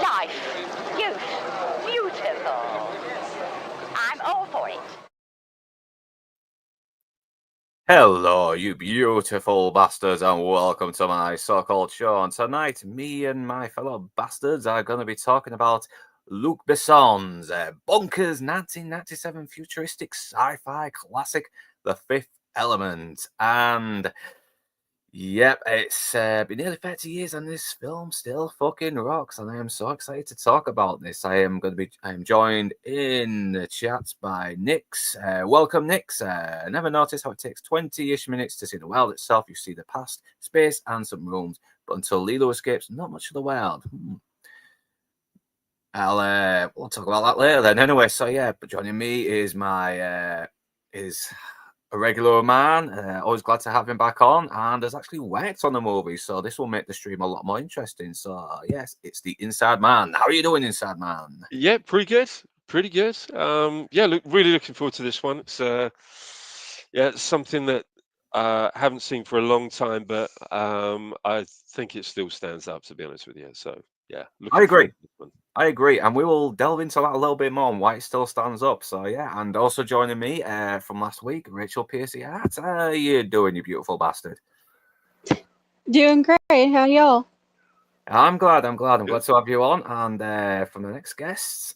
Life, youth, beautiful. I'm all for it. Hello, you beautiful bastards, and welcome to my so-called show. And tonight, me and my fellow bastards are going to be talking about Luc Besson's bonkers 1997 futuristic sci-fi classic, The Fifth Element. And yep, it's been nearly 30 years, and this film still fucking rocks. And I am so excited to talk about this. I am joined in the chat by Nix. Welcome, Nix. Never noticed how it takes 20-ish minutes to see the world itself. You see the past, space, and some rooms, but until Lilo escapes, not much of the world. We'll talk about that later then. Anyway, so yeah, but joining me is my is a regular man. Always glad to have him back on, and has actually worked on the movie, so this will make the stream a lot more interesting. So yes, it's the Inside Man. How are you doing, Inside Man? Yeah, pretty good. Really looking forward to this one. It's something that I haven't seen for a long time, but I think it still stands up, to be honest with you. So yeah, I agree. I agree, and we will delve into that a little bit more and why it still stands up. So yeah, and also joining me from last week, Rachel Piercy Hart. How you doing, you beautiful bastard? Doing great. How y'all? I'm glad to have you on. And from the next guest,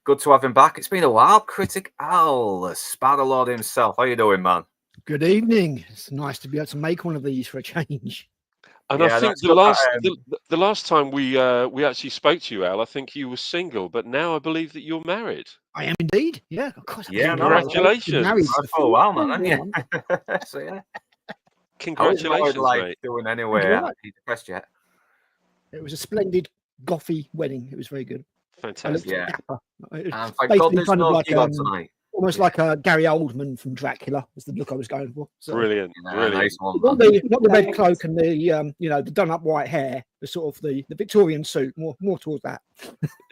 good to have him back. It's been a while. Critic Earle, the Sparrowlord himself. How you doing, man? Good evening. It's nice to be able to make one of these for a change. And yeah, I think the last time we actually spoke to you, Al, I think you were single, but now I believe that you're married. I am indeed. Yeah, of course. Yeah, congratulations. Married for a while, man. Haven't you? So yeah. Congratulations, mate. Doing anyway. Depressed yet? It was a splendid gothy wedding. It was very good. Fantastic. Yeah. And thank God there's no gig on tonight. Almost like a Gary Oldman from Dracula was the look I was going for. So, brilliant. Nice one. Not the red cloak and the the done up white hair, the sort of the Victorian suit, more towards that.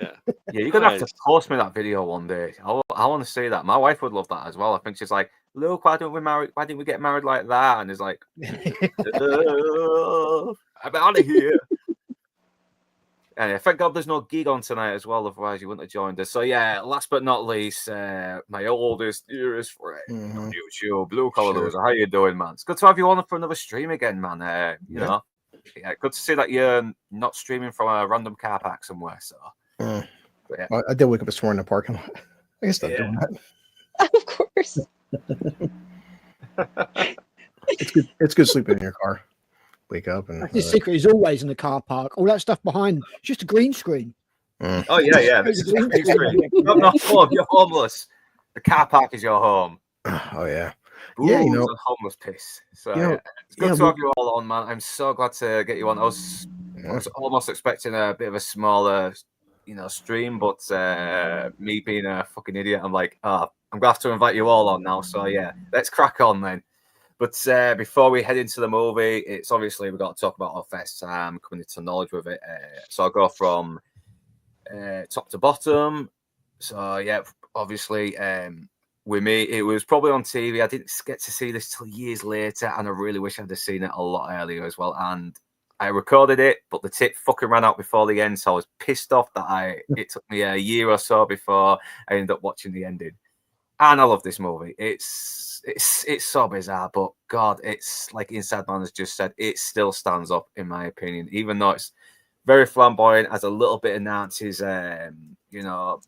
Yeah, you're gonna have to post me that video one day. I want to see that. My wife would love that as well. I think she's like, look, why didn't we get married like that? And it's like, I'm out of here. Thank God there's no gig on tonight as well, otherwise you wouldn't have joined us. So yeah, last but not least, my oldest, dearest friend on YouTube, Blue Collar Loser. How you doing, man? It's good to have you on for another stream again, man. You know, good to see that you're not streaming from a random car park somewhere. So yeah. Well, I did wake up this morning in the parking lot. I can stop doing that. Of course. It's good sleeping in your car. Wake up and the secret is always in the car park. All that stuff behind, it's just a green screen. Oh yeah. It's a green screen. You're not home. You're homeless. The car park is your home. Oh yeah. Ooh, yeah, homeless piss. So it's good to have you all on, man. I'm so glad to get you on. I was almost expecting a bit of a smaller, stream, but me being a fucking idiot, I'm like, I'm gonna have to invite you all on now. So yeah, let's crack on then. But before we head into the movie, it's obviously we've got to talk about our first time coming into knowledge with it. So I'll go from top to bottom. So yeah, obviously with me, it was probably on TV. I didn't get to see this till years later, and I really wish I'd have seen it a lot earlier as well. And I recorded it, but the tip fucking ran out before the end, so I was pissed off that it took me a year or so before I ended up watching the ending. And I love this movie. It's so bizarre, but God, it's like Inside Man has just said, it still stands up in my opinion, even though it's very flamboyant, has a little bit of Nazis, how the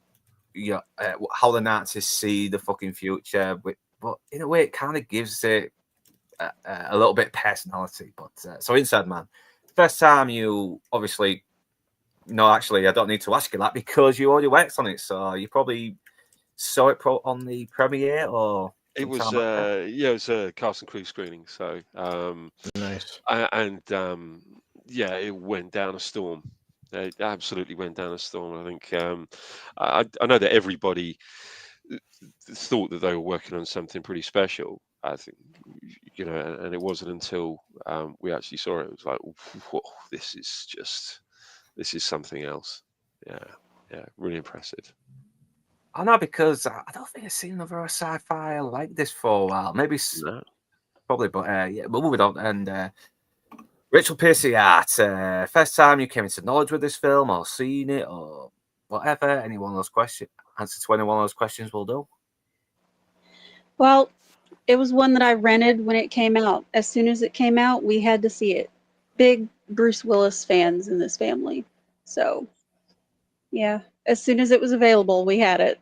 Nazis see the fucking future, but in a way, it kind of gives it a little bit of personality. But so Inside Man, first time you obviously, no, actually, I don't need to ask you that because you already worked on it, so you probably saw it on the premiere or. It was it was a cast and crew screening, so nice. It went down a storm. It absolutely went down a storm. I think I know that everybody thought that they were working on something pretty special. I think and it wasn't until we actually saw it. It was like, whoa, this is something else. Yeah, really impressive. I know, because I don't think I've seen another sci-fi like this for a while. Maybe, probably, but we'll move it on. And Rachel Piercy Art, first time you came into knowledge with this film or seen it or whatever, any one of those questions, answer to any one of those questions will do. Well, it was one that I rented when it came out. As soon as it came out, we had to see it. Big Bruce Willis fans in this family. So, yeah, as soon as it was available, we had it.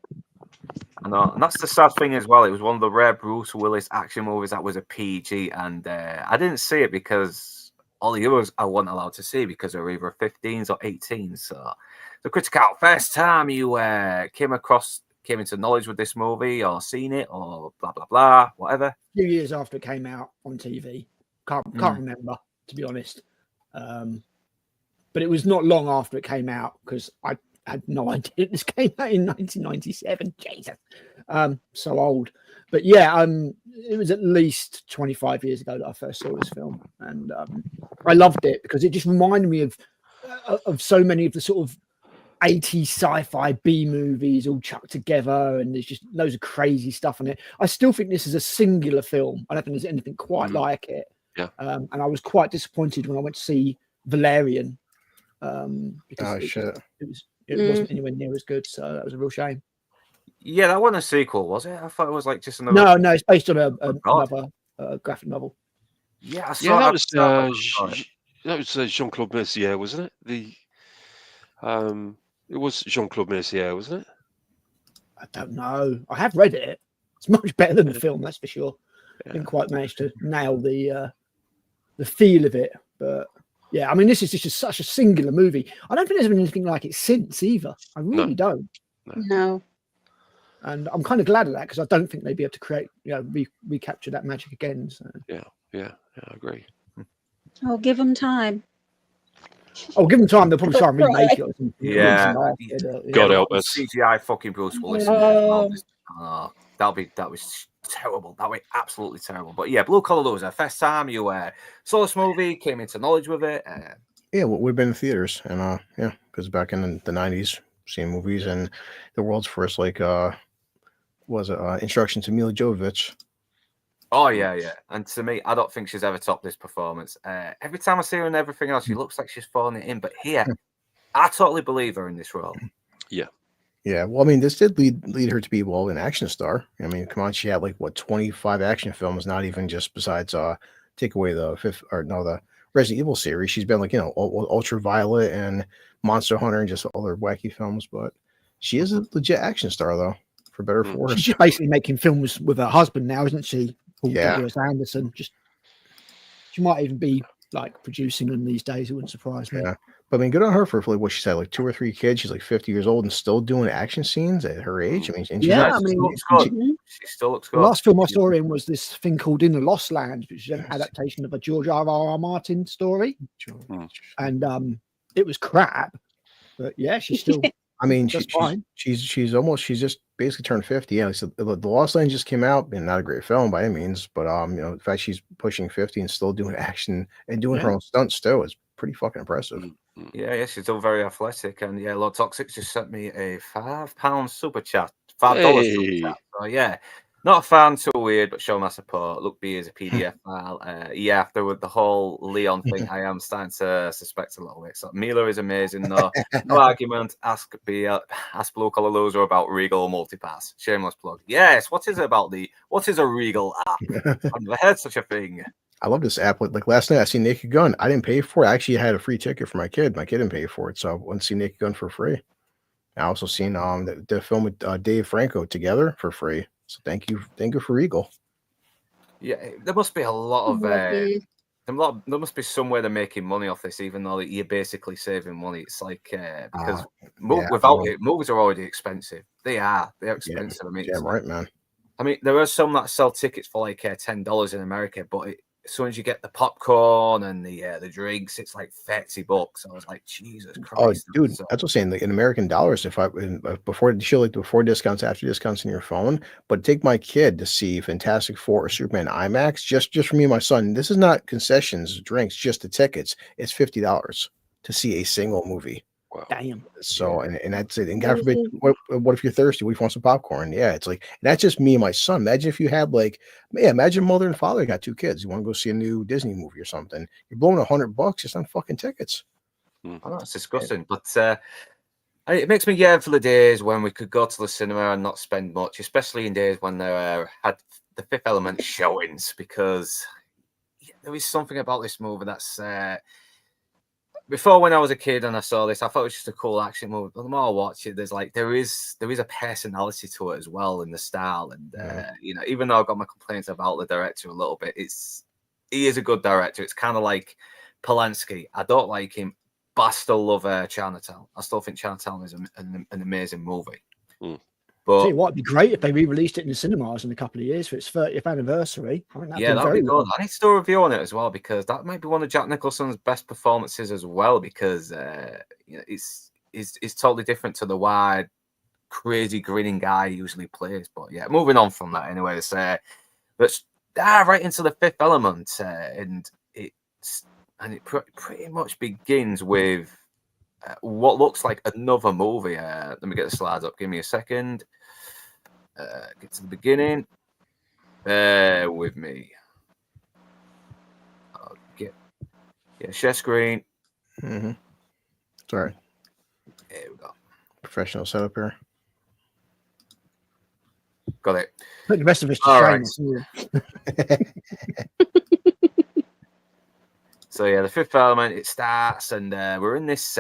I know, and that's the sad thing as well. It was one of the rare Bruce Willis action movies that was a PG, and I didn't see it because all the others I wasn't allowed to see because they were either 15s or 18s. So, the critical first time you came into knowledge with this movie or seen it or blah blah blah, whatever. A few years after it came out on TV, can't remember, to be honest. But it was not long after it came out because I had no idea this came out in 1997. Jesus, so old. But yeah, it was at least 25 years ago that I first saw this film, and I loved it because it just reminded me of so many of the sort of 80s sci-fi B movies all chucked together, and there's just loads of crazy stuff in it. I still think this is a singular film. I don't think there's anything quite like it. Yeah. And I was quite disappointed when I went to see Valerian. Because it wasn't anywhere near as good, so that was a real shame. Yeah, that wasn't a sequel, was it? I thought it was like just another. No, it's based on another graphic novel. Yeah, I saw that was Jean-Claude Messier, wasn't it? It was Jean-Claude Messier, wasn't it? I don't know. I have read it. It's much better than the film, that's for sure. Yeah. I didn't quite manage to nail the feel of it, but yeah, I mean, this is just such a singular movie. I don't think there's been anything like it since either. I really don't. No. And I'm kind of glad of that because I don't think they'd be able to create, recapture that magic again. So. Yeah, I agree. Oh, give them time. Oh, give them time. They'll probably try and remake it. Or something. Yeah. God help us. CGI fucking Bruce Willis. That was terrible. That was absolutely terrible. But yeah, Blue Collar Loser. First time you saw this movie, came into knowledge with it. Yeah, well, we've been in theaters, and because back in the 90s, seeing movies, and the world's first Instruction to Mila Jovovich. Oh yeah. And to me, I don't think she's ever topped this performance. Every time I see her and everything else, she looks like she's falling it in. But here, I totally believe her in this role. Yeah. Yeah. Well, I mean, this did lead her to be an action star. I mean, come on, she had 25 action films, not even just besides take away the Resident Evil series. She's been Ultraviolet and Monster Hunter and just other wacky films, but she is a legit action star though, for better or for worse. She's just basically making films with her husband now, isn't she? Yeah. Anderson. She might even be producing them these days. It wouldn't surprise me. Yeah. But I mean, good on her for what she said, 2 or 3 kids. She's 50 years old and still doing action scenes at her age. I mean, and she still looks good. The last film I saw in was this thing called In the Lost Land, which is an adaptation of a George R.R. Martin story. And it was crap. But yeah, she's still. I mean, she's just basically turned 50. Yeah, so the Lost Land just came out, and not a great film by any means, but the fact she's pushing 50 and still doing action and doing her own stunts still is pretty fucking impressive. Yeah, she's still very athletic, and yeah, Lord Toxic just sent me a £5 super chat, $5 super chat. So yeah, not a fan, too weird, but show my support. Luc B is a PDF file. After with the whole Leon thing, I am starting to suspect a little bit. So Mila is amazing, though. No argument. Ask Blue Collar Loser about Regal Multipass. Shameless plug. Yes. What is a Regal app? I've never heard such a thing. I love this app. Last night, I seen Naked Gun. I didn't pay for it. I actually had a free ticket for my kid. My kid didn't pay for it, so I went to see Naked Gun for free. I also seen the film with Dave Franco Together for free. So thank you for Regal. Yeah, there must be a lot of there must be some way they're making money off this, even though you're basically saving money. It's because without it, movies are already expensive. They're expensive. Yeah, I mean, right, man. I mean, there are some that sell tickets for $10 in America, but as soon as you get the popcorn and the drinks, it's $30. I was like, Jesus Christ! Oh, dude, that's what I'm saying. In American dollars, before discounts, after discounts on your phone, but take my kid to see Fantastic Four or Superman IMAX, just for me and my son. This is not concessions, drinks, just the tickets. It's $50 to see a single movie. Wow. Damn. So, and that's it. And God forbid, what if you're thirsty? What if you want some popcorn? Yeah, it's like, that's just me and my son. Imagine if you had like, yeah, imagine mother and father got 2 kids. You want to go see a new Disney movie or something. You're blowing $100 just on fucking tickets. Oh, that's disgusting. But it makes me yearn for the days when we could go to the cinema and not spend much, especially in days when there had the Fifth Element showings, because there is something about this movie that's before, when I was a kid and I saw this, I thought it was just a cool action movie. But the more I watch it, there is a personality to it as well in the style. And you know, even though I've got my complaints about the director a little bit, he is a good director. It's kind of like Polanski. I don't like him, but I still love Chinatown. I still think Chinatown is an amazing movie. But see, it'd be great if they re-released it in the cinemas in a couple of years for its 30th anniversary. I think that'd yeah, be that'd very be good. I need to do a review on it as well, because that might be one of Jack Nicholson's best performances as well. Because you know, it's totally different to the wide, crazy grinning guy he usually plays. But yeah, moving on from that, anyways. Let's dive right into the Fifth Element, and it pretty much begins with what looks like another movie. Let me get the slides up. Give me a second. Get to the beginning. Bear with me. I'll share screen. Sorry. There we go. Professional setup here. Got it. Put the rest of us to All shame. right. So yeah, the Fifth Element. It starts, and we're in this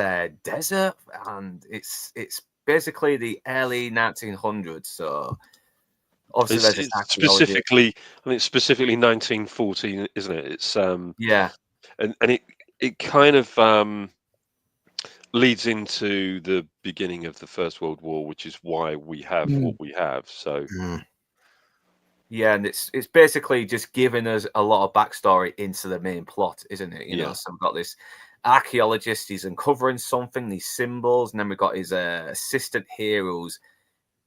desert, and it's basically the early 1900s. So obviously, there's It's specifically, I think specifically 1914, isn't it? It's yeah, and it kind of leads into the beginning of the First World War, which is why we have what we have. So yeah, and it's basically just giving us a lot of backstory into the main plot, isn't it? You know, so we've got this archaeologist, he's uncovering something, these symbols, and then we've got his assistant here who's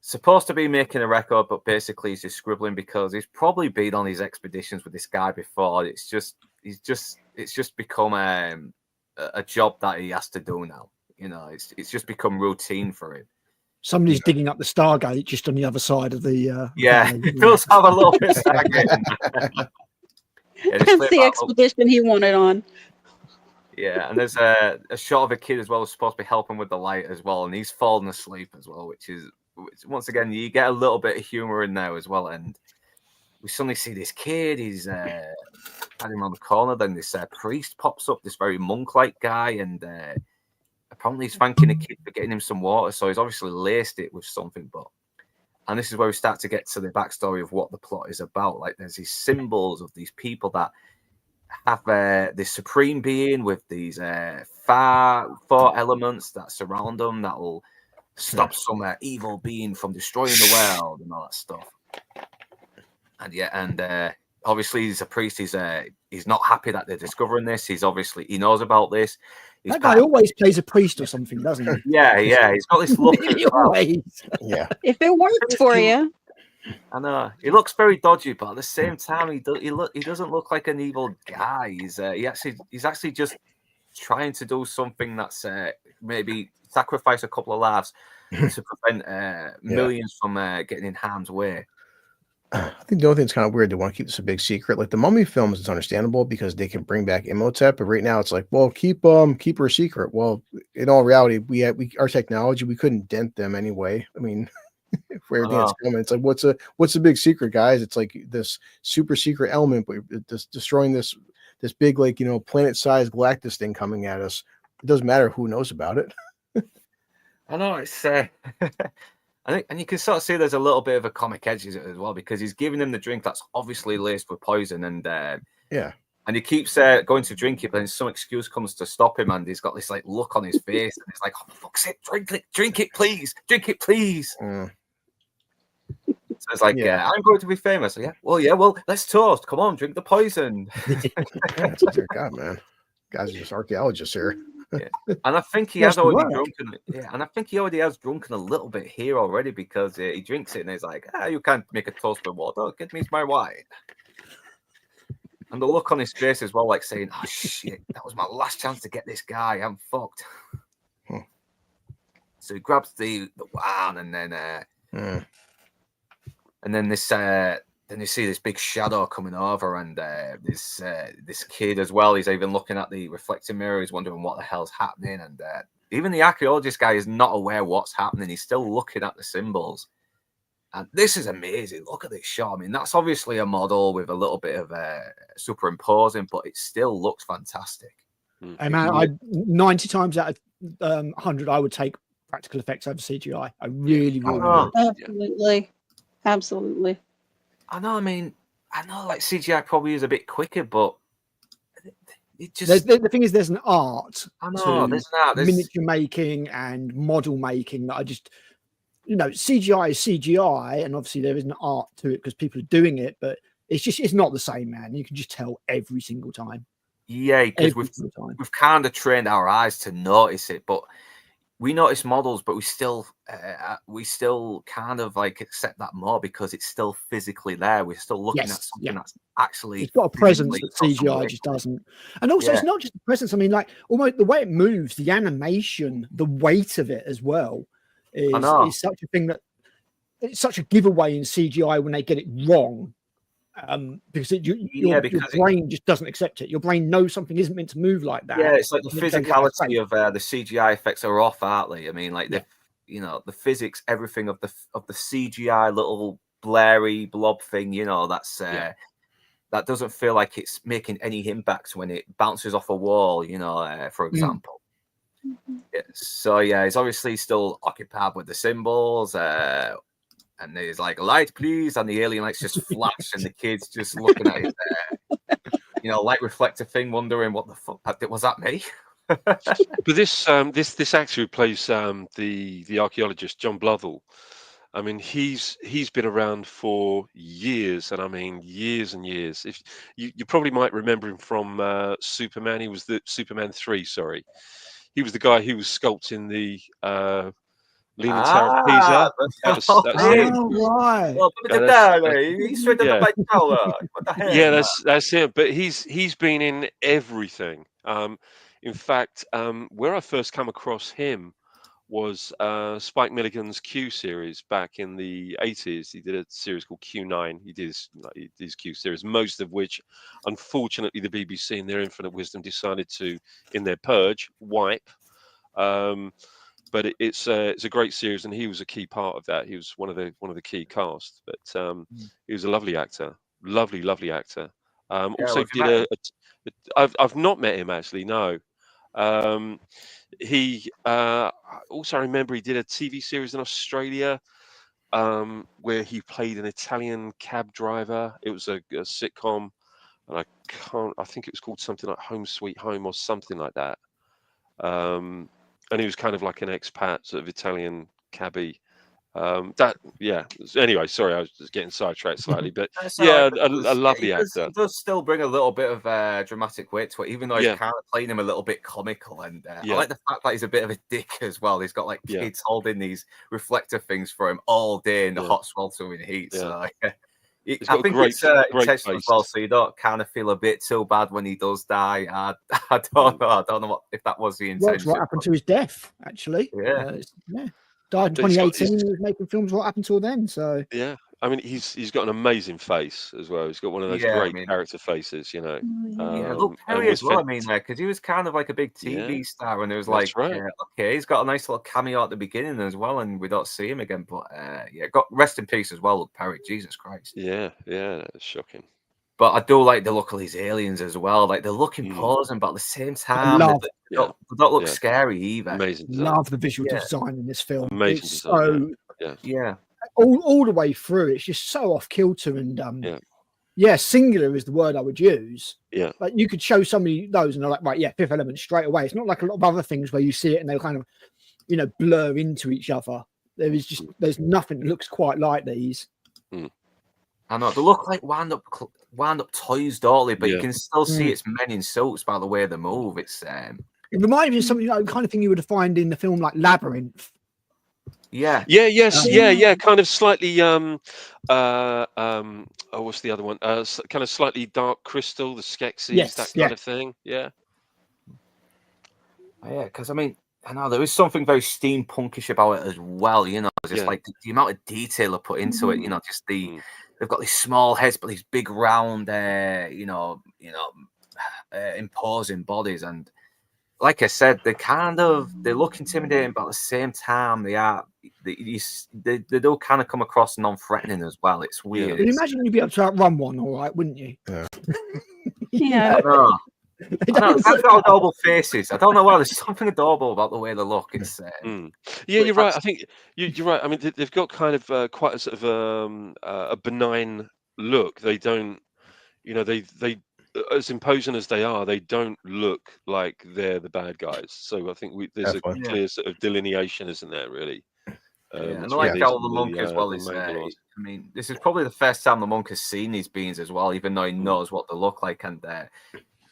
supposed to be making a record, but basically he's just scribbling because he's probably been on these expeditions with this guy before. It's just become a job that he has to do now. You know, it's just become routine for him. Somebody's digging up the Stargate just on the other side of the. Yeah, it does have a little bit of Stargate. That's the expedition he wanted on. Yeah, and there's a shot of a kid as well who's supposed to be helping with the light as well, and he's fallen asleep as well, which once again you get a little bit of humor in there as well. And we suddenly see this kid, he's hiding around the corner. Then this priest pops up, this very monk-like guy, and apparently he's thanking the kid for getting him some water. So he's obviously laced it with something. And this is where we start to get to the backstory of what the plot is about. Like, there's these symbols of these people that have this supreme being with these four elements that surround them that will stop some evil being from destroying the world and all that stuff. And obviously he's a priest. He's not happy that they're discovering this. He knows about this. That guy always plays a priest or something, doesn't he? Yeah. He's got this look. Always. Yeah. If it works for you. I know he looks very dodgy, but at the same time, he doesn't look like an evil guy. He's actually just trying to do something that's maybe sacrifice a couple of lives to prevent millions from getting in harm's way. I think the only thing that's kind of weird, they want to keep this a big secret. Like the Mummy films, it's understandable because they can bring back Imhotep, but right now it's like, well, keep her secret. Well, in all reality, our technology, we couldn't dent them anyway. I mean, for everything that's coming, it's like, what's the big secret, guys? It's like this super secret element, but it's destroying this big, like, planet-sized Galactus thing coming at us. It doesn't matter who knows about it. I know, it's I think, and you can sort of see there's a little bit of a comic edge as well, because he's giving him the drink that's obviously laced with poison, and and he keeps going to drink it, but then some excuse comes to stop him, and he's got this like look on his face, and it's like, oh, fuck's sake, drink it, please. So it's like, I'm going to be famous. Well, let's toast. Come on, drink the poison. Dear God, man, guys are just archaeologists here. Yeah. And I think he has already drunken. Yeah, and I think he already has drunken a little bit here already, because he drinks it and he's like, you can't make a toast with water. Get me my wine. And the look on his face as well, like saying, oh shit, that was my last chance to get this guy. I'm fucked. So he grabs the wand, and then this then you see this big shadow coming over, and this kid as well. He's even looking at the reflecting mirror. He's wondering what the hell's happening, and even the archaeologist guy is not aware what's happening. He's still looking at the symbols. And this is amazing. Look at this shot. I mean, that's obviously a model with a little bit of superimposing, but it still looks fantastic. Hey man, 90 times out of 100, I would take practical effects over CGI. I really would. Absolutely. Absolutely. I know. I mean, I know like CGI probably is a bit quicker, but it just... the thing is, there's an art I know, to miniature making and model making that I just... CGI is CGI, and obviously there is an art to it because people are doing it, but it's not the same, man. You can just tell every single time. Yeah, because we've kind of trained our eyes to notice it, but we notice models, but we still kind of like accept that more because it's still physically there. We're still looking at something that's actually... It's got a presence that CGI just doesn't. And also, it's not just the presence. I mean, like almost the way it moves, the animation, the weight of it as well. Is such a thing that it's such a giveaway in CGI when they get it wrong, because your brain just doesn't accept it. Your brain knows something isn't meant to move like that. Yeah, it's like the physicality of the CGI effects are off, aren't they? I mean, like the physics, everything of the CGI little blurry blob thing. That's that doesn't feel like it's making any impact when it bounces off a wall. For example. So he's obviously still occupied with the symbols, and there's like light, please, and the alien lights just flash, and the kid's just looking at his, light reflector thing, wondering what the fuck was that me? But this actor who plays the archaeologist John Bluthall, I mean, he's been around for years, and I mean years and years. If you probably might remember him from Superman. He was the Superman 3, sorry. He was the guy who was sculpting the Leaning Tower of Pisa. That's it. But he's been in everything. In fact, where I first come across him was Spike Milligan's Q series back in the 80s. He did a series called Q9. He did his Q series, most of which, unfortunately, the BBC, in their infinite wisdom, decided to, in their purge, wipe. But it's a great series, and he was a key part of that. He was one of the key cast. But he was a lovely actor, lovely actor. Also did I've not met him actually. No. He also, I remember he did a TV series in Australia where he played an Italian cab driver. It was a sitcom, and I think it was called something like Home Sweet Home or something like that. And he was kind of like an expat sort of Italian cabbie. Anyway, sorry, I was just getting sidetracked slightly, but a lovely actor. He does still bring a little bit of dramatic weight to it, even though he's kind of playing him a little bit comical. And I like the fact that he's a bit of a dick as well. He's got like kids holding these reflector things for him all day in the hot sweltering heat. So I think it's intentional as well, so you don't kind of feel a bit too bad when he does die. I don't know if that was the intention. That's what happened to his death, actually. Died in 2018. He was making films. What happened till then? So I mean, he's got an amazing face as well. He's got one of those great character faces, Luke Perry as well. I mean, because he was kind of like a big TV star, and it was like, okay, he's got a nice little cameo at the beginning as well, and we don't see him again. But got rest in peace as well, Luke Perry. Jesus Christ. Yeah, it's shocking. But I do like the look of these aliens as well. Like they look imposing, but at the same time, they don't look scary either. Amazing design. Love the visual design in this film. Amazing it's design. So all the way through. It's just so off kilter and singular is the word I would use. Yeah, like you could show somebody those and they're like, right, Fifth Element straight away. It's not like a lot of other things where you see it and they kind of blur into each other. There's nothing that looks quite like these. I know they look like wound up toys, don't they? But you can still see it's men in suits by the way they move. It's it reminds me of something like the kind of thing you would find in the film like Labyrinth. Kind of slightly what's the other one? Kind of slightly Dark Crystal, the Skeksis, that kind of thing. Yeah. Because I mean, I know there is something very steampunkish about it as well. You know, just Yeah. like the amount of detail they put into it. You know, just Mm. they've got these small heads, but these big round, imposing bodies. And like I said, they look intimidating, but at the same time, they do kind of come across non-threatening as well. It's weird. But imagine you'd be able to outrun one, all right, wouldn't you? Yeah. Yeah. I know. They I know, don't they've look got like- adorable faces. I don't know why. There's something adorable about the way they look. It's Yeah, but you're right. I think you're right. I mean, they've got kind of quite a sort of a benign look. They don't, they as imposing as they are, they don't look like they're the bad guys. So I think there's a Definitely. clear sort of delineation, isn't there? Really. yeah, and I Between like these how the and monk as well the is. Mangalores. I mean, this is probably the first time the monk has seen these beings as well, even though he Mm. knows what they look like, and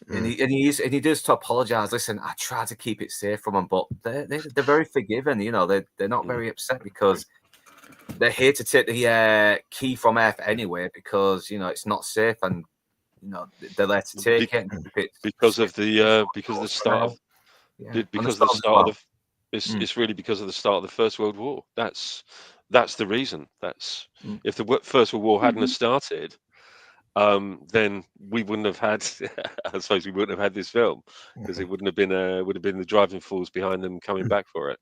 he does to apologize. Listen, I try to keep it safe from them, but they're very forgiving. You know, they're not very upset because they're here to take the key from Earth anyway, because it's not safe, and they're there to take it. Because of the start of because of the start of it's really because of the start of the First World War. That's the reason. That's if the First World War hadn't have started, then we wouldn't have had. I suppose we wouldn't have had this film, because it wouldn't have been would have been the driving force behind them coming back for it.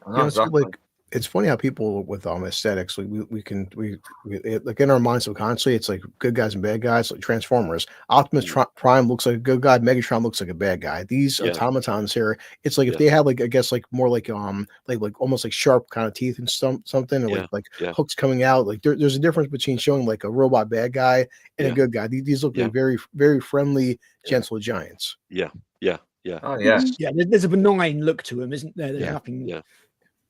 Like, it's funny how people with aesthetics, like like in our minds subconsciously, it's like good guys and bad guys, like Transformers. Optimus Prime looks like a good guy, Megatron looks like a bad guy. These automatons here, it's like if they had, like, I guess, like more like almost like sharp kind of teeth and something, or like hooks coming out. Like there's a difference between showing like a robot bad guy and a good guy. These look like very, very friendly, gentle giants. Yeah. Oh yeah. Yeah, there's a benign look to them, isn't there? There's nothing. Yeah.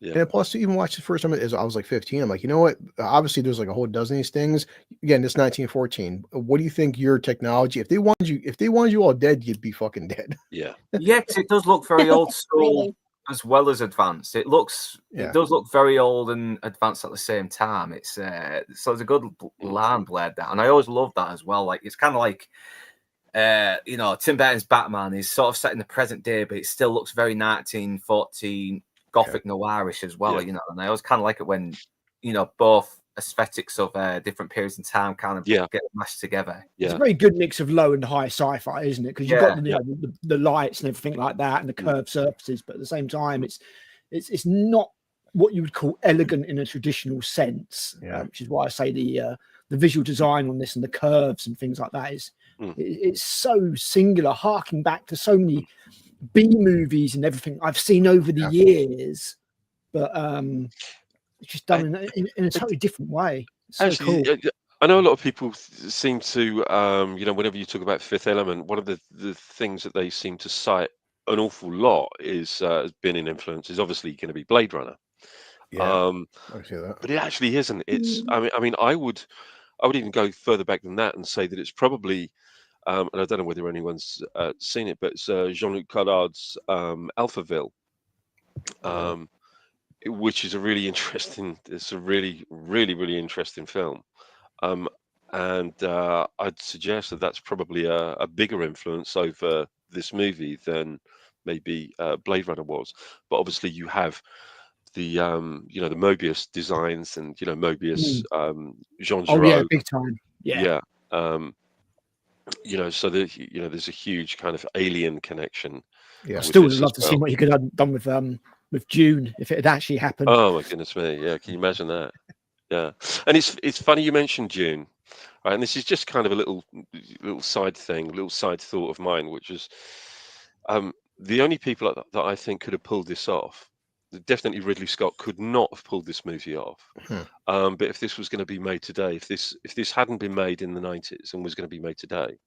And plus, to even watch the first time, I was like 15. I'm like, you know what? Obviously, there's like a whole dozen of these things. Again, it's 1914. What do you think your technology? If they wanted you all dead, you'd be fucking dead. Yeah. Yeah, 'cause it does look very old school as well as advanced. It does look very old and advanced at the same time. It's so there's a good line bled that, and I always love that as well. Like, it's kind of like Tim Burton's Batman is sort of set in the present day, but it still looks very 1914 Gothic noirish as well. And I always kind of like it when both aesthetics of different periods in time kind of get mashed together. It's a very good mix of low and high sci-fi, isn't it? Because you've got the lights and everything like that, and the curved surfaces, but at the same time, it's not what you would call elegant in a traditional sense. Which is why I say the visual design on this and the curves and things like that is it's so singular, harking back to so many B movies and everything I've seen over the years, but it's just done in a totally different way. It's so Actually, cool. I know a lot of people seem to, whenever you talk about Fifth Element, one of the things that they seem to cite an awful lot is has been an influence is obviously going to be Blade Runner. I see that. But it actually isn't. It's I mean I would even go further back than that and say that it's probably and I don't know whether anyone's seen it, but it's Jean-Luc Godard's Alphaville, which is a really interesting. It's a really, really, really interesting film, and I'd suggest that that's probably a bigger influence over this movie than maybe Blade Runner was. But obviously, you have the the Mobius designs and Mobius Jean Giraud. Oh yeah, big time. Yeah. So there's a huge kind of alien connection. Yeah, I still would love to see what you could have done with Dune if it had actually happened. Oh my goodness me! Yeah, can you imagine that? Yeah, and it's funny you mentioned Dune, right? And this is just kind of a little side thing, little side thought of mine, which is the only people that I think could have pulled this off. Definitely Ridley Scott could not have pulled this movie off. But if this was going to be made today, if this hadn't been made in the 90s and was going to be made today,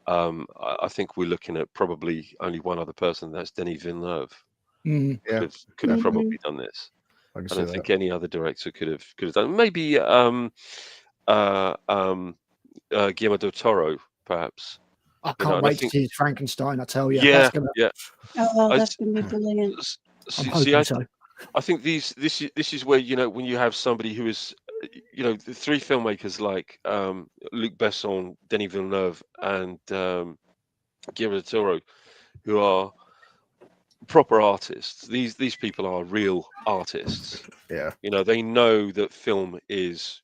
I think we're looking at probably only one other person. That's Denis Villeneuve. Could have probably done this. I don't think any other director could have done it. Maybe Guillermo del Toro, perhaps. I can't wait to see his Frankenstein. I tell you. Yeah, Oh, that's gonna be brilliant. I'm hoping so. I think this is where when you have somebody who is the three filmmakers like Luc Besson, Denis Villeneuve, and Guillermo del Toro, who are proper artists. These people are real artists. Yeah. You know, they know that film is,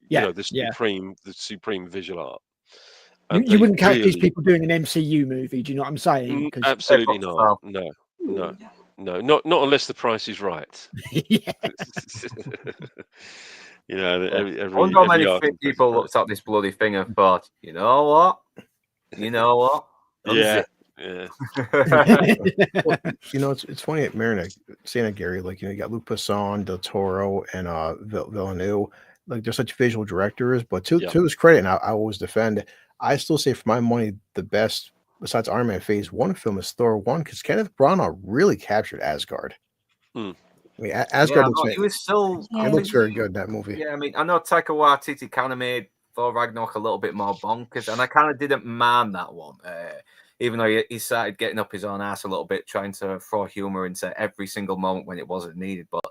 you know, the yeah. supreme visual art. You, And you they wouldn't catch these really, people doing an MCU movie. Do you know what I'm saying? 'Cause- absolutely Yeah, not. No, not unless the price is right. yeah. You know, I wonder how many every artist has people a price. looked at this bloody thing and thought, you know what? Yeah, Unzip. yeah, Well, you know, it's funny at Mariner saying that, Gary, like, you know, you got Luc Besson, Del Toro, and Villeneuve. Like, they're such visual directors, but to yeah. his credit, and I always defend, I still say for my money, the best besides Iron Man Phase 1 film is Thor 1, because Kenneth Branagh really captured Asgard. Hmm. I mean, Asgard looks, he was still. it looks very good in that movie. Yeah, I mean, I know Taika Waititi kind of made Thor Ragnarok a little bit more bonkers, and I kind of didn't mind that one. Even though he started getting up his own ass a little bit, trying to throw humor into every single moment when it wasn't needed. But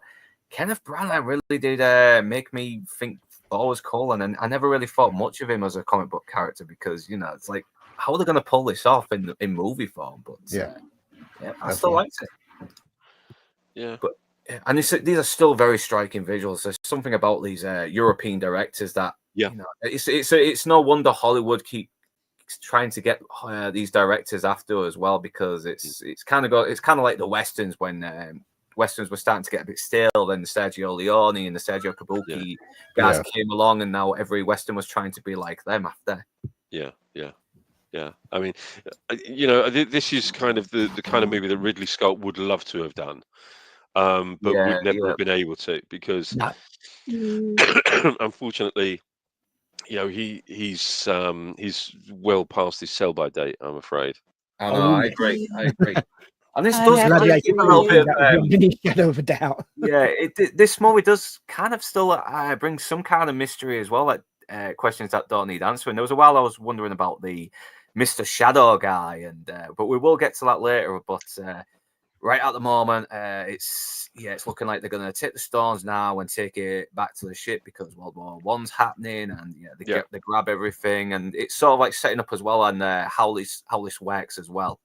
Kenneth Branagh really did make me think Thor was cool, and I never really thought much of him as a comic book character because, you know, it's like, how are they going to pull this off in movie form? But Yeah, I still liked it. Yeah. But and these are still very striking visuals. There's something about these European directors that, Yeah. you know, it's no wonder Hollywood keep trying to get these directors after as well, because it's kind of like the westerns when westerns were starting to get a bit stale. Then the Sergio Leone and the Sergio Kabuki guys came along, and now every western was trying to be like them after. Yeah. I mean, you know, this is kind of the kind of movie that Ridley Scott would love to have done, but would never have been able to because, unfortunately, you know, he's well past his sell-by date, I'm afraid. I know, I agree. And this I does have kind of to give a agree little with bit that of was beyond any shadow of a doubt. yeah. This movie does kind of still bring some kind of mystery as well, like questions that don't need answering. There was a while I was wondering about the Mr. Shadow guy, and but we will get to that later. But right at the moment, it's looking like they're going to take the stones now and take it back to the ship because World War I's happening, and they grab everything, and it's sort of like setting up as well on how this works as well.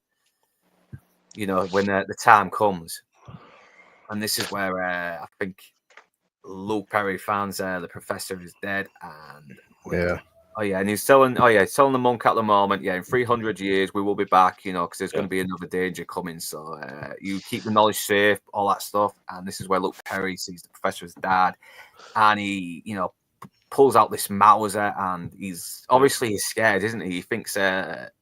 You know, when the time comes, and this is where I think Luke Perry finds the professor is dead, and and he's telling the monk at the moment, in 300 years we will be back, you know, because there's going to be another danger coming. So you keep the knowledge safe, all that stuff. And this is where Luke Perry sees the professor's dad, and he, you know, pulls out this Mauser, and he's scared, isn't he? He thinks,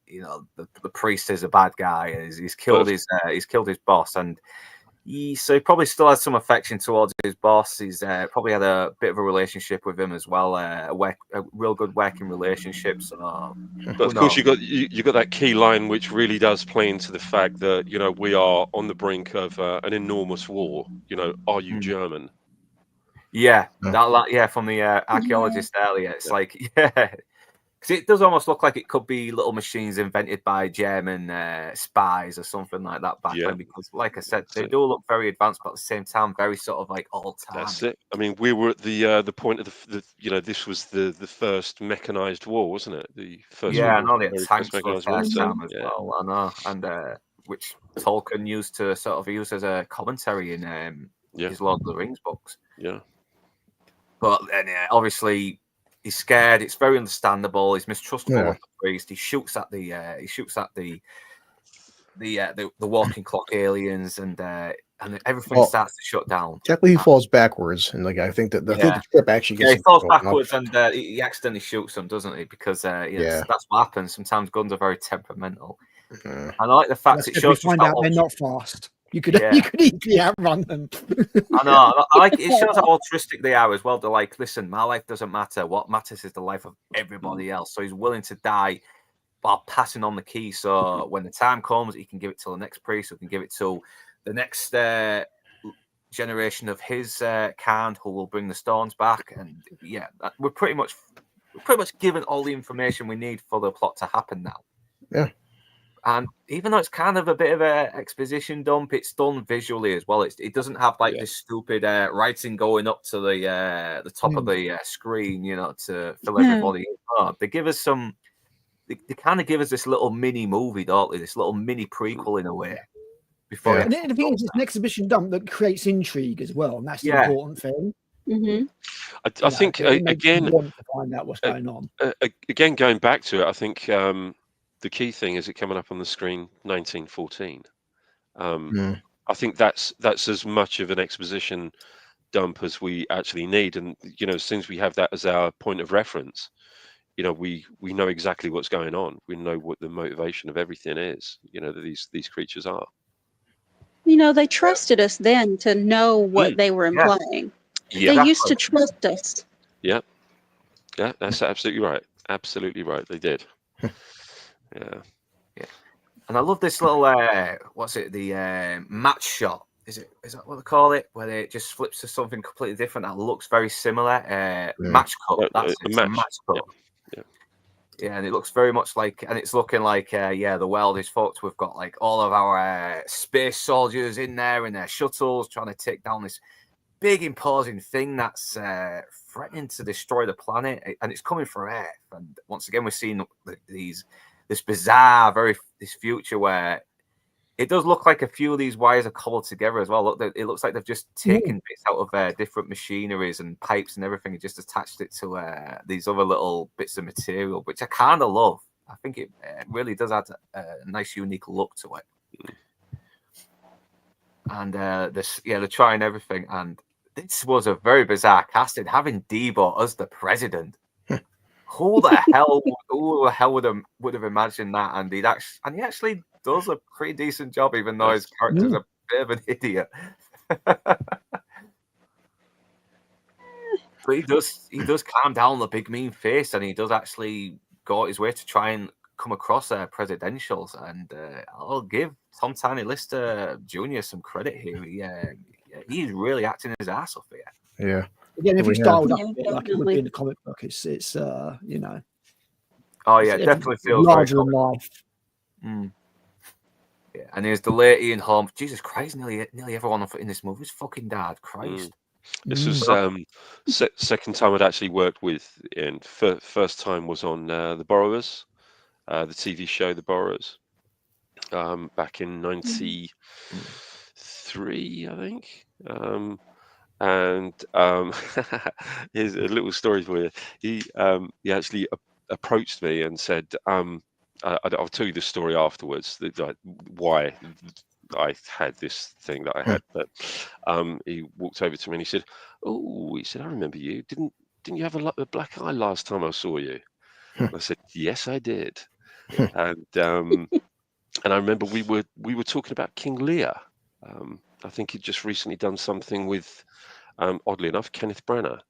you know, the priest is a bad guy. He's killed his boss, and he probably still has some affection towards his boss. He's probably had a bit of a relationship with him as well, a real good working relationship. So, but of course, you got that key line which really does play into the fact that, you know, we are on the brink of an enormous war. You know, are you German? Yeah, from the archaeologist earlier. It's like, because it does almost look like it could be little machines invented by German spies or something like that back then. Because, like I said, they do look very advanced, but at the same time, very sort of like old time. That's it. I mean, we were at the point of the you know, this was the first mechanized war, wasn't it? The first. I know they had tanks for the mechanized war. first time as well. I know, and which Tolkien used to sort of use as a commentary in his Lord of the Rings books. Yeah. But then, obviously, he's scared. It's very understandable. He's mistrustful of the priest. He shoots at the walking clock aliens, and everything starts to shut down. Technically, he falls backwards, and like I think that the trip actually gets. He falls backwards, and he accidentally shoots them, doesn't he? Because that's what happens. Sometimes guns are very temperamental. And I like the fact it shows. We find out they're not fast. You could easily outrun them. I know. I like it. Shows how altruistic they are as well. They're like, listen, my life doesn't matter. What matters is the life of everybody else. So he's willing to die while passing on the key. So when the time comes, he can give it to the next priest, who can give it to the next generation of his kind, who will bring the stones back. And we're pretty much given all the information we need for the plot to happen now. Yeah. And even though it's kind of a bit of an exposition dump, it's done visually as well. It doesn't have like this stupid writing going up to the top of the screen, you know, to fill everybody in. They give us they kind of give us this little mini movie, don't they? This little mini prequel in a way. before. Yeah. And the thing is, it's an exhibition dump that creates intrigue as well, and that's the important thing. I think It makes you again, want to find out what's going on. again going back to it, I think the key thing is it coming up on the screen 1914. I think that's as much of an exposition dump as we actually need, and as soon as we have that as our point of reference, we know exactly what's going on. We know what the motivation of everything is. That these creatures are. They trusted us then to know what they were implying. Yeah, they used to trust us. Yeah, that's absolutely right. Absolutely right. They did. Yeah. And I love this little what's it? The match shot. Is that what they call it? Where it just flips to something completely different that looks very similar. Match cut. That's it. It's a match cut. Yeah, and it looks very much like, and it's looking like, the world is fucked. We've got like all of our space soldiers in there in their shuttles trying to take down this big imposing thing that's threatening to destroy the planet, and it's coming for Earth. And once again, we're seeing this bizarre, this future where it does look like a few of these wires are cobbled together as well. Look, it looks like they've just taken bits out of different machineries and pipes and everything and just attached it to these other little bits of material, which I kind of love. I think it really does add a nice, unique look to it. And they're trying everything. And this was a very bizarre casting, having Debo as the president. Who the hell would have imagined that? And he actually does a pretty decent job, even though his character's a bit of an idiot. But he does calm down the big mean face, and he does actually go out his way to try and come across presidentials. And I'll give Tom Tiny Lister Jr. some credit here. He's really acting his ass off here. Yeah. Again, if it's dialed up a bit like it would be in the comic book, it's Oh yeah, it definitely feels larger than life. Yeah, and there's the late Ian Holm. Jesus Christ, nearly everyone in this movie is fucking dead. Christ. This was second time I'd actually worked with Ian. First time was on The Borrowers, the TV show The Borrowers, back in '93, I think. And here's a little story for you. He actually approached me and said, I'll tell you the story afterwards, why I had this thing that I had. But he walked over to me and he said, I remember you. Didn't you have a black eye last time I saw you? And I said, yes, I did. And I remember we were talking about King Lear. I think he'd just recently done something with, oddly enough, Kenneth Branagh.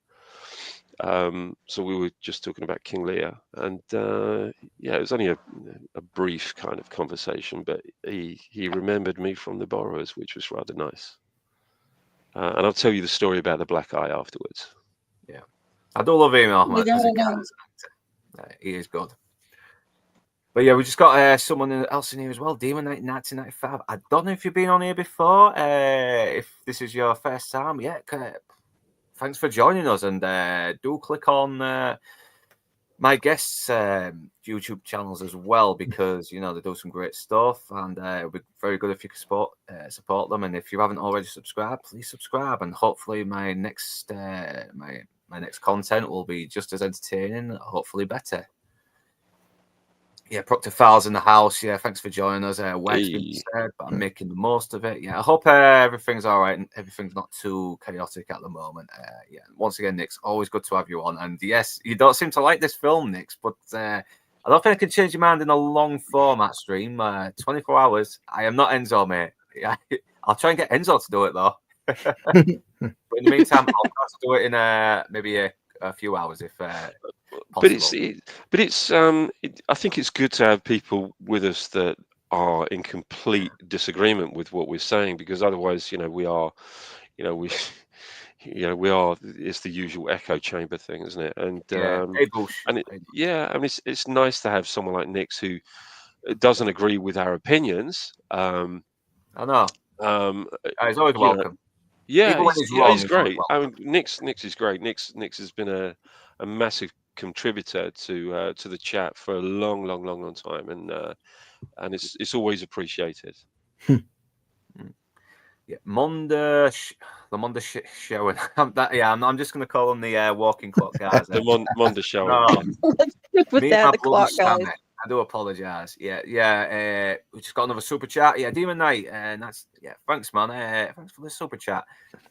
So we were just talking about King Lear, and it was only a brief kind of conversation, but he remembered me from The Borrowers, which was rather nice. And I'll tell you the story about the black eye afterwards. Yeah, I do love him as a character. He is good. But yeah, we just got someone else in here as well. Demon 1995. I don't know if you've been on here before. If this is your first time, thanks for joining us. And do click on my guests' YouTube channels as well, because they do some great stuff, and it would be very good if you could support them. And if you haven't already subscribed, please subscribe. And hopefully, my next my next content will be just as entertaining, hopefully better. Yeah, Proctor Files in the house. Yeah, thanks for joining us. Work's been said, but I'm making the most of it. Yeah, I hope everything's all right and everything's not too chaotic at the moment. Once again, Nix, always good to have you on. And yes, you don't seem to like this film, Nix, but I don't think I can change your mind in a long format stream. 24 hours. I am not Enzo, mate. Yeah, I'll try and get Enzo to do it though. But in the meantime, I'll try to do it in maybe a few hours if. Possible. But it's I think it's good to have people with us that are in complete disagreement with what we're saying, because otherwise, we are it's the usual echo chamber thing, isn't it? And it's nice to have someone like Nix who doesn't agree with our opinions. I know. He's always welcome. Yeah, he's great. I mean, Nix is great. Nix has been a massive contributor to the chat for a long time, and it's always appreciated. Yeah, the Monda show. I'm just going to call them the walking clock guys. The Monda show. No. Let's stick with Me and that. my The bloody clock guys. stomach. I do apologise. Yeah. We just got another super chat. Yeah, Demon Knight, and that's thanks, man. Thanks for the super chat.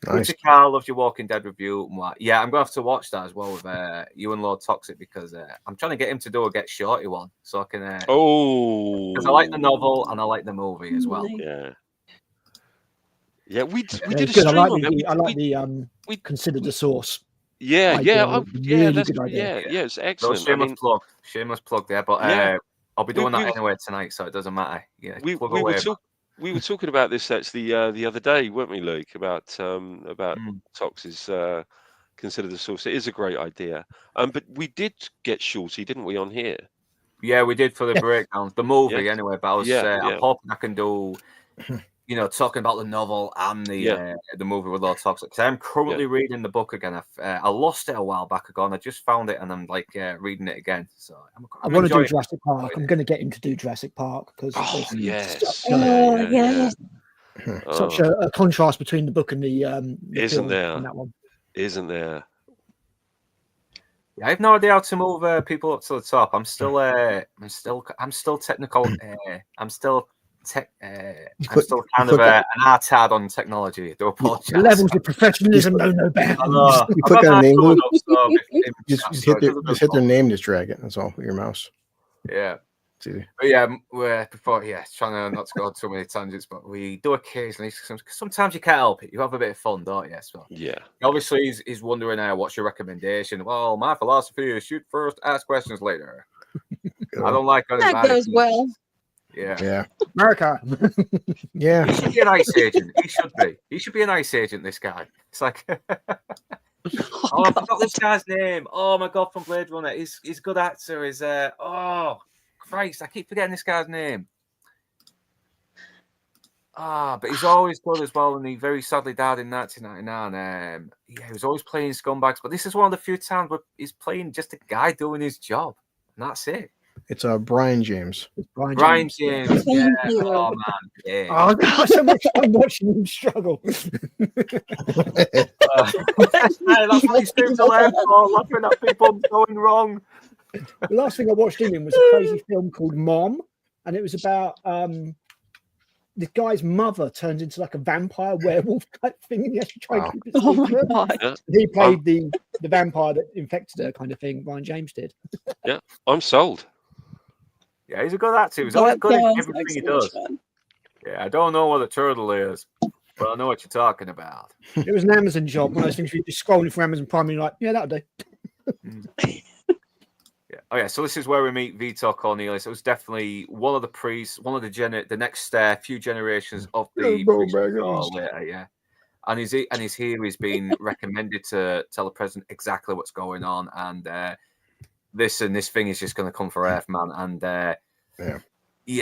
Nice. Carl loves your Walking Dead review. Yeah, I'm gonna have to watch that as well with you and Lord Toxic because I'm trying to get him to do a Get Shorty one so I can. Because I like the novel and I like the movie as well. Yeah, we did a Good. stream I like on that. we consider the source. Yeah, Really good idea. It's excellent. Shameless plug there, but I'll be doing that anyway tonight, so it doesn't matter. Yeah, we were talking about this actually the other day, weren't we, Luke? About Tox's consider the source. It is a great idea. But we did get Shorty, didn't we, on here? Yeah, we did for the breakdowns, the movie anyway. But I was I'm hoping I can do. Talking about the novel and the movie with Lord Toxic. Because I'm currently reading the book again. I lost it a while back ago, and I just found it, and I'm like reading it again. So I want to do Jurassic Park. I'm going to get him to do Jurassic Park because such a contrast between the book and the isn't film there? in that one. Isn't there? I have no idea how to move people up to the top. I'm still technical. I'm still kind of an art on technology. I do apologize. The levels of professionalism know no bounds. You click on a name, Luke. Just hit their name to drag it. That's all with your mouse. Yeah. But we're trying not to go on too many tangents, but we do occasionally. Sometimes you can't help it. You have a bit of fun, don't you? So obviously he's wondering what's your recommendation. Well, my philosophy is shoot first, ask questions later. I don't like that goes well. Yeah. America. Yeah. He should be an ICE agent. He should be an ICE agent, this guy. It's like I forgot this guy's name. Oh my god, from Blade Runner. He's a good actor. He's oh Christ, I keep forgetting this guy's name. But he's always good as well, and he very sadly died in 1999. He was always playing scumbags, but this is one of the few times where he's playing just a guy doing his job, and that's it. It's Brian James. Brian James. Yeah. Oh man. Yeah. Oh gosh, so much I'm watching him struggle. That's what he's doing to learn for, laughing at people going wrong. The last thing I watched him in was a crazy film called Mom, and it was about this guy's mother turns into like a vampire werewolf type thing, and he has to try and keep it secret. He played the vampire that infected her, kind of thing. Brian James did. Yeah, I'm sold. Yeah, he's a good actor. He's always good at everything he does. Yeah, I don't know what a turtle is, but I know what you're talking about. It was an Amazon job. One of those things where you're just scrolling through Amazon Prime and you're like, yeah, that'll do. So this is where we meet Vitor Cornelius. It was definitely one of the priests, one of the next few generations of the later, and he's here. He's been recommended to tell the president exactly what's going on, and this thing is just going to come for Earth, man. And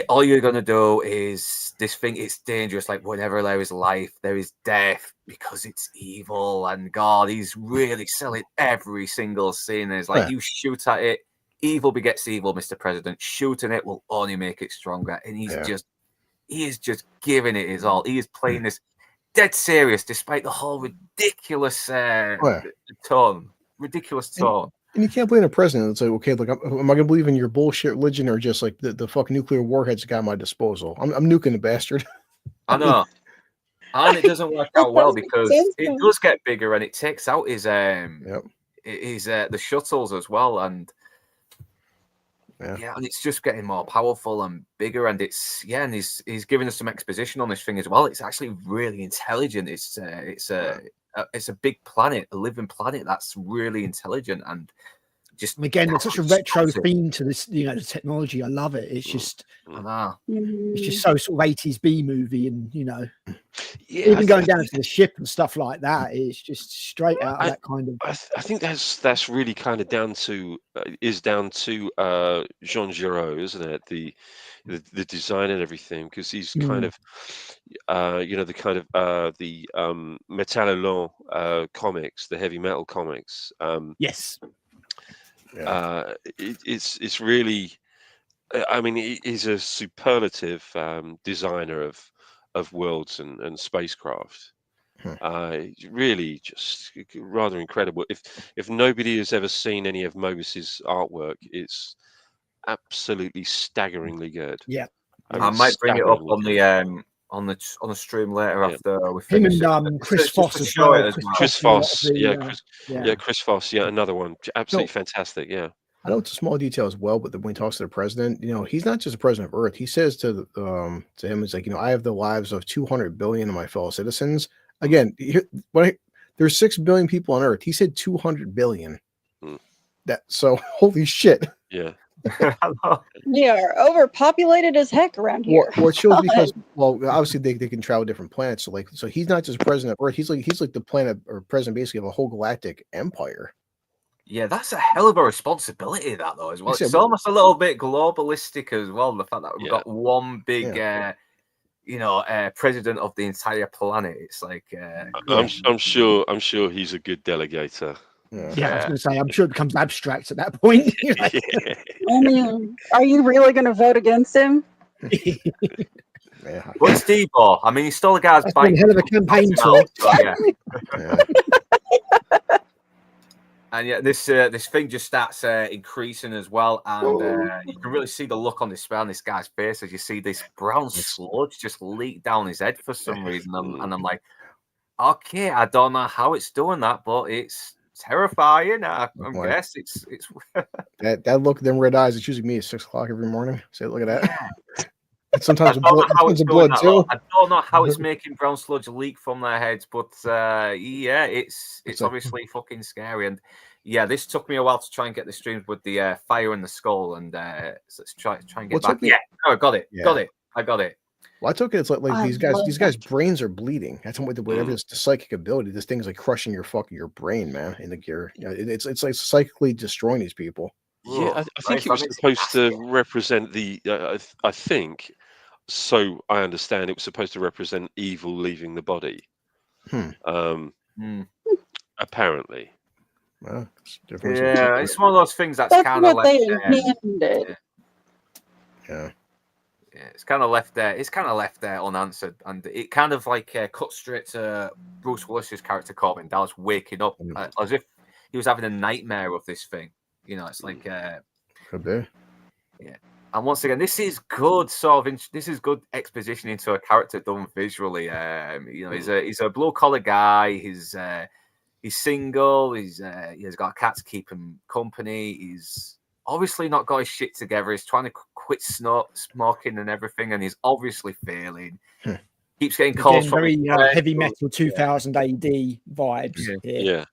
all you're going to do is this thing. It's dangerous. Like whenever there is life, there is death because it's evil. And God, he's really selling every single scene. It's like you shoot at it. Evil begets evil, Mr. President. Shooting it will only make it stronger. And he is just giving it his all. He is playing this dead serious, despite the whole ridiculous tone. Ridiculous tone. And you can't blame a president. It's like, okay, look, am I going to believe in your bullshit religion or just like the fucking nuclear warheads got at my disposal? I'm nuking the bastard. I know. And it doesn't work out well because it does get bigger and it takes out his the shuttles as well, and and it's just getting more powerful and bigger, and and he's giving us some exposition on this thing as well. It's actually really intelligent. It's a big planet, a living planet that's really intelligent, and just again, it's such a retro theme to this, the technology. I love it. It's just, it's just so sort of 80s B movie, and even going down to the ship and stuff like that is just straight out of that kind of. I think that's really kind of down to Jean Giraud, isn't it? The design and everything, because he's kind of the Metallion comics, the heavy metal comics. Yes. It's really, I mean, he's a superlative designer of worlds and spacecraft. Really just rather incredible. If nobody has ever seen any of Mobus's artwork, it's absolutely staggeringly good. Yeah. I might bring it up staggeringly on the stream later Yeah. after we Him finish and it. Chris Just to Foss as show well. it as well. Chris did a lot of Foss, the, Chris Foss, another one, absolutely fantastic. Yeah, I know it's a small detail as well, but when he talks to the president, he's not just the president of Earth. He says to him, he's like, I have the lives of 200 billion of my fellow citizens. Again, there's 6 billion people on Earth. He said 200 billion. So holy shit. Yeah. We are overpopulated as heck around here. Well, it shows because obviously they can travel different planets. So he's not just president of Earth. He's like the planet or president basically of a whole galactic empire. Yeah, that's a hell of a responsibility, that though, as well. It's almost a little bit globalistic as well. The fact that we've got one big, president of the entire planet. It's like, I'm sure he's a good delegator. Yeah, I was going to say, I'm sure it becomes abstract at that point. I mean, are you really going to vote against him? But it's Debo. I mean, he stole a guy's bike. Hell of a campaign tour. And yeah, this thing just starts increasing as well, and you can really see the look on this guy's face as you see this brown sludge just leak down his head for some reason, and I'm like, okay, I don't know how it's doing that, but it's terrifying. I guess it's that look, them red eyes. It's usually me at 6 o'clock every morning. Say, look at that. Sometimes blood too. I don't know how it's making brown sludge leak from their heads, but it's obviously fucking scary. And yeah, this took me a while to try and get the streams with the fire in the skull, and so let's try and get back. I got it. I got it. Well, I took it. It's like these guys' brains are bleeding. That's whatever it's the psychic ability. This thing is like crushing your brain, man. And like it's like psychically destroying these people. Yeah, I think it was supposed to represent the. I think, so I understand, it was supposed to represent evil leaving the body. Apparently. Well, it's one of those things that's kind of what they intended. Yeah. Yeah, it's kind of left there. It's kind of left there unanswered, and it kind of like cut straight to Bruce Willis's character Corbin Dallas waking up as if he was having a nightmare of this thing. It's like could be. Yeah, and once again, this is good this is good exposition into a character done visually. He's a blue collar guy. He's single. He's got a cat to keep him company. He's obviously not got his shit together. He's trying to quit smoking and everything, and he's obviously failing. Keeps getting calls from very heavy metal 2000 AD vibes. Yeah.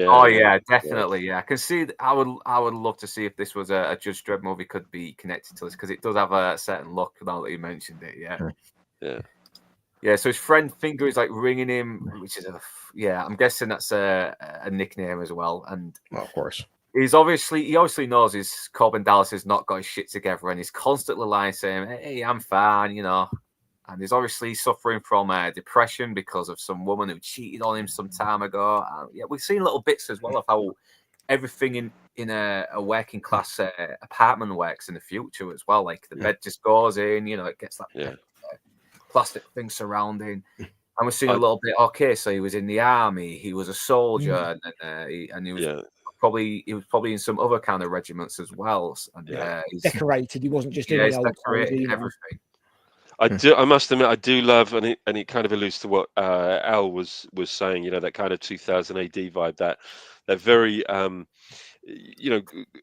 Oh yeah, definitely. Yeah, I can see. I would love to see if this was a Judge Dredd movie could be connected to this, because it does have a certain look now that you mentioned it. Yeah. So his friend Finger is like ringing him, which is I'm guessing that's a nickname as well. And of course. He obviously knows his Corbin Dallas has not got his shit together, and he's constantly lying, saying, "Hey, I'm fine," And he's obviously suffering from depression because of some woman who cheated on him some time ago. We've seen little bits as well of how everything in a working class apartment works in the future as well. Like the bed just goes in, it gets that plastic thing surrounding. And we're seeing a little bit. Okay, so he was in the army, he was a soldier, and he was. He was probably in some other kind of regiments as well. And, he's decorated. He wasn't just in the old everything. I must admit, I do love, and it kind of alludes to what Al was saying. That kind of 2000 AD vibe, that very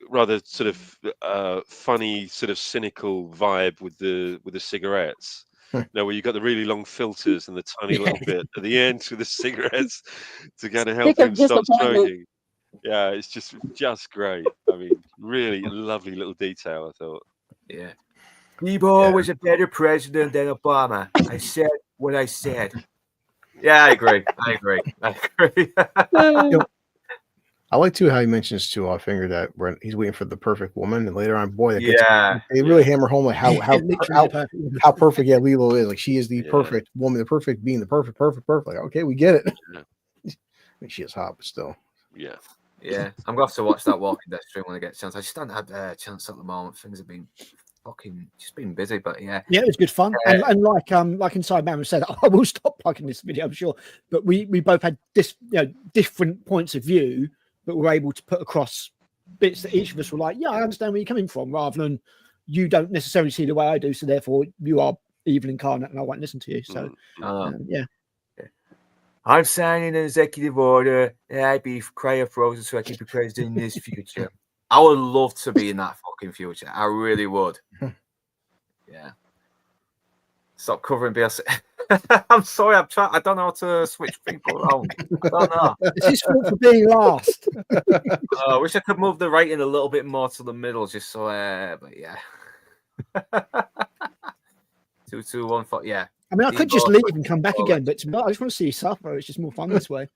rather sort of funny, sort of cynical vibe with the cigarettes. Where you got the really long filters and the tiny little bit at the end with the cigarettes to kind of help him stop smoking. Yeah, it's just great. I mean, really lovely little detail, I thought. Yeah. Debo was a better president than Obama. I said what I said. Yeah, I agree. I like too how he mentions to Finger that he's waiting for the perfect woman, and later on, boy, they really hammer home like how perfect Lilo is. Like she is the perfect woman, the perfect being, the perfect. Like, okay, we get it. I mean, she is hot, but still. Yeah, I'm going to have to watch that Walking Dead stream when I get a chance. I just don't have a chance at the moment. Things have been fucking just been busy, but yeah. Yeah, it was good fun. And like Inside Man said, I will stop plugging this video, I'm sure. But we both had different points of view, but we're able to put across bits that each of us were like, yeah, I understand where you're coming from, rather than you don't necessarily see the way I do, so therefore you are evil incarnate and I won't listen to you. So yeah. I'm signing an executive order that I be cryo-frozen so I can be president in this future. I would love to be in that fucking future. I really would. Yeah. Stop covering BS. I'm sorry, I'm trying. I don't know how to switch people around. I don't know. It's his fault for being last. I wish I could move the writing a little bit more to the middle, just so. But yeah. 2, 2, 1, 4. Yeah. I mean, I could just leave and come back again, but I just want to see you suffer. It's just more fun this way.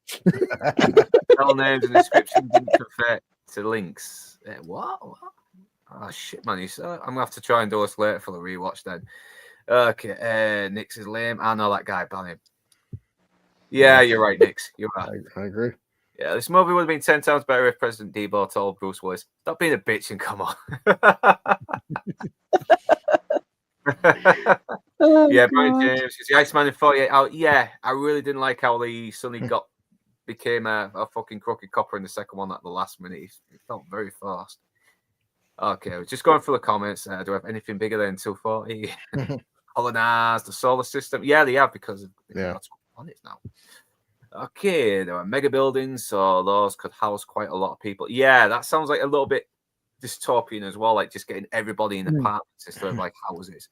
All names and description didn't convert to links. What? Oh shit, man! I'm gonna have to try and do this later for the rewatch then. Okay, Nix is lame. I know that guy, ban him. Yeah, you're right, Nix. You're right. I agree. Yeah, this movie would have been 10 times better if President Debo told Bruce Willis, "Stop being a bitch and come on." Yeah, Brian James is the Iceman in 48 Hours. Yeah, I really didn't like how he suddenly became a fucking crooked copper in the second one at the last minute. It felt very fast. Okay, we're just going through the comments. Do I have anything bigger than 240? Colonized the solar system. Yeah, they have because of that's what planets now. Okay, there are mega buildings, so those could house quite a lot of people. Yeah, that sounds like a little bit dystopian as well, like just getting everybody in apartments instead of like houses.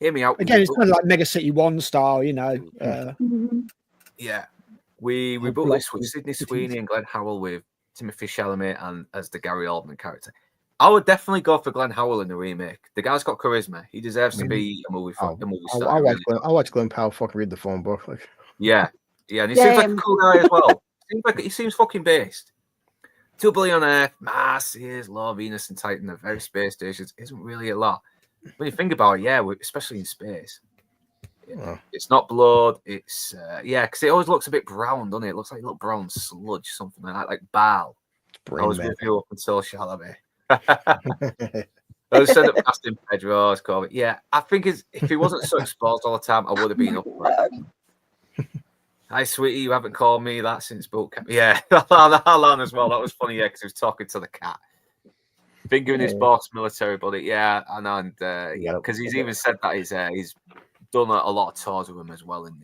Hear me out. Again, it's kind of like Mega City 1 style, Yeah. We built this with Sydney Sweeney and Glenn Howell with Timothy Chalamet and as the Gary Oldman character. I would definitely go for Glenn Howell in the remake. The guy's got charisma. He deserves to be a movie star. I watch Glenn Powell fucking read the phone book. Like, yeah, and he seems like a cool guy as well. He seems fucking based. 2 billion on Earth, Mars, is low, Venus and Titan, the very space stations isn't really a lot. When you think about it, especially in space. It's not blood. It's because it always looks a bit brown, doesn't it? It looks like a little brown sludge, something like Baal. I was with you up until Chalamet. I was sent up past him, Pedro. Yeah, I think if he wasn't so exposed all the time, I would have been up for it. Hi, sweetie, you haven't called me that since boot camp. Yeah, Alan as well. That was funny, because he was talking to the cat. Fingering his boss, military buddy. Yeah, and because he's even said that he's done a lot of tours with him as well in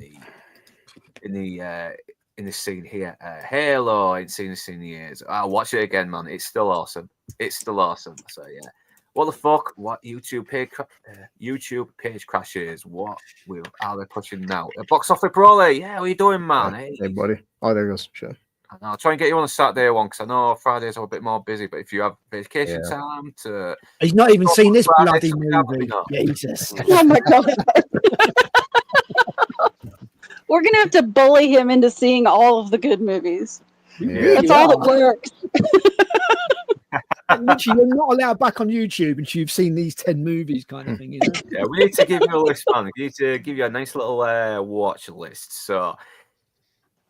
the scene here. Halo, I ain't seen this in years. I'll watch it again, man. It's still awesome. So yeah. What the fuck? What YouTube page crashes? What are they pushing now? Box Office Broly. Yeah, what are you doing, man? Hey, buddy. Oh, there goes. Sure. I'll try and get you on a Saturday one because I know Fridays are a bit more busy. But if you have vacation time to, he's not even seen this bloody movie. Jesus! Oh my god! We're gonna have to bully him into seeing all of the good movies. That's all that works. Literally, you're not allowed back on YouTube until you've seen these 10 movies, kind of thing. Yeah, we need to give you a list, man. We need to give you a nice little watch list. So,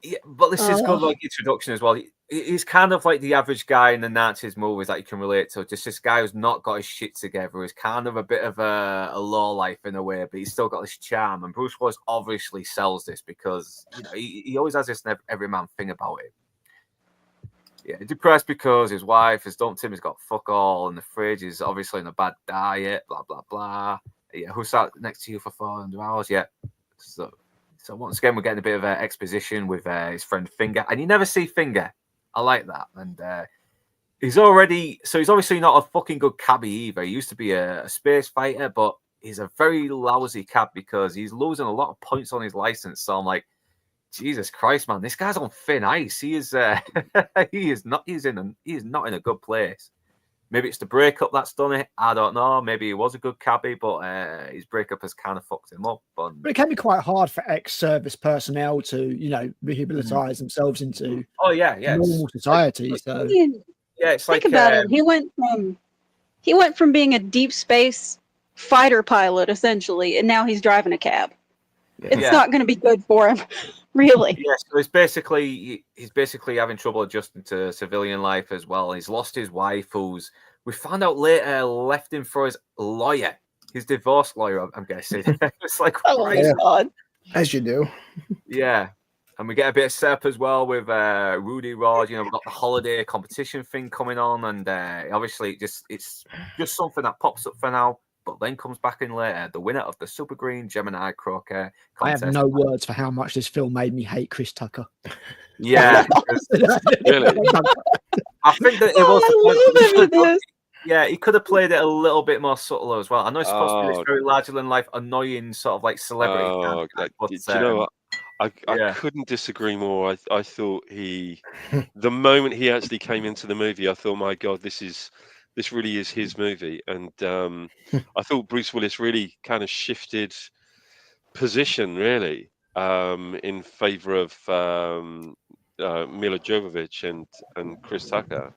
yeah, but this is good, like introduction as well. He's kind of like the average guy in the Nazis movies that you can relate to. Just this guy who's not got his shit together. He's kind of a bit of a low life in a way, but he's still got this charm. And Bruce Willis obviously sells this because he always has this everyman thing about it. Yeah, depressed because his wife has dumped him. He's got fuck all in the fridge. He's obviously on a bad diet. Blah blah blah. Yeah, who sat next to you for 400 hours? Yeah. So once again, we're getting a bit of exposition with his friend Finger, and you never see Finger. I like that, and he's obviously not a fucking good cabbie either. He used to be a space fighter, but he's a very lousy cab because he's losing a lot of points on his license. So I'm like, Jesus Christ, man, this guy's on thin ice. He is not in a good place. Maybe it's the breakup that's done it. I don't know. Maybe he was a good cabbie, but his breakup has kind of fucked him up. But it can be quite hard for ex-service personnel to, rehabilitate themselves into normal society. So it's think about it. He went from being a deep space fighter pilot essentially, and now he's driving a cab. It's not going to be good for him, really. Yeah, so he's basically having trouble adjusting to civilian life as well. He's lost his wife, who's we found out later left him for his lawyer. his divorce lawyer, I'm guessing. It's like, Oh my Yeah. god. As you do. yeah. And we get a bit of setup as well with Rudy Rod. You know, we've got the holiday competition thing coming on, and obviously it's just something that pops up for now, but then comes back in later. The winner of the Super Green Gemini Croquet I have contest. no words for how much this film made me hate Chris Tucker. Yeah, Really? I think that it Oh, was. I love this. Yeah, he could have played it a little bit more subtle as well. I know it's supposed to be this Oh, very larger than life, annoying sort of like celebrity. oh, but do you know what? I yeah. couldn't disagree more. I thought the moment he actually came into the movie, I thought, my God, this really is his movie. And I thought Bruce Willis really kind of shifted position, really, in favor of Mila Jovovich and Chris Tucker.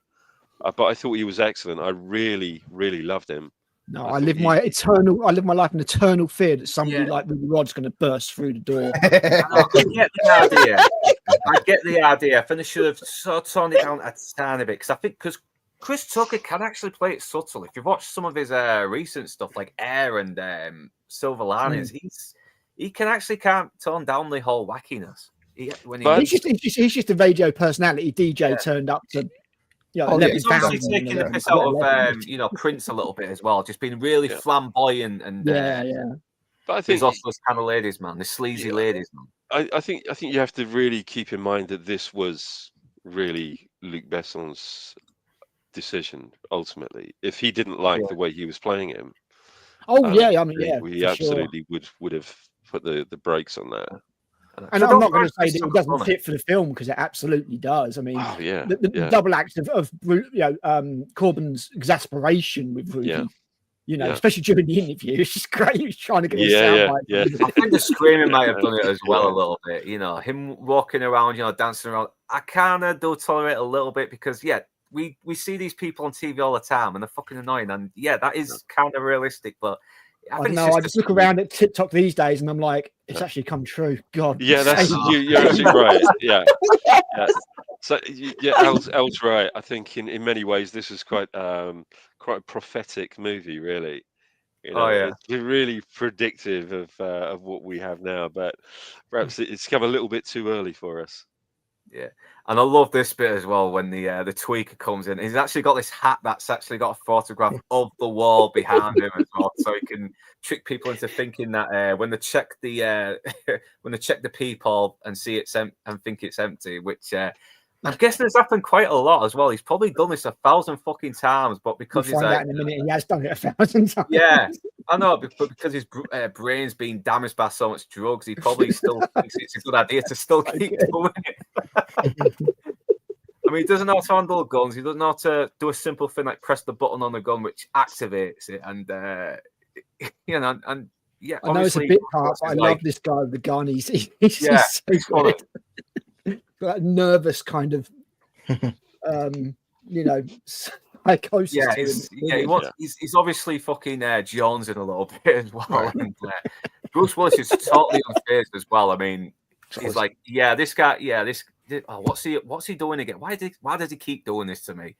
But I thought he was excellent. I really, really loved him. No, I I thought live my life in eternal fear that somebody like Rudy Rod's going to burst through the door. I get the idea. I get the idea. I think they should have sort of toned it down a tiny bit, because Chris Tucker can actually play it subtle. If you've watched some of his recent stuff like Air and Silver Linings, he can actually can't tone down the whole wackiness. He's just a radio personality DJ turned up to. Yeah, he's obviously taking the piss out of Prince a little bit as well, just being really flamboyant and But I think these also kind of ladies, man, the sleazy ladies, man. I think you have to really keep in mind that this was really Luc Besson's decision ultimately. If he didn't like the way he was playing him, he absolutely would have put the brakes on that. And I'm not going to say that it doesn't fit for the film, because it absolutely does. I mean, the double act of Corbyn's exasperation with Rudy, especially during the interview, it's just great. He's trying to get his soundbite. I think the screaming might have done it as well a little bit. Him walking around, dancing around. I kind of do tolerate a little bit because, we see these people on TV all the time and they're fucking annoying. And that is kind of realistic, but. I just look around at TikTok these days and I'm like, it's actually come true. God. Yeah, you're absolutely right. Yeah. So Elle's right. I think in many ways this is quite a prophetic movie, really. It's really predictive of what we have now, but perhaps it's come a little bit too early for us. Yeah, and I love this bit as well when the tweaker comes in. He's actually got this hat that's actually got a photograph of the wall behind him as well, so he can trick people into thinking that when they check the peephole and see it's and think it's empty, which I'm guessing has happened quite a lot as well. He's probably done this 1,000 fucking times, but because we'll find out in a minute, he has done it 1,000 times. Yeah, I know, but because his brain's been damaged by so much drugs, he probably still thinks it's a good idea to still keep doing it. I mean, he doesn't know how to handle guns. He doesn't know how to do a simple thing like press the button on the gun, which activates it, and I know it's a bit part, but I love this guy with the gun. He's so good. That nervous kind of psychosis. He's obviously fucking jonesing a little bit as well. And Bruce Willis is totally unfazed as well. I mean, he's like, this guy, what's he doing again? Why does he keep doing this to me?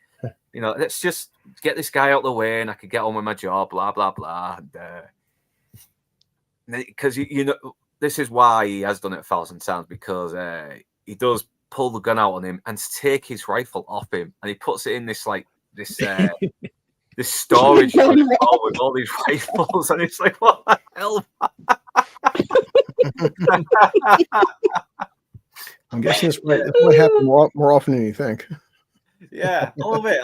Let's just get this guy out of the way and I can get on with my job, blah blah blah. And because this is why he has done it 1,000 times, because he does pull the gun out on him and take his rifle off him, and he puts it in this this storage unit with all these rifles, and it's like, what the hell? I'm guessing this might happen more often than you think. Yeah, I love it.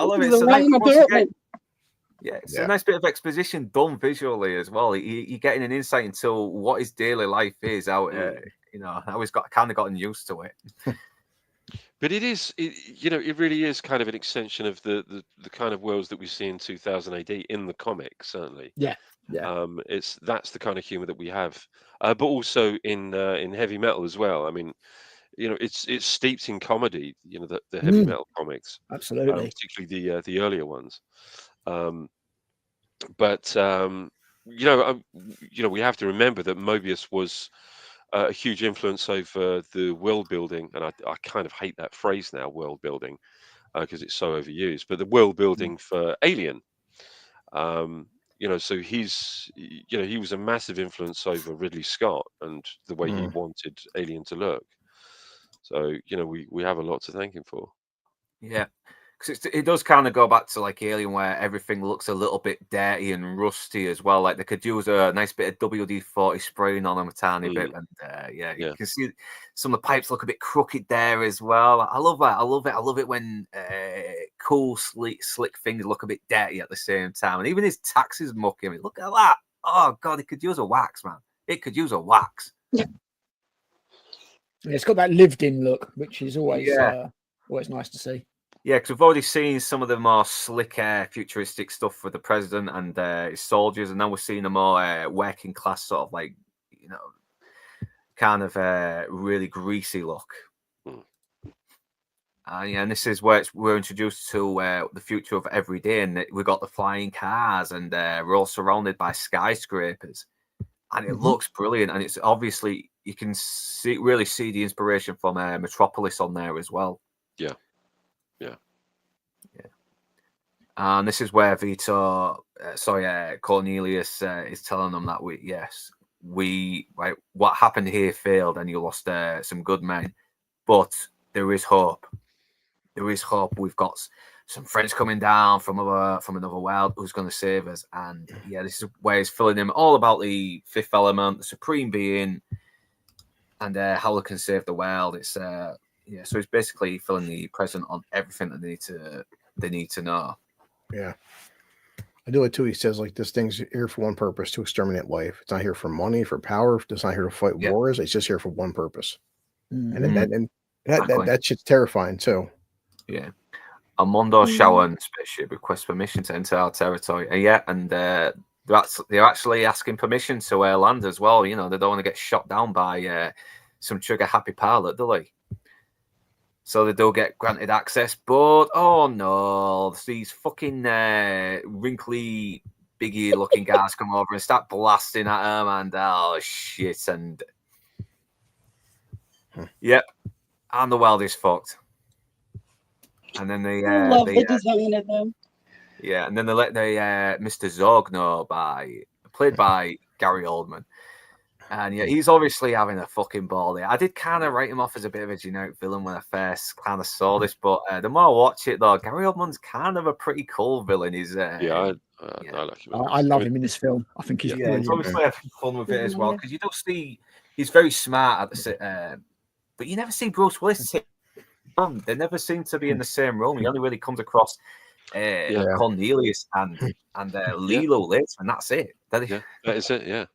It's a nice bit of exposition done visually as well. You're getting an insight into what his daily life is out. How he's gotten used to it. But it really is kind of an extension of the kind of worlds that we see in 2000 AD in the comics, certainly. Yeah. That's the kind of humor that we have, but also in heavy metal as well. I mean, it's steeped in comedy. The heavy metal comics, absolutely, particularly the earlier ones. But we have to remember that Mobius was a huge influence over the world building, and I kind of hate that phrase now, world building, because it's so overused. But the world building for Alien, so he was a massive influence over Ridley Scott and the way he wanted Alien to look. So we have a lot to thank him for. Yeah, because it does kind of go back to like Alien, where everything looks a little bit dirty and rusty as well. Like they could use a nice bit of WD-40 spraying on them a tiny bit, and you can see some of the pipes look a bit crooked there as well. I love that. I love it when cool, slick things look a bit dirty at the same time. And even his taxi's mucky. I mean, look at that. Oh god, it could use a wax, man. It could use a wax. Yeah, it's got that lived-in look, which is always always nice to see. Yeah, because we've already seen some of the more slick, futuristic stuff with the president and his soldiers, and now we're seeing a more working class sort of like, kind of really greasy look. And this is where we're introduced to the future of every day, and we've got the flying cars, and we're all surrounded by skyscrapers, and it looks brilliant. And it's obviously you can really see the inspiration from Metropolis on there as well. Yeah. And this is where Cornelius is telling them that what happened here failed, and you lost some good men, but there is hope. There is hope. We've got some friends coming down from another world who's going to save us. And this is where he's filling him all about the fifth element, the supreme being, and how they can save the world. It's so he's basically filling the present on everything that they need to know. Yeah. I do it too. He says, like, this thing's here for one purpose, to exterminate life. It's not here for money, for power. It's not here to fight wars. It's just here for one purpose. And that shit's terrifying too. Yeah. Armando Shawan spaceship requests permission to enter our territory. They're actually asking permission to land as well. They don't want to get shot down by some trigger-happy pilot, do they? So they do get granted access, but oh no, these fucking wrinkly, biggie-looking guys come over and start blasting at them, and oh shit, and yep, and the world is fucked. And then they love the design of them. Yeah, and then they let Mr. Zog know played by Gary Oldman. And he's obviously having a fucking ball there. I did kind of write him off as a bit of a generic villain when I first kind of saw this, but the more I watch it, though, Gary Oldman's kind of a pretty cool villain. He's I like him. I love him in this film. I think he's brilliant. He's obviously having fun with it as well, because you don't see he's very smart at the but you never see Bruce Willis. They never seem to be in the same room. He only really comes across Cornelius and Lilo later, and that's it. That is it. Yeah.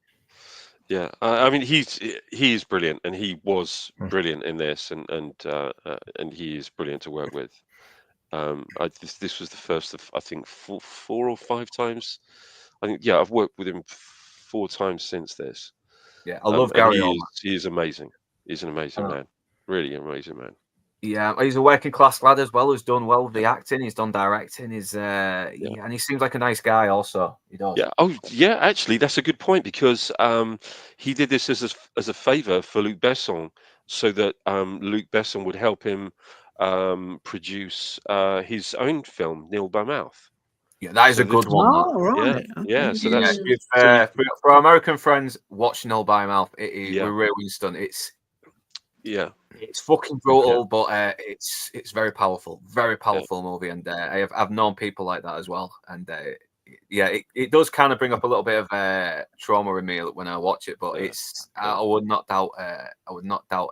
Yeah, I mean he's brilliant, and he was brilliant in this, and he is brilliant to work with. This was the first of I think four or five times. I think I've worked with him 4 times since this. Yeah, I love Gary. He is amazing. He's an amazing man, really amazing man. Yeah, he's a working class lad as well who's done well with the acting. He's done directing. And he seems like a nice guy also. He does. Yeah. Oh, yeah. Actually, that's a good point, because he did this as a favor for Luc Besson, so that Luc Besson would help him produce his own film, Nil by Mouth. Yeah, that is a good one. Oh, right. Yeah. So that's for our American friends, watch Nil by Mouth. It is with Ray Winston. It's fucking brutal, but it's very powerful movie, and I've known people like that as well, and it does kind of bring up a little bit of trauma in me when I watch it, but I would not doubt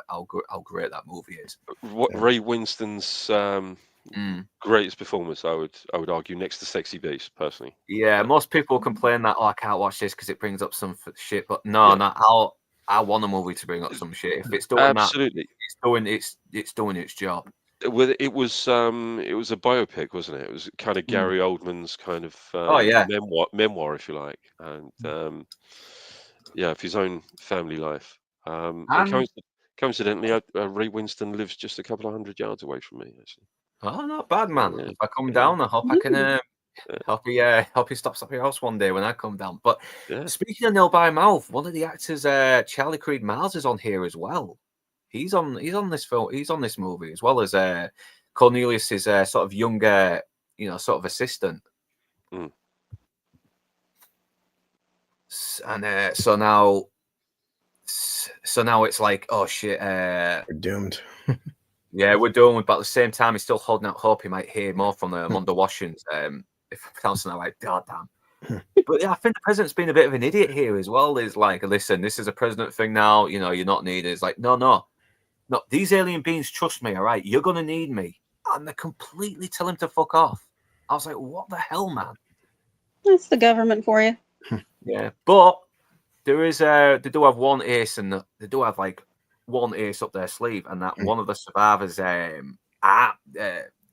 how great that movie is. Ray Winston's greatest performance, I would argue, next to Sexy Beast, personally. Yeah, most people complain that I can't watch this because it brings up some shit, but I want a movie to bring up some shit. If it's doing absolutely, it's doing its job. Well, it was a biopic, wasn't it? It was kind of Gary Oldman's kind of memoir, if you like, and of his own family life. And coincidentally, Ray Winston lives just a couple of 100 yards away from me, actually. Oh, not bad, man. If I come down, I hope I can help you stop at your house one day when I come down. But speaking of Nil by Mouth, one of the actors, Charlie Creed Miles, is on here as well. He's on this film. He's on this movie, as well as Cornelius's sort of younger, sort of assistant. And so now it's like, oh shit, We're doomed. yeah, we're done. But at the same time, he's still holding out hope he might hear more from the Mondo Washings. If I'm pronouncing that right, goddamn. But yeah, I think the president's been a bit of an idiot here as well. Is like, listen, this is a president thing now. You know, you're not needed. It's like, no. These alien beings trust me. All right, you're gonna need me, and they completely tell him to fuck off. I was like, what the hell, man? That's the government for you. Yeah, but there is they do have one ace, and they do have like one ace up their sleeve, and that one of the survivors'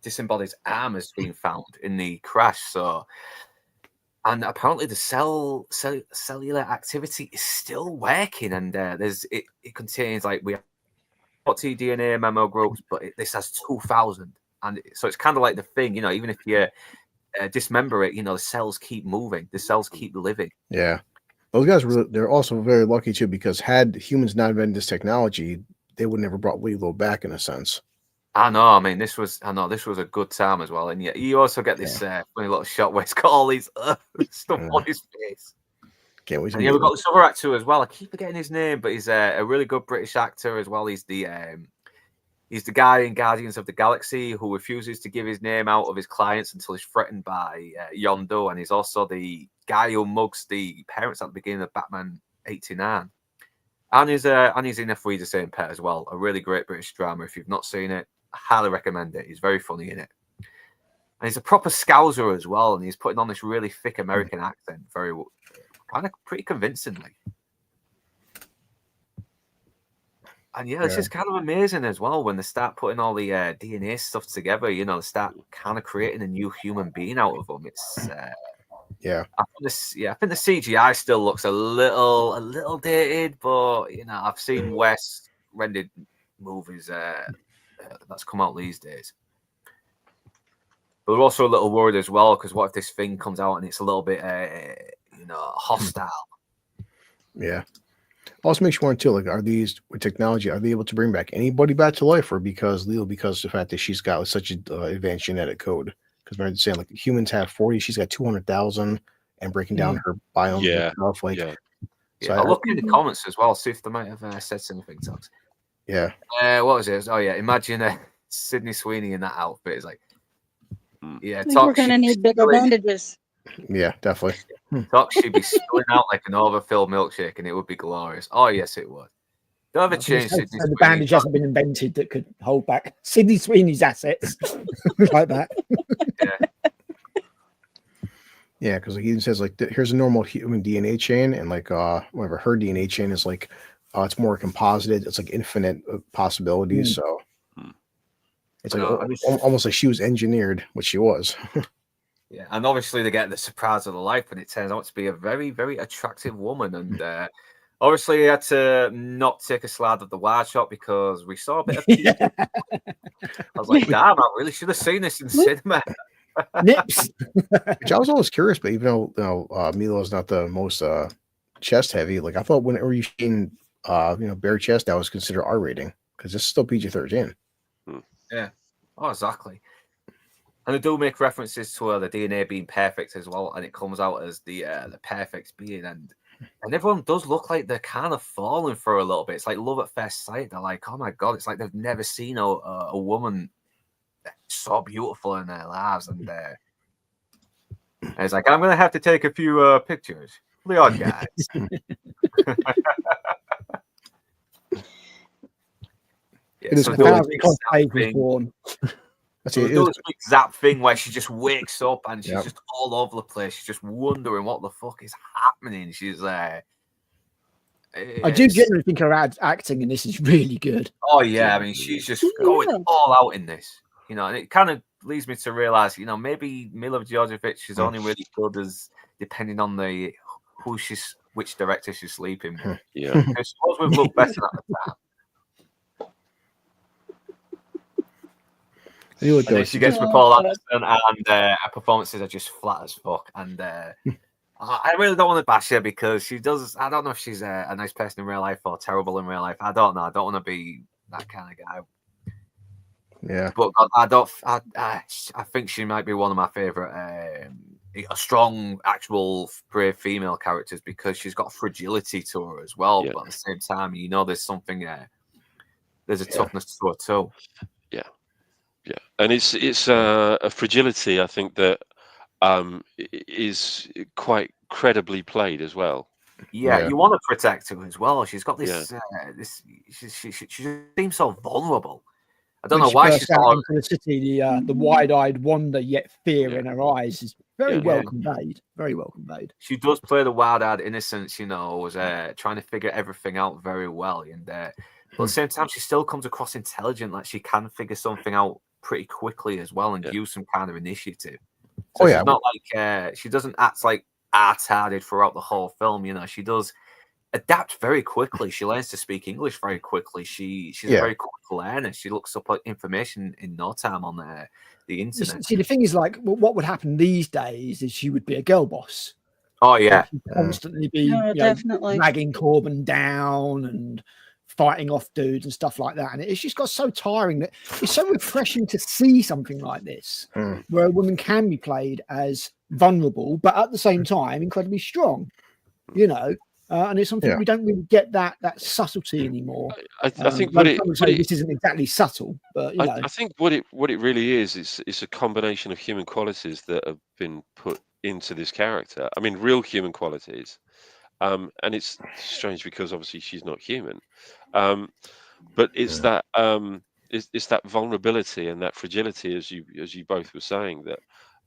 disembodied arm has been found in the crash. So, and apparently the cellular activity is still working, and it contains like we have DNA memo groups, but this has 2,000, and so it's kind of like the thing, you know, even if you dismember it, you know, the cells keep moving, the cells keep living. Yeah. Those guys they're also very lucky too, because had humans not invented this technology, they would never brought Lilo back in a sense. I know. I mean, this was a good time as well, and yet you also get this funny little shot where it's got all these stuff on his face. Can't wait. And yeah, we've got this other actor as well. I keep forgetting his name, but he's a really good British actor as well. He's the guy in Guardians of the Galaxy who refuses to give his name out of his clients until he's threatened by Yondu, and he's also the guy who mugs the parents at the beginning of Batman '89. And he's in A Free the Same Pet as well. A really great British drama. If you've not seen it, I highly recommend it. He's very funny in it. And he's a proper Scouser as well, and he's putting on this really thick American accent, pretty convincingly. And yeah, it's just kind of amazing as well when they start putting all the DNA stuff together. You know, they start kind of creating a new human being out of them. It's I think the CGI still looks a little dated, but you know, I've seen West rendered movies that's come out these days. But we're also a little worried as well, because what if this thing comes out and it's a little bit hostile? Yeah. Also makes you wonder too, like, are these with technology, are they able to bring back anybody back to life, or because the fact that she's got such an advanced genetic code? Because they're saying like humans have 40, she's got 200,000, and breaking down her biome. Yeah. Stuff, like, So I'll look in the comments as well, see if they might have said something. Talks. Yeah. What was it? Oh yeah, imagine Sydney Sweeney in that outfit. It's like, yeah, I think we're gonna need bigger bandages. Yeah, definitely. She'd be spilling out like an overfilled milkshake, and it would be glorious. Oh yes, it would. Don't ever change Sydney the bandage hasn't been invented that could hold back Sydney Sweeney's assets like that. Yeah, because he even says like, here's a normal human DNA chain, and like whatever her DNA chain is like, it's more composited. It's like infinite possibilities. So it's like almost like she was engineered, which she was. Yeah, and obviously they get the surprise of the life, and it turns out to be a very, very attractive woman. And obviously, he had to not take a slide of the wide shot because we saw a bit of pee. I was like, damn, I really should have seen this in cinema. Nips. Which I was always curious, but even though Milo is not the most chest heavy, like I thought whenever you seen bare chest, that was considered R rating, because it's still PG-13. Yeah, exactly. And they do make references to the DNA being perfect as well, and it comes out as the perfect being, and everyone does look like they're kind of falling for a little bit. It's like love at first sight. They're like, oh my god, it's like they've never seen a woman so beautiful in their lives, and it's like, I'm gonna have to take a few pictures. The odd guys. It is so cool. So it does big zap thing where she just wakes up and she's just all over the place. She's just wondering what the fuck is happening. She's I do generally think her acting in this is really good. Oh yeah, I mean she's just going all out in this, you know, and it kind of leads me to realize, you know, maybe Mila Jovovich is only really good as depending on which director she's sleeping with. Yeah, I suppose with Luc Besson at the time. And then she gets with Paul Anderson, and her performances are just flat as fuck. And I really don't want to bash her because she does. I don't know if she's a nice person in real life or terrible in real life. I don't know. I don't want to be that kind of guy. Yeah, but I think she might be one of my favorite strong, actual brave female characters because she's got fragility to her as well. Yeah. But at the same time, you know, there's something there's a toughness to her too. Yeah, and it's a fragility, I think, that is quite credibly played as well. Yeah, Yeah. you want to protect her as well. She's got Yeah. this. She seems so vulnerable. I don't When know she why bursts she's out got. into the city, the wide-eyed wonder yet fear Yeah. in her eyes is very Yeah. well conveyed. Very well conveyed. She does play the wild-eyed innocence, you know, was trying to figure everything out very well, and but at the same time, she still comes across intelligent, like she can figure something out pretty quickly as well and Yeah. use some kind of initiative. So Oh, yeah. she's not like she doesn't act like art-hearted throughout the whole film. You know, she does adapt very quickly. She learns to speak English very quickly. She's a very quick learner. She looks up information in no time on the internet. See, the thing is, like, what would happen these days is she would be a girl boss. Oh yeah, She'd constantly be definitely dragging Corbin down and fighting off dudes and stuff like that. And it's just got so tiring that it's so refreshing to see something like this, where a woman can be played as vulnerable, but at the same time incredibly strong. You know. And it's something we don't really get that subtlety anymore. I think this isn't exactly subtle, but you know. I think what it really is a combination of human qualities that have been put into this character. I mean, real human qualities, and it's strange because obviously she's not human, but it's that it's that vulnerability and that fragility, as you both were saying, that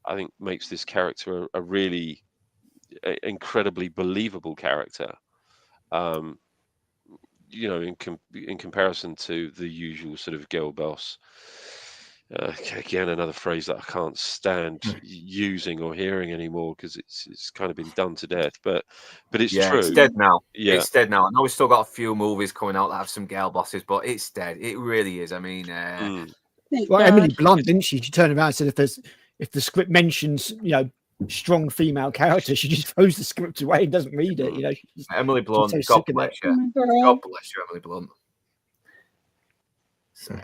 I think makes this character a really incredibly believable character, you know, in comparison to the usual sort of girl boss. Again, another phrase that I can't stand using or hearing anymore because it's kind of been done to death. But it's true. It's dead now. Yeah, it's dead now. I know we've still got a few movies coming out that have some girl bosses, but it's dead. It really is. I mean, well, Emily Blunt, didn't she? She turned around and said, if the script mentions, strong female character, she just throws the script away and doesn't read it. Emily Blunt, so God sick of bless it. you. God bless you, Emily Blunt. So,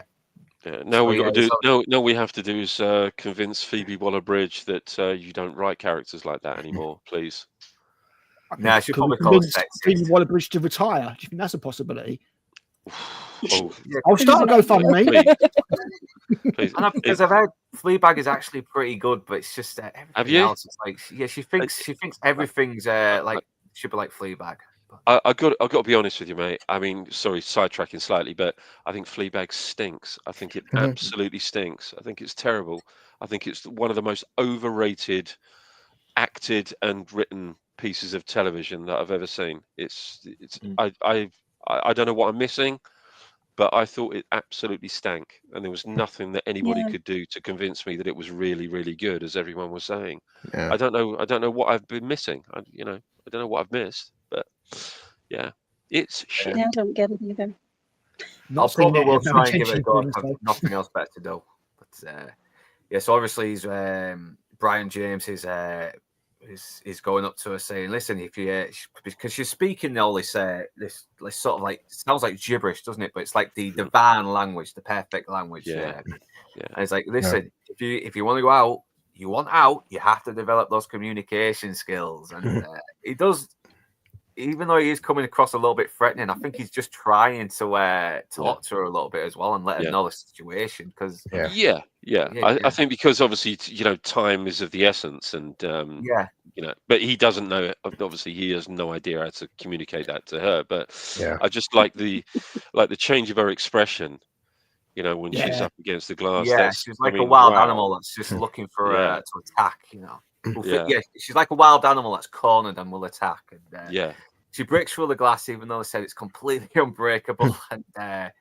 now we got to do. No, we have to do is convince Phoebe Waller-Bridge that you don't write characters like that anymore, please. Nah, she probably call it sexist. Phoebe Waller-Bridge to retire. Do you think that's a possibility? Oh, I'll start a GoFundMe. please. I know, because I've heard Fleabag is actually pretty good, but it's just everything else. It's like, she thinks everything's should be like Fleabag. I got to be honest with you, mate. I mean, sorry, sidetracking slightly, but I think Fleabag stinks. I think it absolutely stinks. I think it's terrible. I think it's one of the most overrated, acted and written pieces of television that I've ever seen. I don't know what I'm missing, but I thought it absolutely stank, and there was nothing that anybody could do to convince me that it was really, really good, as everyone was saying. Yeah. I don't know what I've been missing. I don't know what I've missed, but yeah, it's shit. Yeah, I don't get it either. I'll probably will try and give it a go. I've nothing else better to do. But so obviously, Brian James is going up to her saying, "Listen, if you because she's speaking all this sort of like, it sounds like gibberish, doesn't it? But it's like the divine language, the perfect language. Yeah. And it's like, listen, if you want to go out, you have to develop those communication skills. And he does, even though he is coming across a little bit threatening. I think he's just trying to talk to her a little bit as well and let her know the situation. Because I think because obviously time is of the essence, and but he doesn't know it. Obviously, he has no idea how to communicate that to her. But I just like the change of her expression. When she's up against the glass. Yeah, she's like a wild animal that's just looking for to attack. She's like a wild animal that's cornered and will attack. And she breaks through the glass, even though they said it's completely unbreakable. And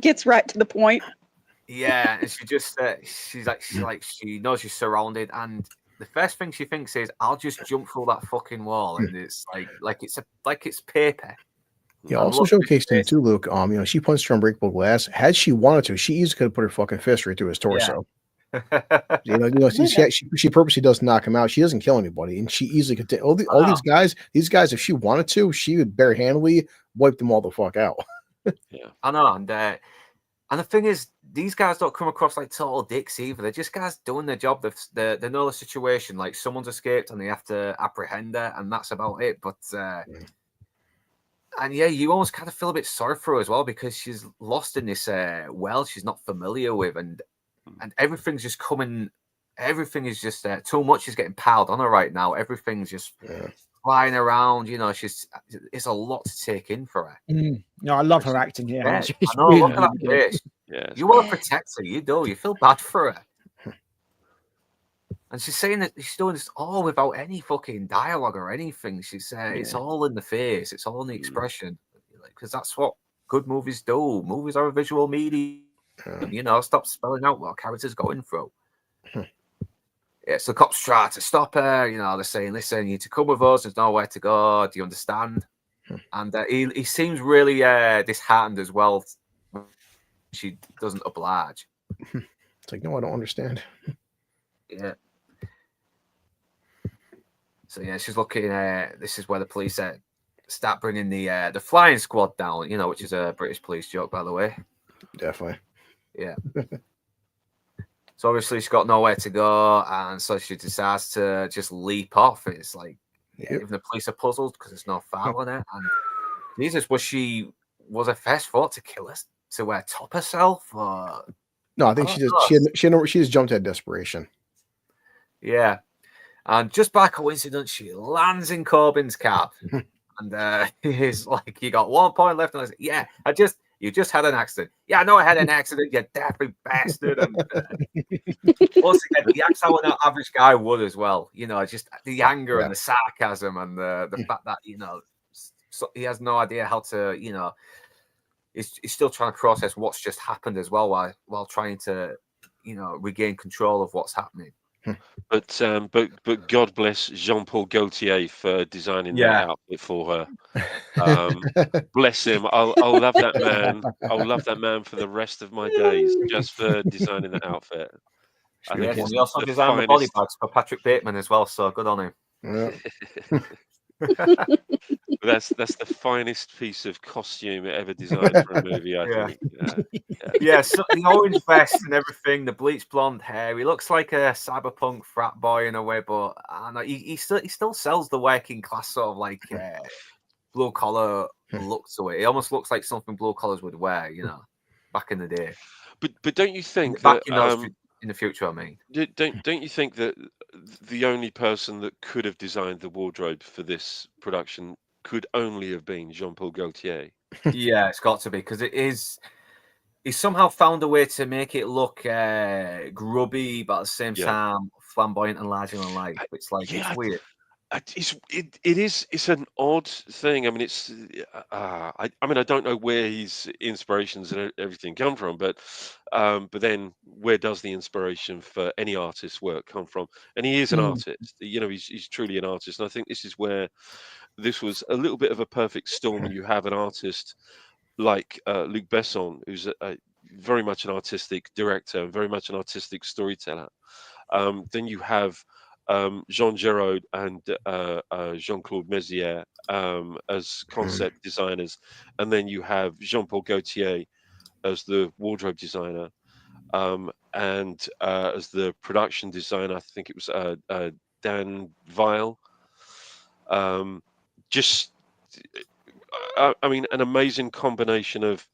gets right to the point. Yeah, and she just she knows she's surrounded, and the first thing she thinks is, "I'll just jump through that fucking wall," and it's like it's paper. Yeah, also showcased him too, Luke. She punched through unbreakable glass. Had she wanted to, she easily could have put her fucking fist right through his torso. Yeah. She purposely does knock him out. She doesn't kill anybody, and she easily could take all these guys. These guys, if she wanted to, she would barehandedly wipe them all the fuck out. I know, and And the thing is, these guys don't come across like total dicks either. They're just guys doing their job. They know the situation. Like someone's escaped and they have to apprehend her, and that's about it. But and yeah, you almost kind of feel a bit sorry for her as well because she's lost in this world she's not familiar with, and everything's just coming. Everything is just too much is getting piled on her right now. Everything's just flying around. You know, it's a lot to take in for her. No, I love her acting here. Yeah, She's I know. really, Look at that really good. face. Yeah, You want to protect her. You do. You feel bad for her. And she's saying that she's doing this all without any fucking dialogue or anything. She's it's all in the face. It's all in the expression. Because that's what good movies do. Movies are a visual medium. You know, stop spelling out what a character's going through. Yeah, so the cops try to stop her. You know, they're saying, listen, you need to come with us. There's nowhere to go. Do you understand? And he seems really disheartened as well. She doesn't oblige. It's like, no, I don't understand. Yeah. So yeah, she's looking. This is where the police start bringing the flying squad down. You know, which is a British police joke, by the way. Definitely. Yeah. So obviously she's got nowhere to go, and so she decides to just leap off. It's like even the police are puzzled because there's no file on it. And Jesus, was her first thought to kill us, to top herself? Or no, I think she just jumped at desperation. Yeah, and just by coincidence, she lands in Corbyn's cab, and he's like, "You got 1 point left," and I was like, "Yeah, you just had an accident." "Yeah, I know I had an accident, you daffy bastard." And once again, he acts how an average guy would as well. You know, just the anger and the sarcasm and the fact that, you know, so he has no idea how to, you know, he's still trying to process what's just happened as well while trying to, you know, regain control of what's happening. But God bless Jean-Paul Gaultier for designing that outfit for her. Bless him. I'll love that man. I'll love that man for the rest of my days just for designing that outfit. I think and he also designed the body bags for Patrick Bateman as well, so good on him. Yeah. That's the finest piece of costume ever designed for a movie, I think. Yeah, so the orange vest and everything, the bleached blonde hair. He looks like a cyberpunk frat boy in a way, but I know he still sells the working class sort of like blue collar look to it. It almost looks like something blue collars would wear, you know, back in the day. But don't you think back that in the future, I mean, don't you think that the only person that could have designed the wardrobe for this production could only have been Jean-Paul Gaultier? Yeah, it's got to be, because he somehow found a way to make it look grubby, but at the same time flamboyant and larger than life. It's like it's weird. It's an odd thing. I mean, I mean, I don't know where his inspirations and everything come from, but then where does the inspiration for any artist's work come from? And he is an artist. You know, he's truly an artist. And I think this is where this was a little bit of a perfect storm when you have an artist like Luc Besson, who's very much an artistic director and very much an artistic storyteller. Then you have Jean Giraud and Jean-Claude Mézières as concept designers, and then you have Jean-Paul Gaultier as the wardrobe designer, and as the production designer, I think it was Dan Weil. I mean, an amazing combination of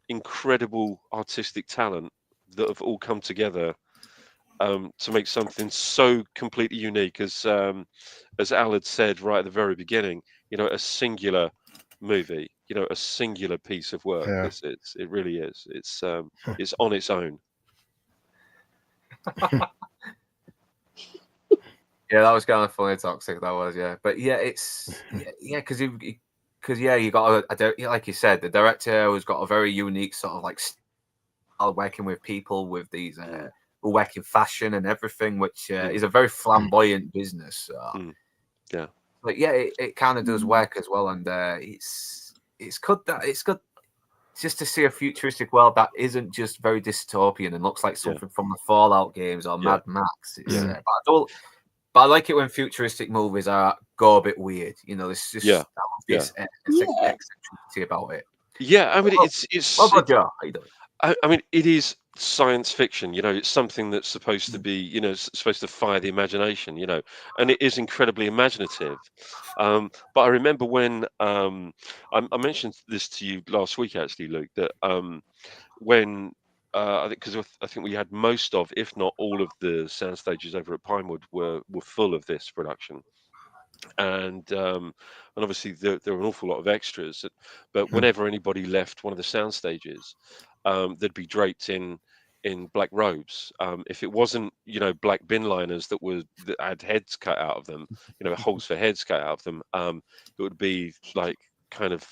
incredible artistic talent that have all come together to make something so completely unique, as Al had said right at the very beginning. You know, a singular movie. You know, a singular piece of work. Yeah. It really is. It's on its own. Yeah, that was kind of funny, Toxic. That was, but it's because you got like you said, the director has got a very unique sort of like style working with people with these who work in fashion and everything, which is a very flamboyant business. So. But it kind of does work as well, and it's good just to see a futuristic world that isn't just very dystopian and looks like something from the Fallout games or Mad Max. But I like it when futuristic movies go a bit weird. You know, there's just this eccentricity about it. Yeah, I mean, it's Joe. How you doing? I mean, it is science fiction. It's something that's supposed to be, supposed to fire the imagination. And it is incredibly imaginative. But I remember when I mentioned this to you last week, actually, Luke, that when I think because I think we had most of, if not all of the sound stages over at Pinewood were full of this production. And obviously there were an awful lot of extras, but whenever anybody left one of the sound stages, they'd be draped in black robes. If it wasn't, black bin liners that had heads cut out of them, holes for heads cut out of them, it would be like kind of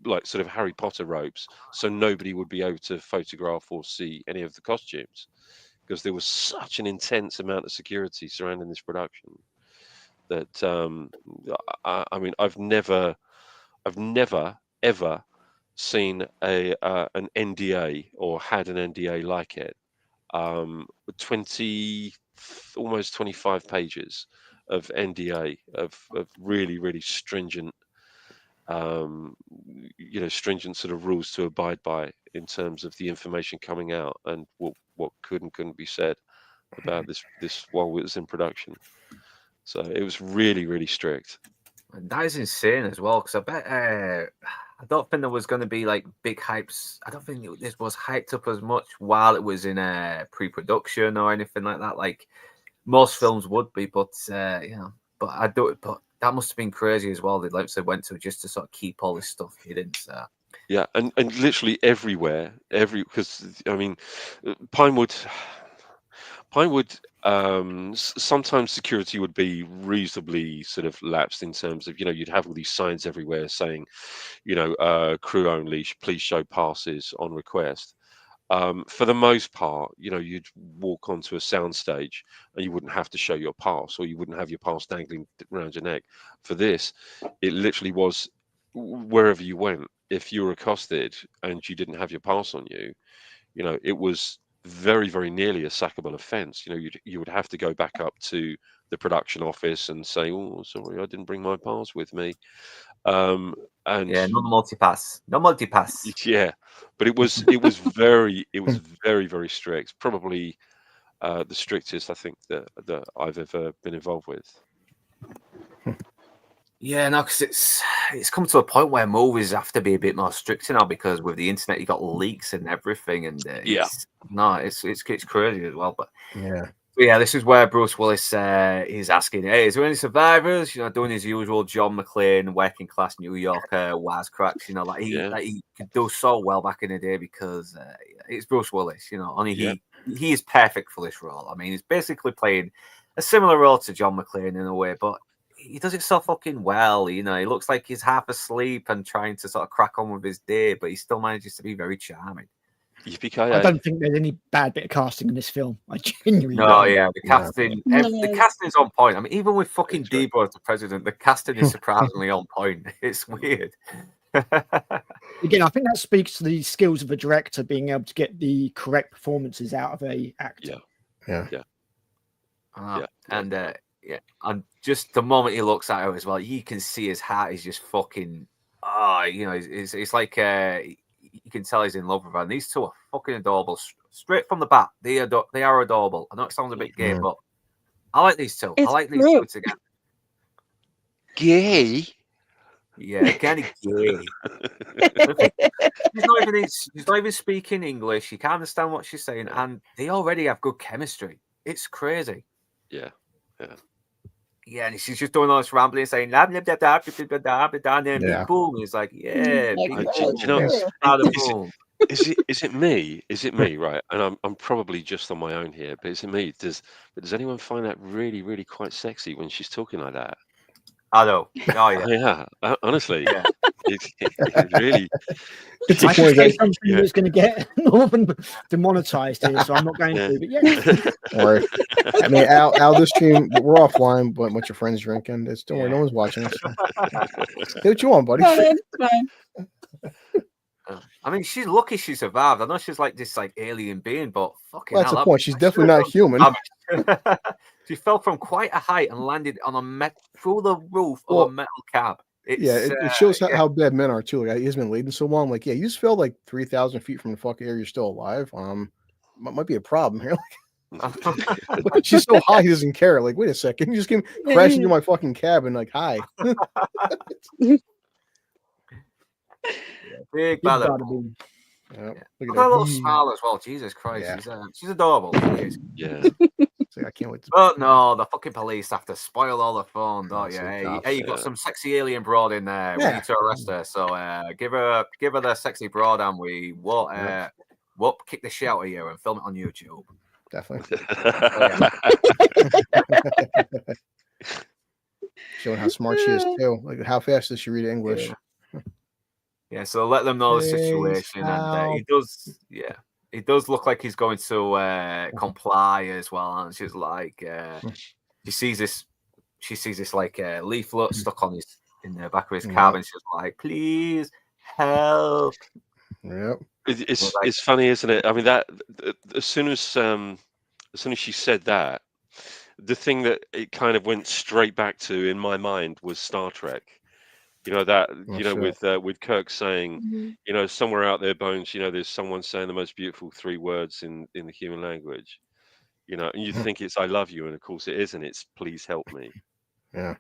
like sort of Harry Potter robes, so nobody would be able to photograph or see any of the costumes because there was such an intense amount of security surrounding this production that I mean, I've never ever seen an NDA or had an NDA like it. 20, almost 25 pages of NDA of really, really stringent, stringent sort of rules to abide by in terms of the information coming out and what could and couldn't be said about this while it was in production. So it was really, really strict. That is insane as well, because I bet I don't think there was going to be like big hypes. I don't think this was hyped up as much while it was in pre-production or anything like that. Like most films would be, but but I do. But that must have been crazy as well. The lengths they went to just to sort of keep all this stuff hidden. So. Yeah, and literally everywhere, because I mean, Pinewood. Sometimes security would be reasonably sort of lapsed in terms of, you'd have all these signs everywhere saying, crew only, please show passes on request. For the most part, you'd walk onto a soundstage and you wouldn't have to show your pass, or you wouldn't have your pass dangling around your neck. For this, it literally was wherever you went. If you were accosted and you didn't have your pass on you, it was very, very nearly a sackable offence. You would have to go back up to the production office and say, "Oh, sorry, I didn't bring my pass with me." And yeah, no multipass. Yeah, but it was very, very strict. Probably the strictest I think that I've ever been involved with. Yeah, no, because it's come to a point where movies have to be a bit more strict now, because with the internet you got leaks and everything, and it's crazy as well. But yeah, this is where Bruce Willis is asking, "Hey, is there any survivors?" Doing his usual John McClane, working class New Yorker wisecracks. Like he could do so well back in the day because it's Bruce Willis. Only he is perfect for this role. I mean, he's basically playing a similar role to John McClane in a way, but he does it so fucking well. He looks like he's half asleep and trying to sort of crack on with his day, but he still manages to be very charming. I don't think there's any bad bit of casting in this film. I genuinely don't. Yeah, the casting, the casting's on point. I mean, even with fucking Debo as the president, the casting is surprisingly on point. It's weird. Again, I think that speaks to the skills of a director being able to get the correct performances out of a actor. And just the moment he looks at her as well, you can see his heart is just fucking. It's like you can tell he's in love with her. And these two are fucking adorable, straight from the bat. They are adorable. I know it sounds a bit gay, but I like these two. I like these two together. Gay? Yeah, kind of gay. She's not even speaking English. You can't understand what she's saying, and they already have good chemistry. It's crazy. Yeah. Yeah, and she's just doing all this rambling, saying blah blah blah blah blah blah blah, and then boom, it's like, boom. Is it me? Is it me? Right, and I'm probably just on my own here, but is it me? Does anyone find that really, really quite sexy when she's talking like that? I know. Oh yeah. Honestly, it's really. It's a point something that's going to get demonetized here, so I'm not going to. But yeah. Or, I mean, Al, this stream we're offline, but with your friends drinking. Don't worry, no one's watching us. Do what you want, buddy. I mean, she's lucky she survived. I know she's like this alien being, but fucking. That's the point. She's definitely not human. She fell from quite a height and landed on through the roof of a metal cab. It shows how bad men are too. Like, he's been leading so long. Like, yeah, you just fell like 3,000 feet from the fucking area. You're still alive. Might be a problem here. Like, she's so high, he doesn't care. Like, wait a second, you just came crashing into my fucking cabin. Like, hi. Big You've bad. got to be. Look Look at at her little that. smile as well. Jesus Christ, Yeah. she's adorable. She is. Yeah. It's like, I can't wait to. But no, the fucking police have to spoil all the fun, don't you? Honestly, Hey, cops, you got some sexy alien broad in there. We Yeah. need to arrest her. So give her the sexy broad, and we won't kick the shit out of you and film it on YouTube. Definitely. Oh, Showing how smart she is too. Like, how fast does she read English? Yeah, so let them know the Please situation, and he does look like he's going to comply as well. And she's like, she sees this like leaflet stuck in the back of his cab, and she's like, "Please help." Yep. It's funny, isn't it? I mean, that as soon as she said that, the thing that it kind of went straight back to in my mind was Star Trek. You know that with Kirk saying, somewhere out there, Bones, there's someone saying the most beautiful 3 words in the human language. And you think it's "I love you," and of course it isn't. It's "Please help me." Yeah.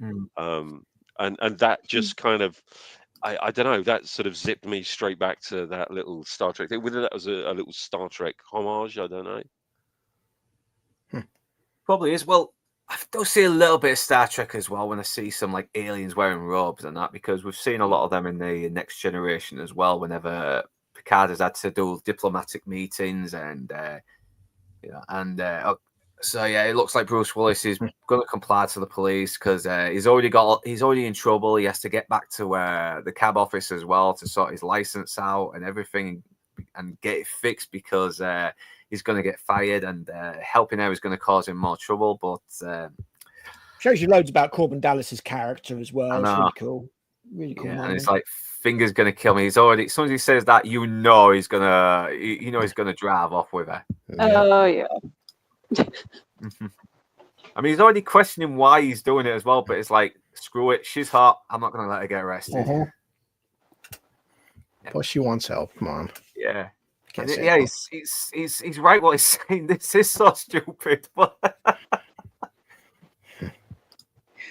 And that just kind of, I don't know, that sort of zipped me straight back to that little Star Trek thing. Whether that was a little Star Trek homage, I don't know. Probably is. Well, I do see a little bit of Star Trek as well when I see some like aliens wearing robes and that, because we've seen a lot of them in the Next Generation as well. Whenever Picard has had to do diplomatic meetings so yeah, it looks like Bruce Willis is going to comply to the police because he's already in trouble. He has to get back to the cab office as well to sort his license out and everything and get it fixed because he's going to get fired, and helping her is going to cause him more trouble. But shows you loads about Corbin Dallas's character as well. It's really cool. Really cool. Yeah, and it's like, Finger's going to kill me. He's already, as soon as he says that, he's going to drive off with her. Oh yeah. I mean, he's already questioning why he's doing it as well, but it's like, screw it, she's hot. I'm not going to let her get arrested. Yeah. Plus, she wants help. Come on. Yeah. He's right what he's saying. This is so stupid. But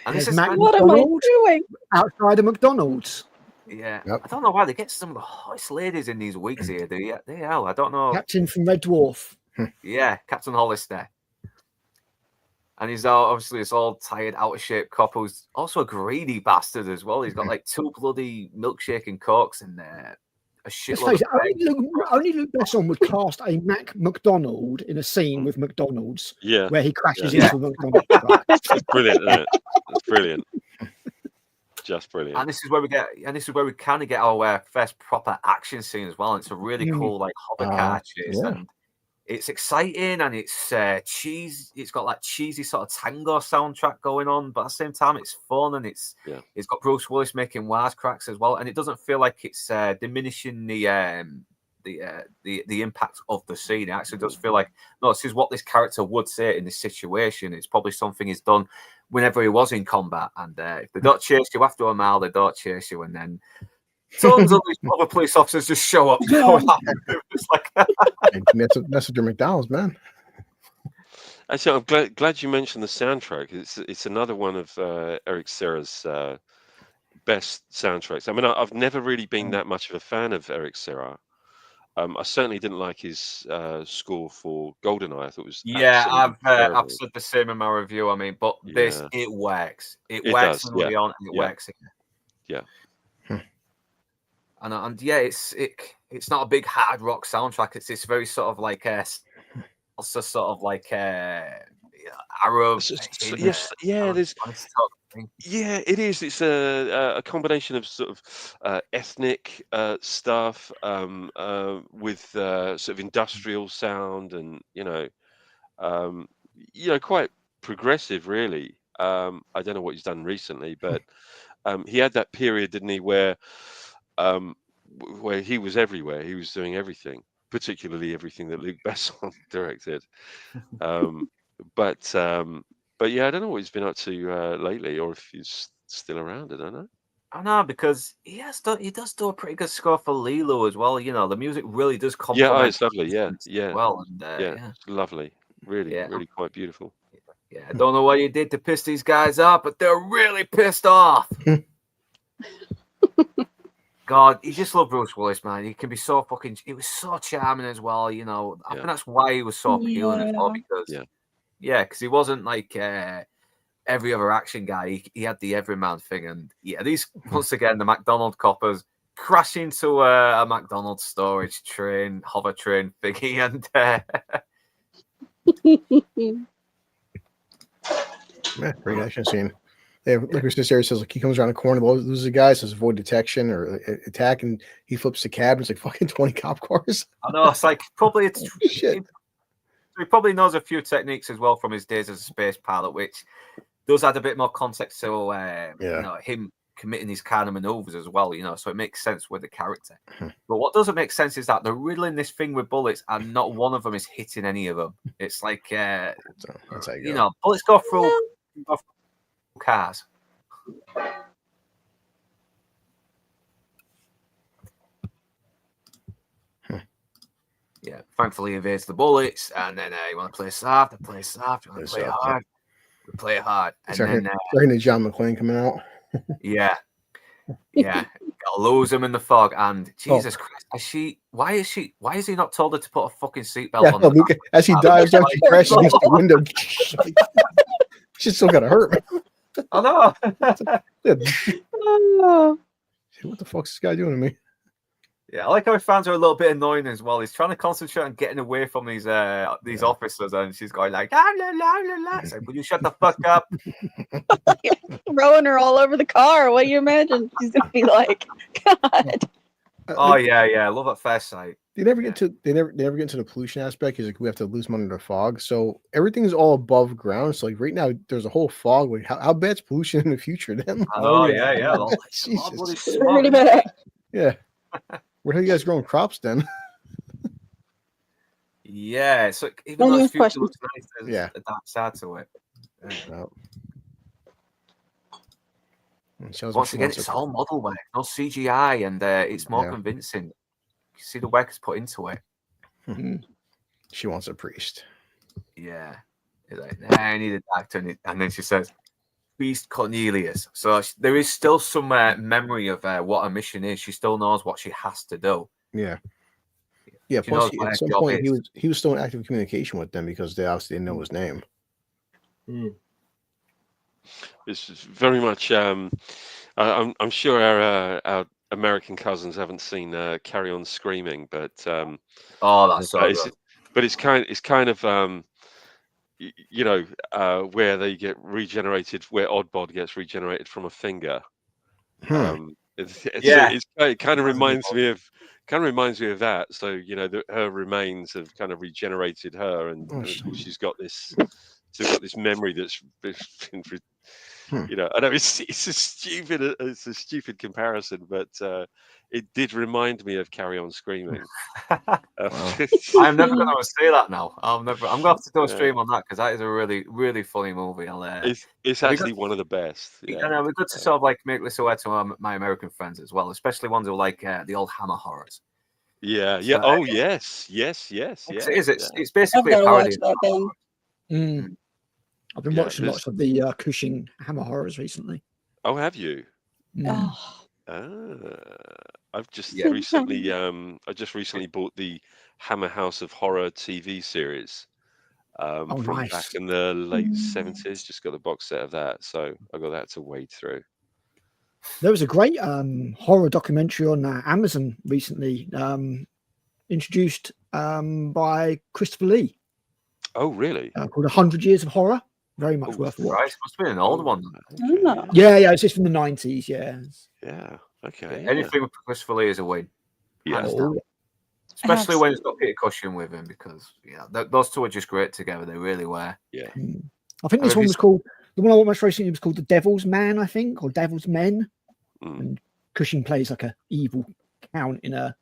and this is what am I doing outside of McDonald's? Yeah, yep. I don't know why they get some of the hottest ladies in these weeks here. I don't know. Captain from Red Dwarf. Yeah, Captain Hollister. And he's obviously this all tired, out of shape cop who's also a greedy bastard as well. He's got like 2 bloody milkshake and cokes in there. A shitload. Only Luc Besson would cast a Mac McDonald in a scene with McDonald's, where he crashes into a McDonald's truck. It's brilliant, isn't it? It's brilliant. Just brilliant. And this is where we kind of get our first proper action scene as well. And it's a really cool like hover car chase, and it's exciting, and it's cheese. It's got like cheesy sort of tango soundtrack going on, but at the same time, it's fun, and it's got Bruce Willis making wisecracks as well, and it doesn't feel like it's diminishing the impact of the scene. It actually does feel like, no, this is what this character would say in this situation. It's probably something he's done whenever he was in combat, and if they don't chase you after a mile, they don't chase you, and then tons of these other police officers just show up. It's like message of McDonald's, man. Actually, I'm glad you mentioned the soundtrack. It's another one of Eric Serra's best soundtracks. I mean, I've never really been that much of a fan of Eric Serra. I certainly didn't like his score for GoldenEye. I thought it was I've said the same in my review. I mean, but it works. It works in Leon, and it works here. Yeah. And it's not a big hard rock soundtrack. It's this very sort of like also sort of like Arab. It is. It's a combination of sort of ethnic stuff with sort of industrial sound, and quite progressive, really. I don't know what he's done recently, but he had that period, didn't he, where he was everywhere. He was doing everything, particularly everything that Luc Besson directed. But yeah, I don't know what he's been up to lately, or if he's still around. I don't know. I know, because he does do a pretty good score for Lilo as well. You know, the music really does complement. Yeah, it's lovely. Yeah, yeah, well, and yeah, it's lovely. Really, Yeah. really quite beautiful. Yeah, I don't know what you did to piss these guys off, but they're really pissed off. God, you just love Bruce Willis, man. He can be so fucking. He was so charming as well. You know, I think that's why he was so appealing as well. Because because he wasn't like every other action guy. He had the everyman thing, and these once again the McDonald coppers crash into a McDonald's storage train, hover train thingy, and great action scene. Yeah, like Mr. Sarah says, like he comes around the corner, loses a guy, says avoid detection or attack, and he flips the cab. And it's like fucking 20 cop cars. I know, it's like probably it's shit. He probably knows a few techniques as well from his days as a space pilot, which does add a bit more context to you know, him committing these kind of maneuvers as well. You know, so it makes sense with the character. But what doesn't make sense is that they're riddling this thing with bullets, and not one of them is hitting any of them. It's like that's how you know, bullets go through cars. Yeah, thankfully he evades the bullets, and then you want to play soft, you want to play hard, we play hard. And then the John McClane coming out. yeah, gotta lose him in the fog. And Jesus Christ, why is he not told her to put a fucking seatbelt on? Luke, as he dives out, she crashes against the window. She's still gonna hurt me. I know. What the fuck's this guy doing to me? Yeah, I like how his fans are a little bit annoying as well. He's trying to concentrate on getting away from these officers, and she's going like, la la la la. It's like, will you shut the fuck up? Throwing her all over the car. What do you imagine she's gonna be like? God. Oh yeah, love at first sight. They never get to the pollution aspect. Is like we have to lose them under the fog. So everything's all above ground. So like right now, there's a whole fog. Like how bad's pollution in the future then? Oh yeah. Jesus. Pretty bad. Yeah. Where are you guys growing crops then? Yeah, so even though it's future looks nice, there's a dark side to it. Once again, it's all model work, no CGI, and it's more convincing. You see the work is put into it. She wants a priest. Yeah. He's like, nah, I need a doctor. And then she says, Priest Cornelius. So there is still some memory of what her mission is. She still knows what she has to do. Yeah. Yeah, plus at some point he was still in active communication with them because they obviously didn't know his name. It's very much. I'm sure our American cousins haven't seen Carry On Screaming, but that's so good. But it's kind of you know, where they get regenerated, where Oddbod gets regenerated from a finger. It kind of reminds me of that. So you know, her remains have kind of regenerated her, and she's got this memory that's been. You know, I know it's a stupid comparison, but it did remind me of Carry On Screaming. I'm never going to say that now. I'm going to have to do a stream on that because that is a really, really funny movie. It's actually one of the best. Yeah, we're good to sort of like make this aware to my American friends as well, especially ones who like the old Hammer horrors. Yeah. So, yes. It is. It's basically a parody. I've been watching lots of the Cushing Hammer horrors recently. Oh, have you? I've just recently bought the Hammer House of Horror TV series from back in the late 70s. Just got the box set of that, so I got that to wade through. There was a great horror documentary on Amazon recently, introduced by Christopher Lee. Oh, really? Called 100 Years of Horror. Very much worth watching. Right, must be an old one. Yeah, it's just from the 90s. Yeah. Okay. Anything with Christopher Lee is a win. Yeah. Especially when it's got Peter Cushing with him, because those two are just great together. They really were. Yeah. I think this one was called, the one I watched most recently was called The Devil's Man, I think, or Devil's Men. And Cushing plays like a evil count in a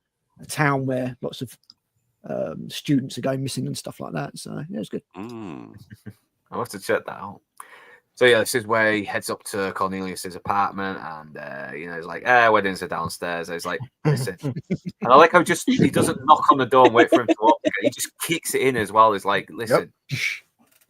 town where lots of students are going missing and stuff like that. So yeah, it's good. I'll have to check that out. So yeah, this is where he heads up to Cornelius's apartment, and he's like, weddings are downstairs. He's like, listen, and I like how he doesn't knock on the door and wait for him to open. He just kicks it in as well. He's like, listen,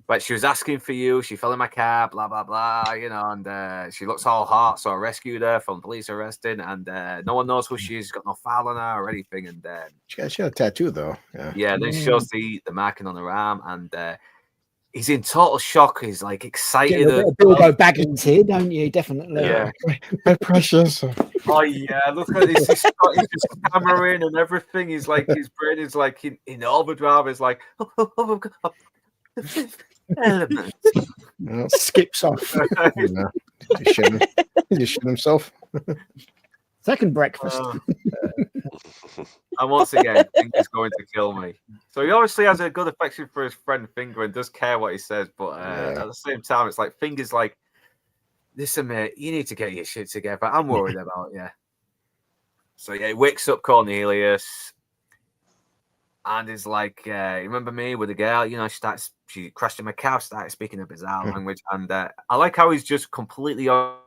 but she was asking for you. She fell in my car, blah blah blah, and she looks all hot. So I rescued her from police arresting, and no one knows who she is. She's got no file on her or anything. And she had a tattoo though. Yeah. Then she shows the marking on her arm, and he's in total shock. He's like excited. Get a bit of Bilbo Baggins here, don't you? Definitely. Yeah. My precious. Oh yeah, look at this. He's just stammering and everything. He's like, his brain is like in overdrive. It's like, oh God, the fifth element. Skips off. He just shit himself. Second breakfast. And once again, Finger's going to kill me. So he obviously has a good affection for his friend Finger and does care what he says, but at the same time, it's like Finger's like, listen, mate, you need to get your shit together. I'm worried about you. So yeah, he wakes up Cornelius and is like, remember me with the girl? She crashed in my car, started speaking a bizarre language. And I like how he's just completely on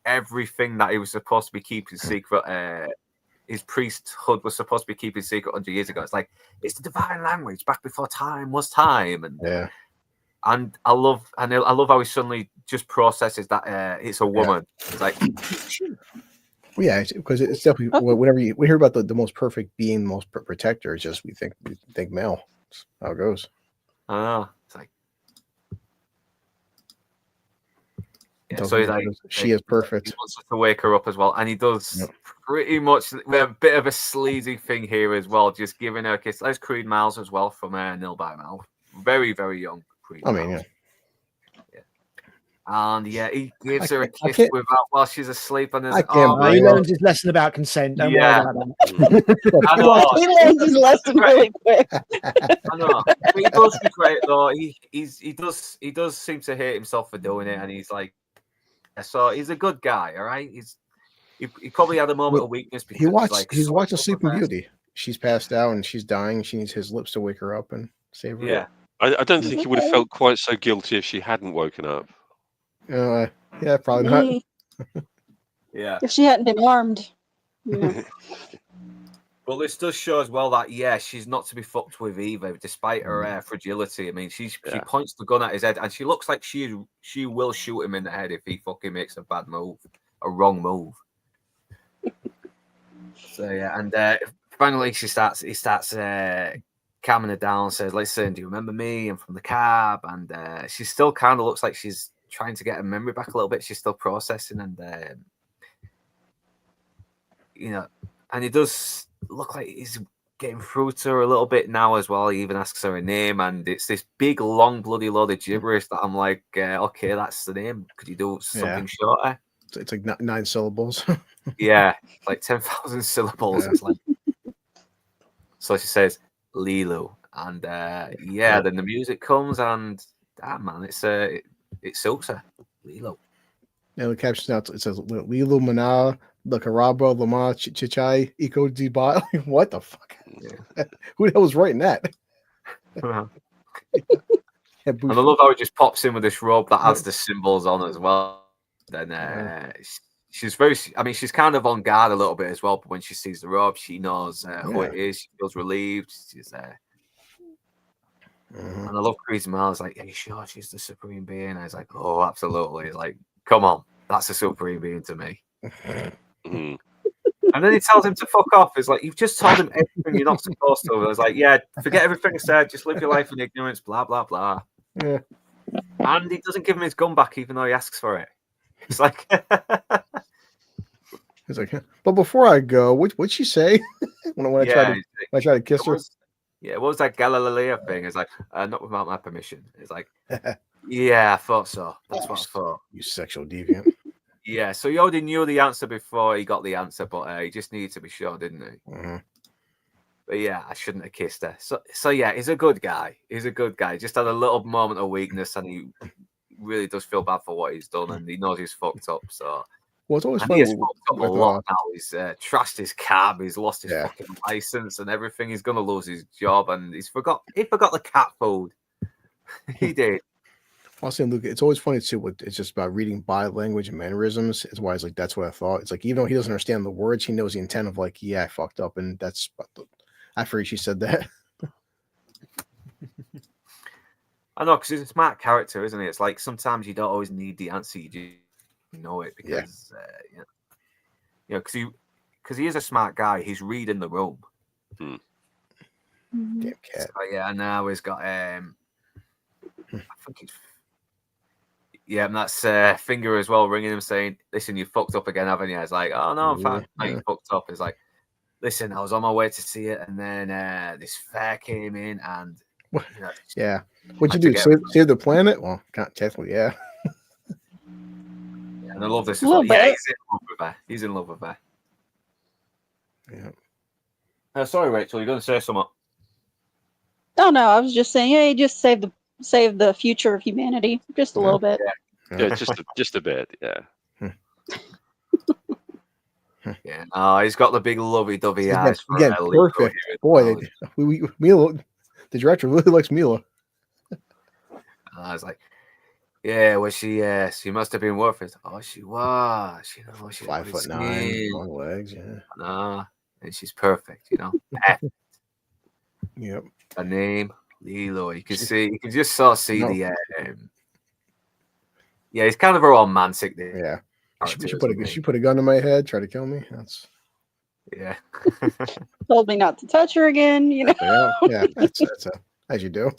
everything that he was supposed to be keeping secret. His priesthood was supposed to be keeping secret 100 years ago. It's like, it's the divine language back before time was time. And I love how he suddenly just processes that it's a woman. It's like, well, yeah, because it's definitely whenever we hear about the most perfect being, the most protector, it's just we think male. That's how it goes. I know. It's like, yeah, so he's like, she is perfect. He wants to wake her up as well, and he does pretty much a bit of a sleazy thing here as well, just giving her a kiss. There's Creed Miles as well from Nil by Mouth, very very young Creed. I mean, yeah. And he gives her a kiss while she's asleep, and he learns his lesson about consent. Don't worry about that. I know. He learns his lesson really quick. I know. But he does be great though. He does seem to hate himself for doing it, and he's like, so he's a good guy, all right. He probably had a moment of weakness because he's watching Sleeping Beauty. She's passed out and she's dying. She needs his lips to wake her up and save her. Yeah, I don't think he would have felt quite so guilty if she hadn't woken up. Yeah, probably not. Yeah. If she hadn't been armed. But this does show as well that she's not to be fucked with either, despite her fragility. I mean, she points the gun at his head, and she looks like she will shoot him in the head if he fucking makes a bad move, a wrong move. So and finally he starts calming her down, says, "Listen, do you remember me? I'm from the cab," and she still kind of looks like she's trying to get her memory back a little bit. She's still processing, and and he does look like he's getting through to her a little bit now as well. He even asks her a name, and it's this big, long, bloody load of gibberish that I'm like, okay, that's the name. Could you do something shorter? It's like 9 syllables. Yeah, like 10,000 syllables. It's like, so she says, Lilu, and then the music comes, and man, it suits her, Lilu. Yeah, the caption out it says Lilu Mana. The Caraba Lama Chichai Eco Dubai. What the fuck? Yeah. Who the hell was writing that? And I love how it just pops in with this robe that has the symbols on as well. Then she's she's kind of on guard a little bit as well. But when she sees the robe, she knows who it is. She feels relieved. She's and I love Chris Miles. Like, are you sure she's the supreme being? I was like, oh, absolutely. Like, come on, that's a supreme being to me. And then he tells him to fuck off. It's like, you've just told him everything you're not supposed to. I was like, yeah, forget everything I said. Just live your life in ignorance, blah, blah, blah. Yeah. And he doesn't give him his gun back, even though he asks for it. It's like... He's like, but before I go, what'd she say? when I tried to kiss her? What was that Galileo thing? It's like, not without my permission. It's like, yeah, I thought so. That's what I thought. You sexual deviant. Yeah, so he already knew the answer before he got the answer, but he just needed to be sure, didn't he? Mm-hmm. But yeah, I shouldn't have kissed her. So yeah, he's a good guy. He's a good guy. Just had a little moment of weakness, and he really does feel bad for what he's done, and he knows he's fucked up. So it's always funny. He's fucked up a lot now. He's trashed his cab. He's lost his fucking license and everything. He's gonna lose his job, and he forgot the cat food. He did. I was saying, Luke, it's always funny to see what it's just about reading body language and mannerisms. It's why it's like that's what I thought. It's like even though he doesn't understand the words, he knows the intent of like, yeah, I fucked up, and that's. I figured she said that. I know, because he's a smart character, isn't he? It's like sometimes you don't always need the answer; you just know it because because he is a smart guy. He's reading the room. Mhm. Damn cat. So, yeah, now he's got I think he's and that's Finger as well, ringing him saying, "Listen, you fucked up again, haven't you?" It's like, "Oh no, I'm fine. No, you fucked up." It's like, "Listen, I was on my way to see it, and then this fare came in, and yeah, what'd you do? Save the planet? Well, can't technically, yeah. And I love this as A well. little Yeah, bit. he's in love with her. He's in love with her. Yeah. Sorry, Rachel, you're going to say something. Oh no, I was just saying, hey, just save the future of humanity just a little bit. Yeah, just a bit. Yeah. Yeah, he's got the big lovey-dovey eyes. Again, perfect. Boy, Mila, the director really likes Mila. I was like, yeah, well, she must have been worth it. Oh, she was. She 5'9", long legs. Yeah. And she's perfect. Perfect. Yep. Her name, Lilo. You can just sort of see the. He's kind of a romantic. Yeah. She put a gun to my head, try to kill me. That's. Yeah. Told me not to touch her again. Yeah. That's as you do.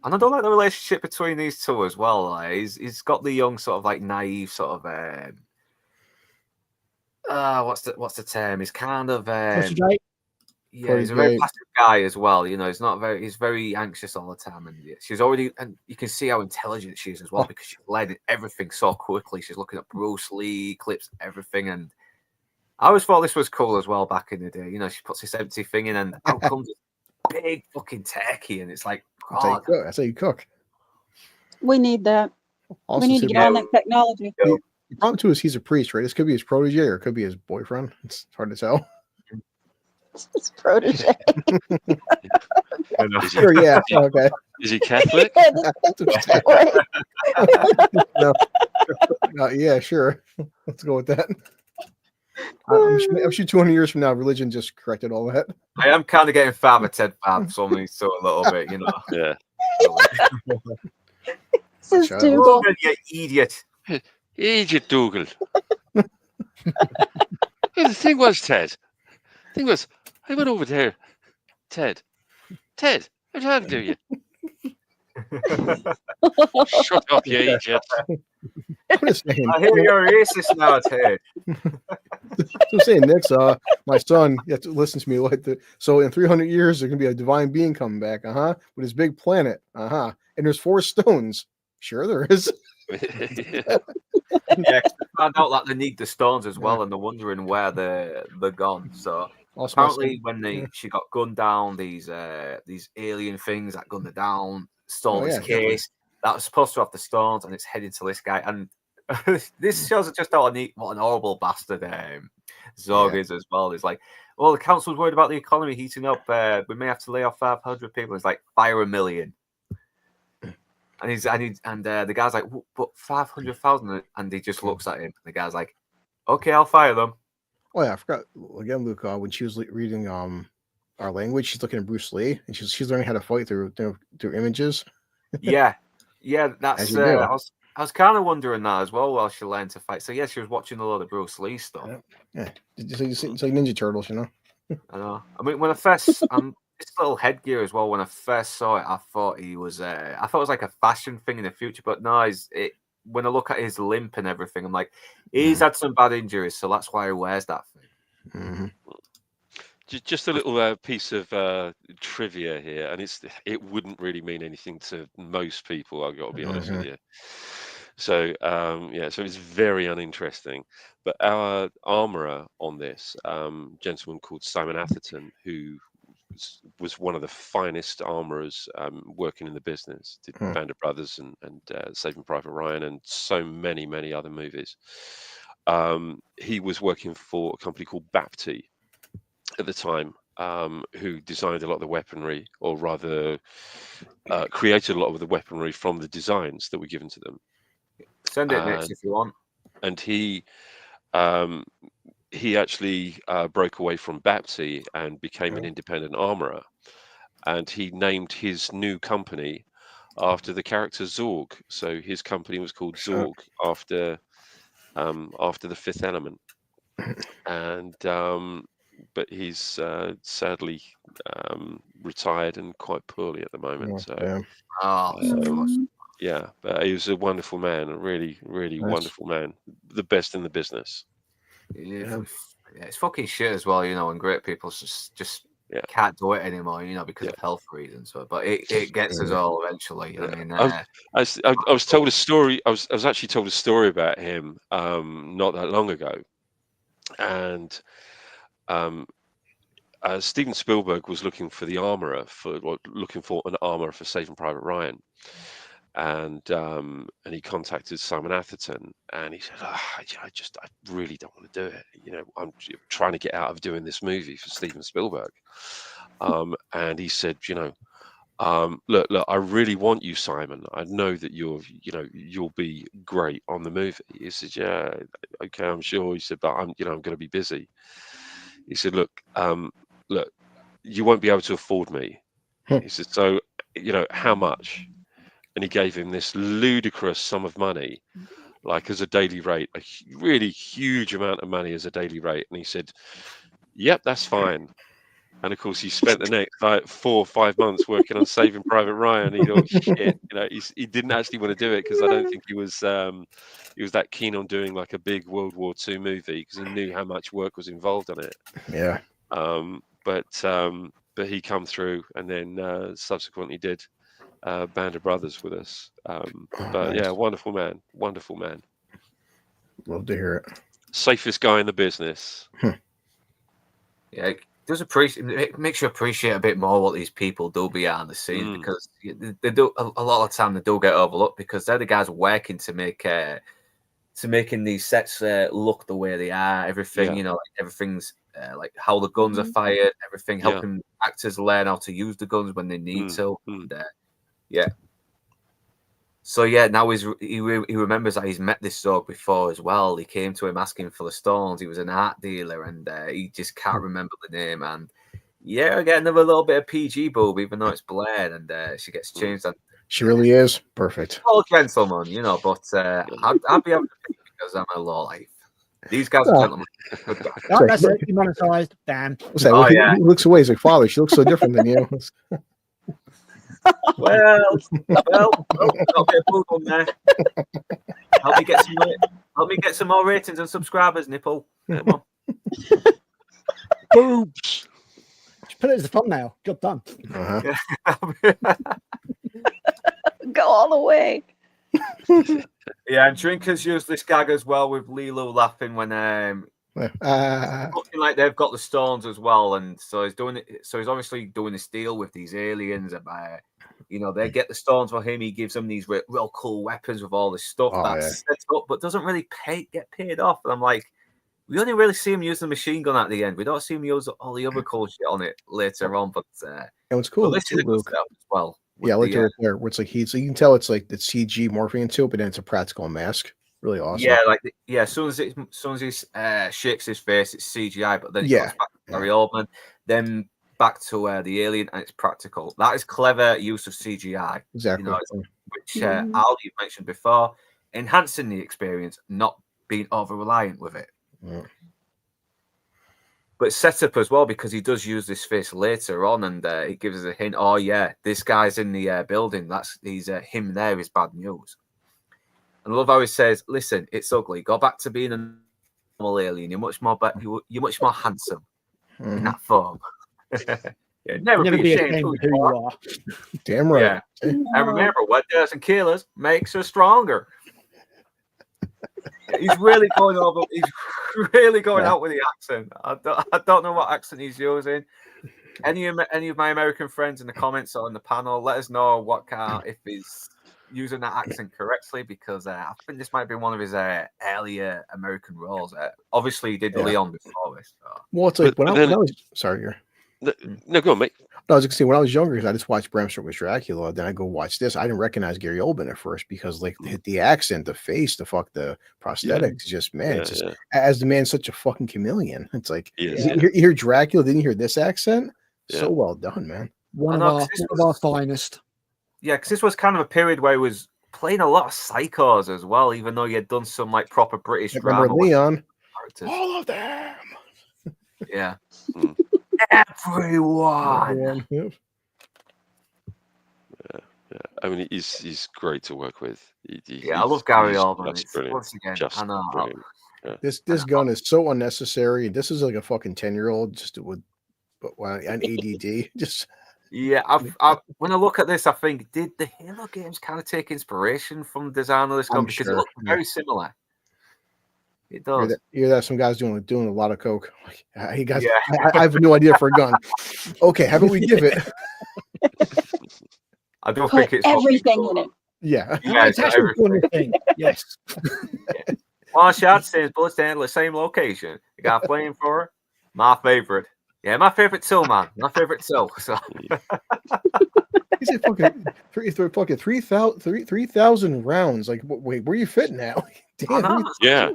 And I don't like the relationship between these two as well. Like, he's got the young sort of like naive sort of what's the term? He's kind of he's a very passive guy as well. He's very anxious all the time, and and you can see how intelligent she is as well because she's learning everything so quickly. She's looking at Bruce Lee clips, everything, and I always thought this was cool as well back in the day. She puts this empty thing in, and out comes this big fucking turkey, and it's like, that's how you cook. We need that. Also, we need to get on that technology. The problem too is he's a priest, right? This could be his protege or it could be his boyfriend. It's hard to tell. His protege. Sure, yeah. Okay. Is he Catholic? No. Yeah, sure. Let's go with that. I'm sure 200 years from now, religion just corrected all that. I am kind of getting Father Ted vibes on me, so a little bit, Yeah. This is Dougal. You idiot. Idiot Dougal. The thing was, Ted. I went over there. Ted, I'm talking to you. Shut up, you idiot. I hear you're racist now, Ted. I'm saying, Nick, my son, you have to listen to me like that. So in 300 years, there's gonna be a divine being coming back, with his big planet, and there's 4 stones. Sure, there is. Yeah, I found out that they need the stones as well, and they're wondering where they're gone. So apparently, when she got gunned down, these alien things that gunned her down, stole his case. That was supposed to have the stones, and it's heading to this guy. And this shows just what an horrible bastard Zog is as well. It's like, well, the council's worried about the economy heating up. We may have to lay off 500 people. It's like, fire 1 million. And the guy's like, but 500,000, and he just looks at him. The guy's like, okay, I'll fire them. Oh yeah, I forgot again, Luke. When she was reading our language, she's looking at Bruce Lee, and she's learning how to fight through images. Yeah, that's. I was kind of wondering that as well while she learned to fight. So yeah, she was watching a lot of Bruce Lee stuff. Yeah. It's like Ninja Turtles, I know. I mean, when I first this little headgear as well. When I first saw it, I thought he was. I thought it was like a fashion thing in the future, but no, when I look at his limp and everything, I'm like, he's had some bad injuries, so that's why he wears that thing. Mm-hmm. Just a little piece of trivia here, and it wouldn't really mean anything to most people. I've got to be honest with you. So so it's very uninteresting. But our armourer on this gentleman called Simon Atherton, who was one of the finest armourers working in the business, did Band of Brothers and Saving Private Ryan and so many other movies. He was working for a company called Bapti at the time, who designed a lot of the weaponry, or rather created a lot of the weaponry from the designs that were given to them. Send it next if you want. And he actually broke away from Bapti and became an independent armorer. And he named his new company after the character Zorg. So his company was called Zorg after the Fifth Element. And but he's sadly retired and quite poorly at the moment. Yeah, but he was a wonderful man, a really, really wonderful man, the best in the business. Yeah, it's fucking shit as well, and great people just can't do it anymore, because of health reasons. But it gets us all eventually. I mean, I was told a story. I was actually told a story about him not that long ago, and Steven Spielberg was looking for an armorer for Saving Private Ryan. And he contacted Simon Atherton, and he said, I really don't want to do it. I'm trying to get out of doing this movie for Steven Spielberg. And he said, look, I really want you, Simon. I know that you'll be great on the movie. He said, yeah, okay, I'm sure. He said, but I'm going to be busy. He said, look, you won't be able to afford me. He said, so, how much? And he gave him this ludicrous sum of money, like as a daily rate, a really huge amount of money as a daily rate. And he said, yep, that's fine. And of course, he spent the next 4 or 5 months working on Saving Private Ryan. He thought, shit, he didn't actually want to do it because I don't think he was that keen on doing like a big World War II movie, because he knew how much work was involved on it. Yeah. But he come through, and then subsequently did Band of Brothers with us. But yeah, wonderful man. Love to hear it. Safest guy in the business. Yeah, it makes you appreciate a bit more what these people do behind the scenes, because they do a lot of the time they do get overlooked, because they're the guys working to making these sets look the way they are. Everything, everything's like how the guns are fired, everything, helping actors learn how to use the guns when they need to. And, so now he remembers that he's met this Zorg before as well. He came to him asking for the stones. He was an art dealer, and he just can't remember the name. And I get another little bit of PG boob, even though it's Blair, and she gets changed. And she really is perfect. All gentleman, But I'd be able to pick because I'm a low life. These guys are gentlemen. That's it. Demonetized. Damn. He looks away. He's like, Father, she looks so different than you. Well, got a bit of food on there. Help me get some more ratings and subscribers, Nipple. Come on. Boobs. Just put it as a thumbnail. Job done. Go all the way. Yeah, and Drinkers use this gag as well with Lilo laughing when looking like they've got the stones as well, and so he's doing it. So he's obviously doing this deal with these aliens, and they get the stones for him. He gives them these real cool weapons with all this stuff that's set up, but doesn't really get paid off. And I'm like, we only really see him use the machine gun at the end. We don't see him use all the other cool shit on it later on. But and what's cool, this is a good stuff as well. Yeah, like right there, where it's like so you can tell it's like the CG morphing into it, but then it's a practical mask. Really awesome. Yeah, as soon as he shakes his face, it's CGI, but then it goes back to Gary Oldman, then back to the alien, and it's practical. That is clever use of CGI. Exactly. Which Al, you mentioned before, enhancing the experience, not being over reliant with it. Yeah. But set up as well, because he does use this face later on, and he gives us a hint. Oh yeah, this guy's in the building. He's him. There is bad news. And I love how he says, "Listen, it's ugly. Go back to being a normal alien. You're much more handsome in that form. Never be ashamed who you are. Damn right. Yeah. And remember, what doesn't kill us makes us stronger." He's really going over. He's really going out with the accent. I don't know what accent he's using. Any of my American friends in the comments or in the panel, let us know if he's using that accent correctly, because I think this might be one of his earlier American roles. Obviously, he did Leon before this. So. Well, it's like when I was sorry, No, go on, mate. No, I was gonna say when I was younger, because I just watched Bram Stoker's Dracula, then I go watch this. I didn't recognize Gary Oldman at first because like the accent, the face, the prosthetics, just man, it's just as the man's such a fucking chameleon. It's like you hear Dracula, then you hear this accent. So well done, man. One of our finest. Yeah, because this was kind of a period where he was playing a lot of psychos as well, even though he had done some like proper British drama. Remember Leon? Characters. All of them. Yeah. Everyone. Yep. I mean, he's great to work with. I love Gary Oldman. Once again, just I know. brilliant. Yeah. This gun is so unnecessary. This is like a fucking 10-year-old just with an ADD. Just when I look at this, I think did the Halo games kind of take inspiration from the design of this gun because it looks very similar. It does. You hear that some guys doing a lot of coke. Like, hey guys, I have no idea for a gun. Okay, how about we give it? I don't think it's everything in it. Yeah, it's actually one thing. Yes. Well, shot says bullets down the same location. You got a flamethrower. My favorite. Yeah, my favorite too, man. My favorite too. So. He said fucking 3,000 rounds. Like, wait, where are you fitting now? Damn. Yeah.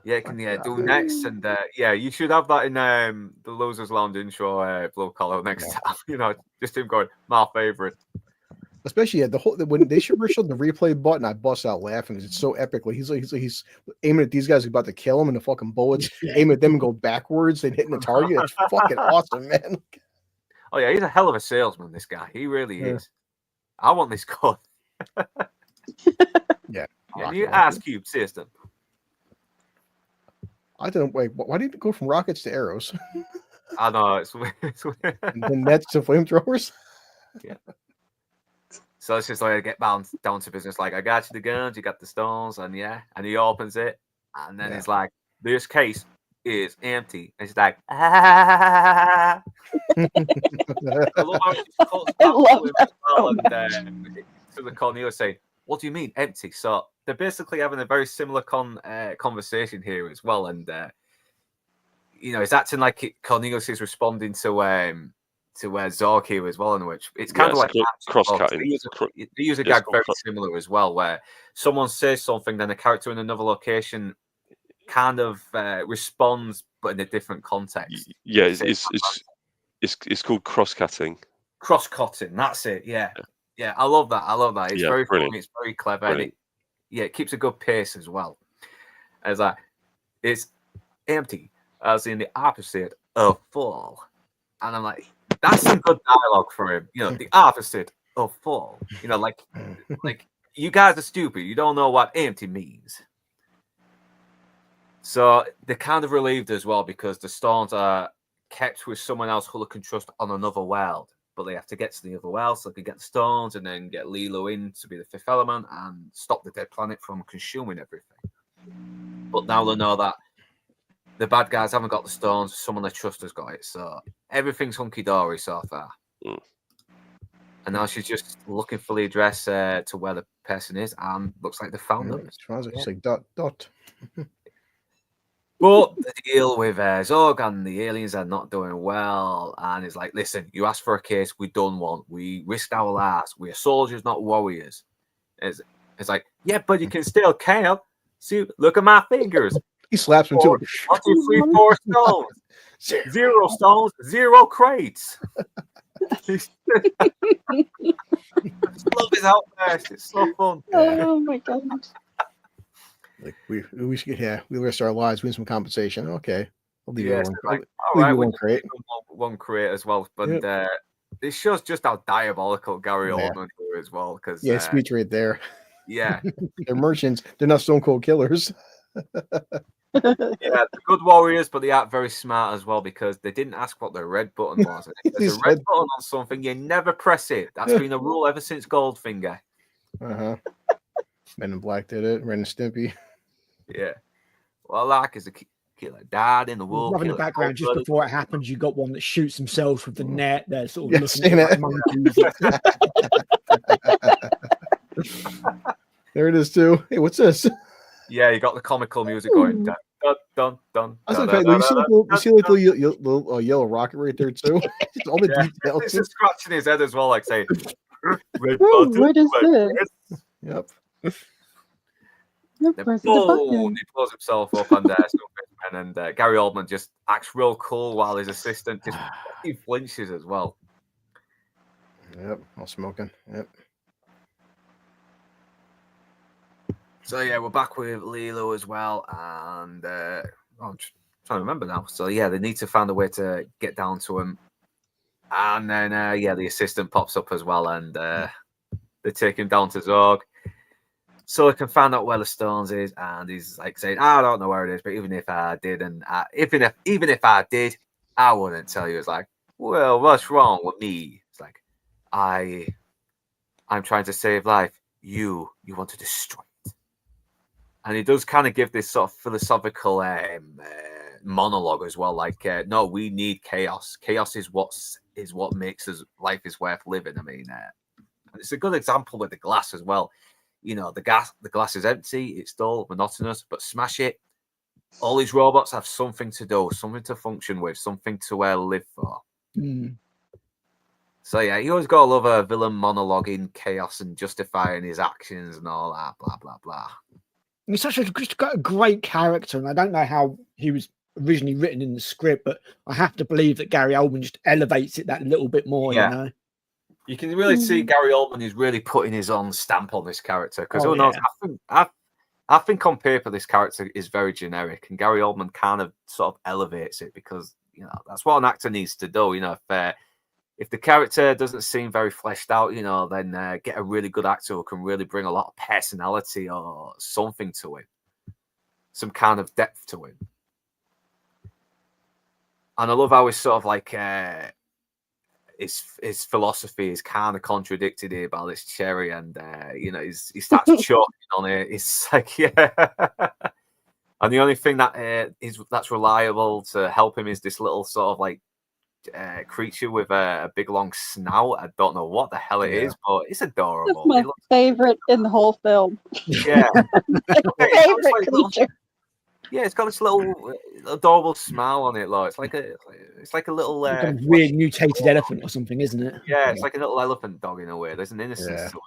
Yeah, can do next, and you should have that in the Losers Lounge intro, Blue Collar next time. You know, just him going, my favorite. Especially when they showed the replay button, I bust out laughing because it's so epic. Like he's aiming at these guys, about to kill him, and the fucking bullets aim at them and go backwards. They hitting the target. It's fucking awesome, man. Oh yeah, he's a hell of a salesman. This guy, he really is. I want this gun. Yeah, new Ice Cube system. I don't wait. Why did it go from rockets to arrows? I know it's weird. And then nets to flamethrowers. Yeah. So it's just like get down to business. Like I got you the guns, you got the stones, and he opens it, and then it's like this case is empty. And it's like I love how I love that so and to the Cornelius saying, "What do you mean empty?" So they're basically having a very similar conversation here as well, and it's acting like Cornelius is responding to Zork here as well, in which it's kind of like cross-cutting. They use a gag very similar as well, where someone says something, then a character in another location kind of responds, but in a different context. Yeah, it's called cross-cutting. Cross-cutting, that's it. Yeah, I love that. It's very brilliant. funny. It's very clever. And it keeps a good pace as well. As it's empty, as in the opposite of full. And I'm like, that's some good dialogue for him. The opposite of full. Like you guys are stupid. You don't know what empty means. So they're kind of relieved as well because the stones are kept with someone else who can trust on another world. But they have to get to the other world so they can get the stones and then get Lilo in to be the fifth element and stop the dead planet from consuming everything. But now they know that the bad guys haven't got the stones, someone they trust has got it. So everything's hunky-dory so far. And now she's just looking for the address to where the person is, and looks like they found them. It's like dot. But the deal with Zog and the aliens are not doing well, and it's like, listen, you asked for a case, we done one. We risked our lives. We're soldiers, not warriors. It's like, yeah, but you can still count. See, look at my fingers. He slaps him too. 1, 2, 3, 4 stones. 0 stones, 0 crates. Love is out there. It's so fun. Oh my god. Like we should we risk our lives, win some compensation. Okay, I'll leave you one. Like, I'll all right, one crate. One crate as well. But this shows just how diabolical Gary Oldman is as well. Because speech right there. Yeah, they're merchants. They're not stone cold killers. They're good warriors, but they aren't very smart as well because they didn't ask what the red button was. If there's a red button on something, you never press it. That's been a rule ever since Goldfinger. Men in Black did it. Ren and Stimpy. Yeah. Well, like is a killer died in the wall. In the background, just before it happens, you got one that shoots themselves with the net. They're sort of looking at monkeys. There it is too. Hey, what's this? Yeah, you got the comical music going. dun, dun, I was dun, in fact, dun, you see like dun, you see like the little yellow rocket right there too. Just all the yeah. details. He's just scratching his head as well, like saying, "Red Ooh, button, what is red this? press." Yep. Yep, The press the boom, button. he pulls himself up, and Gary Oldman just acts real cool while his assistant just he flinches as well. Yep. All smoking. Yep. So yeah, we're back with Lilo as well, and I'm trying to remember now. So yeah, they need to find a way to get down to him, and then yeah, the assistant pops up as well, and they take him down to Zorg, so they can find out where the stones is, and he's like saying, "I don't know where it is, but even if I did, and even if I did, I wouldn't tell you." It's like, well, what's wrong with me? It's like, I'm trying to save life. You want to destroy. And he does kind of give this sort of philosophical monologue as well. Like, no, we need chaos. Chaos is what makes us life is worth living. I mean, and it's a good example with the glass as well. You know, the glass is empty, it's dull, monotonous, but smash it. All these robots have something to do, something to function with, something to live for. Mm. So yeah, you always got to love a villain monologuing chaos and justifying his actions and all that, blah blah blah. He's just got a great character, and I don't know how he was originally written in the script, but I have to believe that Gary Oldman just elevates it that little bit more. Yeah. You know, You can really see Gary Oldman is really putting his own stamp on this character because who knows? I think on paper this character is very generic, and Gary Oldman kind of sort of elevates it because you know that's what an actor needs to do. You know, if the character doesn't seem very fleshed out, you know, then get a really good actor who can really bring a lot of personality or something to it, some kind of depth to it. And I love how it's sort of like his philosophy is kind of contradicted here by this cherry, and you know, he starts choking on it. It's like, yeah. And the only thing that's reliable to help him is this little sort of like creature with a big long snout. I don't know what the hell it is, but it's adorable. That's my favorite in the whole film. Yeah. Favorite creature. Yeah, it's got this little adorable smile on it, like it's like a little like a weird mutated elephant or something, isn't it? Yeah, it's like a little elephant dog in a way. There's an innocence to it.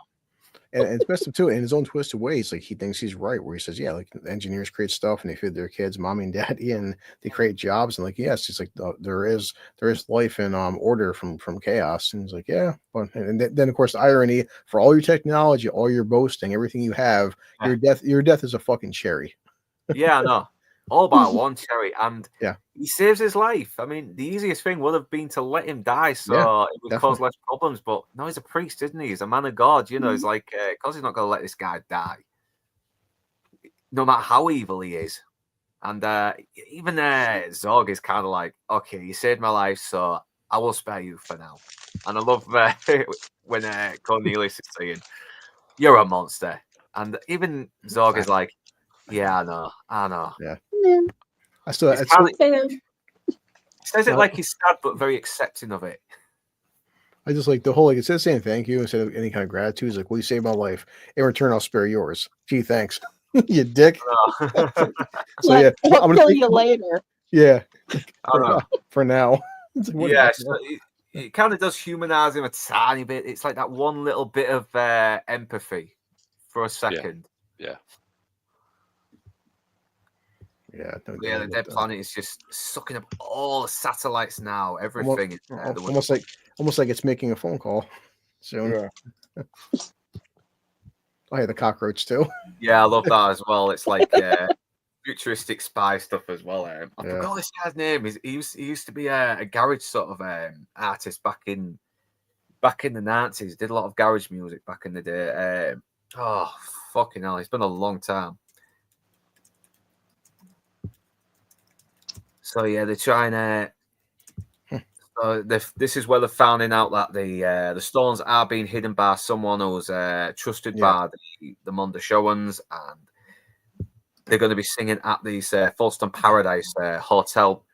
And it's best of too, in his own twisted ways, like he thinks he's right, where he says, yeah, like engineers create stuff and they feed their kids, mommy and daddy, and they create jobs, and like, yes, it's like there is life and order from chaos. And he's like, yeah, but and then of course the irony, for all your technology, all your boasting, everything you have, your death is a fucking cherry. Yeah, I know. All about one cherry, and yeah, he saves his life. I mean, the easiest thing would have been to let him die, so it would cause less problems. But no, he's a priest, isn't he? He's a man of God. You know, he's like, because he's not going to let this guy die, no matter how evil he is. And even Zorg is kind of like, okay, you saved my life, so I will spare you for now. And I love when Cornelius is saying, "You're a monster," and even Zorg is like, "Yeah, I know." Yeah. He says it like he's sad, but very accepting of it. I just like the whole, like, instead of saying thank you, instead of any kind of gratitude, it's like, well, you saved my life. In return, I'll spare yours. Gee, thanks. You dick. So yeah, I'll kill you later. Yeah. For now. Like, yeah, it kind of does humanize him a tiny bit. It's like that one little bit of empathy for a second. Yeah. The dead planet is just sucking up all the satellites now. Everything. Almost like it's making a phone call soon. Yeah. I had the cockroach too. Yeah, I love that as well. It's like futuristic spy stuff as well. I forgot this guy's name. He used to be a garage sort of artist back in the 90s. Did a lot of garage music back in the day. Oh fucking hell! It's been a long time. So yeah, they're trying to. So this is where they're finding out that the stones are being hidden by someone who's trusted by the Mondoshoans, and they're going to be singing at these Folston Paradise hotel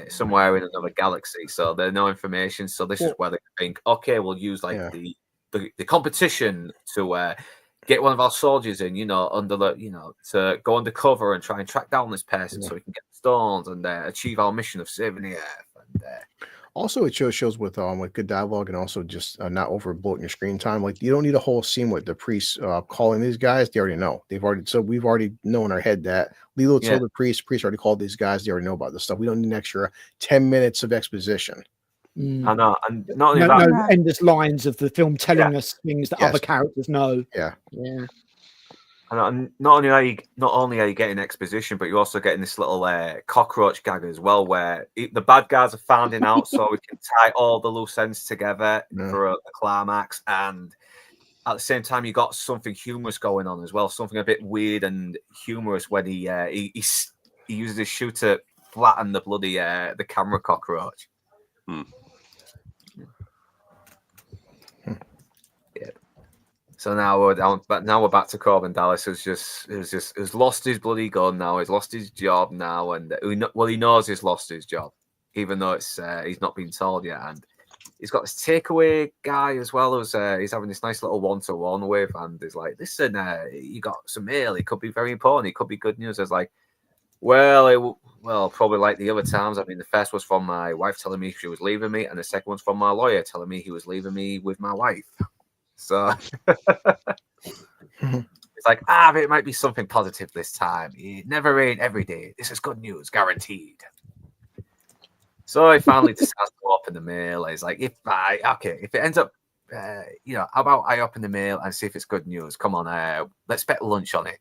somewhere in another galaxy. So there's no information. So this is where they think, okay, we'll use like the competition to get one of our soldiers in, under the, to go undercover and try and track down this person so we can get the stones and achieve our mission of saving the Earth. And also, it shows with good dialogue and also just not overbloating your screen time. Like, you don't need a whole scene with the priests calling these guys. They already know. We've already know in our head that Lilo told the priest already called these guys. They already know about this stuff. We don't need an extra 10 minutes of exposition. I know, and not only that, no endless lines of the film telling us things that other characters know. Yeah. And not only are you getting exposition, but you're also getting this little cockroach gag as well, where the bad guys are finding out, so we can tie all the loose ends together for a climax. And at the same time, you got something humorous going on as well, something a bit weird and humorous when he uses his shoe to flatten the bloody the camera cockroach. So now we're down, but now we're back to Corbin Dallas, who's lost his bloody gun now. He's lost his job now, and he knows he's lost his job, even though it's he's not been told yet. And he's got this takeaway guy as well, who's he's having this nice little one-to-one with, and he's like, "Listen, you got some mail. It could be very important. It could be good news." I was like, "Well, probably like the other times. I mean, the first was from my wife telling me she was leaving me, and the second one's from my lawyer telling me he was leaving me with my wife." So it's like, it might be something positive this time. It never rained every day. This is good news, guaranteed. So he finally decides to open the mail. He's like, if it ends up, how about I open the mail and see if it's good news? Come on, let's bet lunch on it.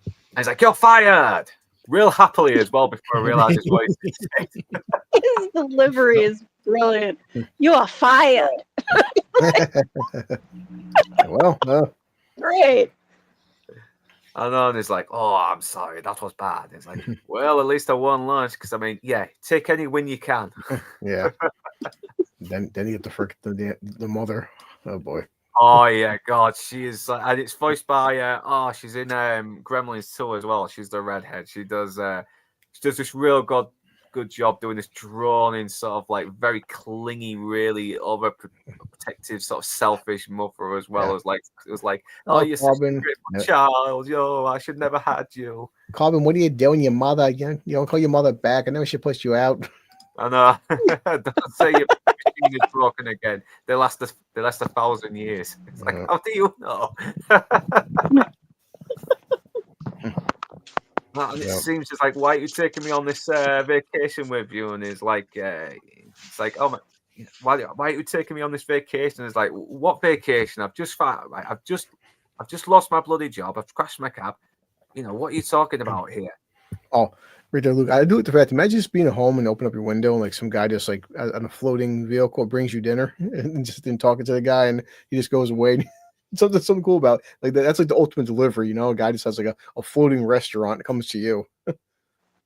And he's like, you're fired. Real happily as well before I realized what he said. His delivery is brilliant. You are fired. Great. I know, and it's like, oh, I'm sorry, that was bad. It's like, well, at least I won lunch, because I mean, take any win you can. Yeah. then you get the mother. Oh boy. Oh yeah, God, she is, and it's voiced by she's in Gremlins 2 as well. She's the redhead. She does this real good job doing this drawn in sort of like very clingy, really overprotective, sort of selfish mother as well as like it was like, oh, you're such a great child, I should never had you. Corbin, what are you doing? Your mother again? You don't call your mother back. I never should push you out. I know. Don't say your machine is broken again. They last 1,000 years. It's like, how do you know? And it seems just like, why are you taking me on this vacation with you? And it's like, oh my, why are you taking me on this vacation? It's like, what vacation? I've just lost my bloody job. I've crashed my cab. What are you talking about here? Oh, right there, Luke. I do it the fact. Imagine just being at home and open up your window and like some guy just like on a floating vehicle brings you dinner and just talking to the guy and he just goes away. Something cool about like that. That's like the ultimate delivery, a guy just has like a floating restaurant that comes to you.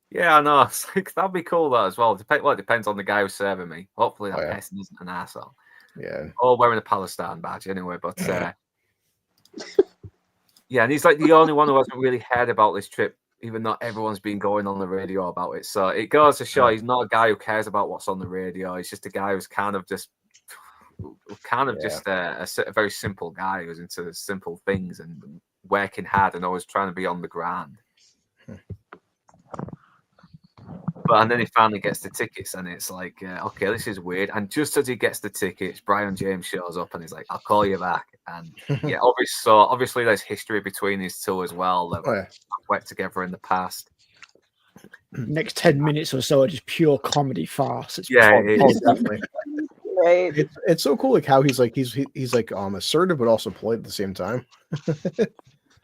Yeah, I know. It's like, that'd be cool though as well. It depends on the guy who's serving me. Hopefully that person isn't an asshole. Yeah. Or wearing a Palestine badge anyway. But and he's like the only one who hasn't really heard about this trip, even though everyone's been going on the radio about it. So it goes to show he's not a guy who cares about what's on the radio. He's just a guy who's kind of just a very simple guy who's into simple things and working hard and always trying to be on the grind. And then he finally gets the tickets and it's like, okay, this is weird. And just as he gets the tickets, Brian James shows up and he's like, I'll call you back. And obviously there's history between these two as well that worked together in the past. Next 10 minutes or so are just pure comedy farce. Definitely. Right. It's so cool, like how he's like assertive but also polite at the same time.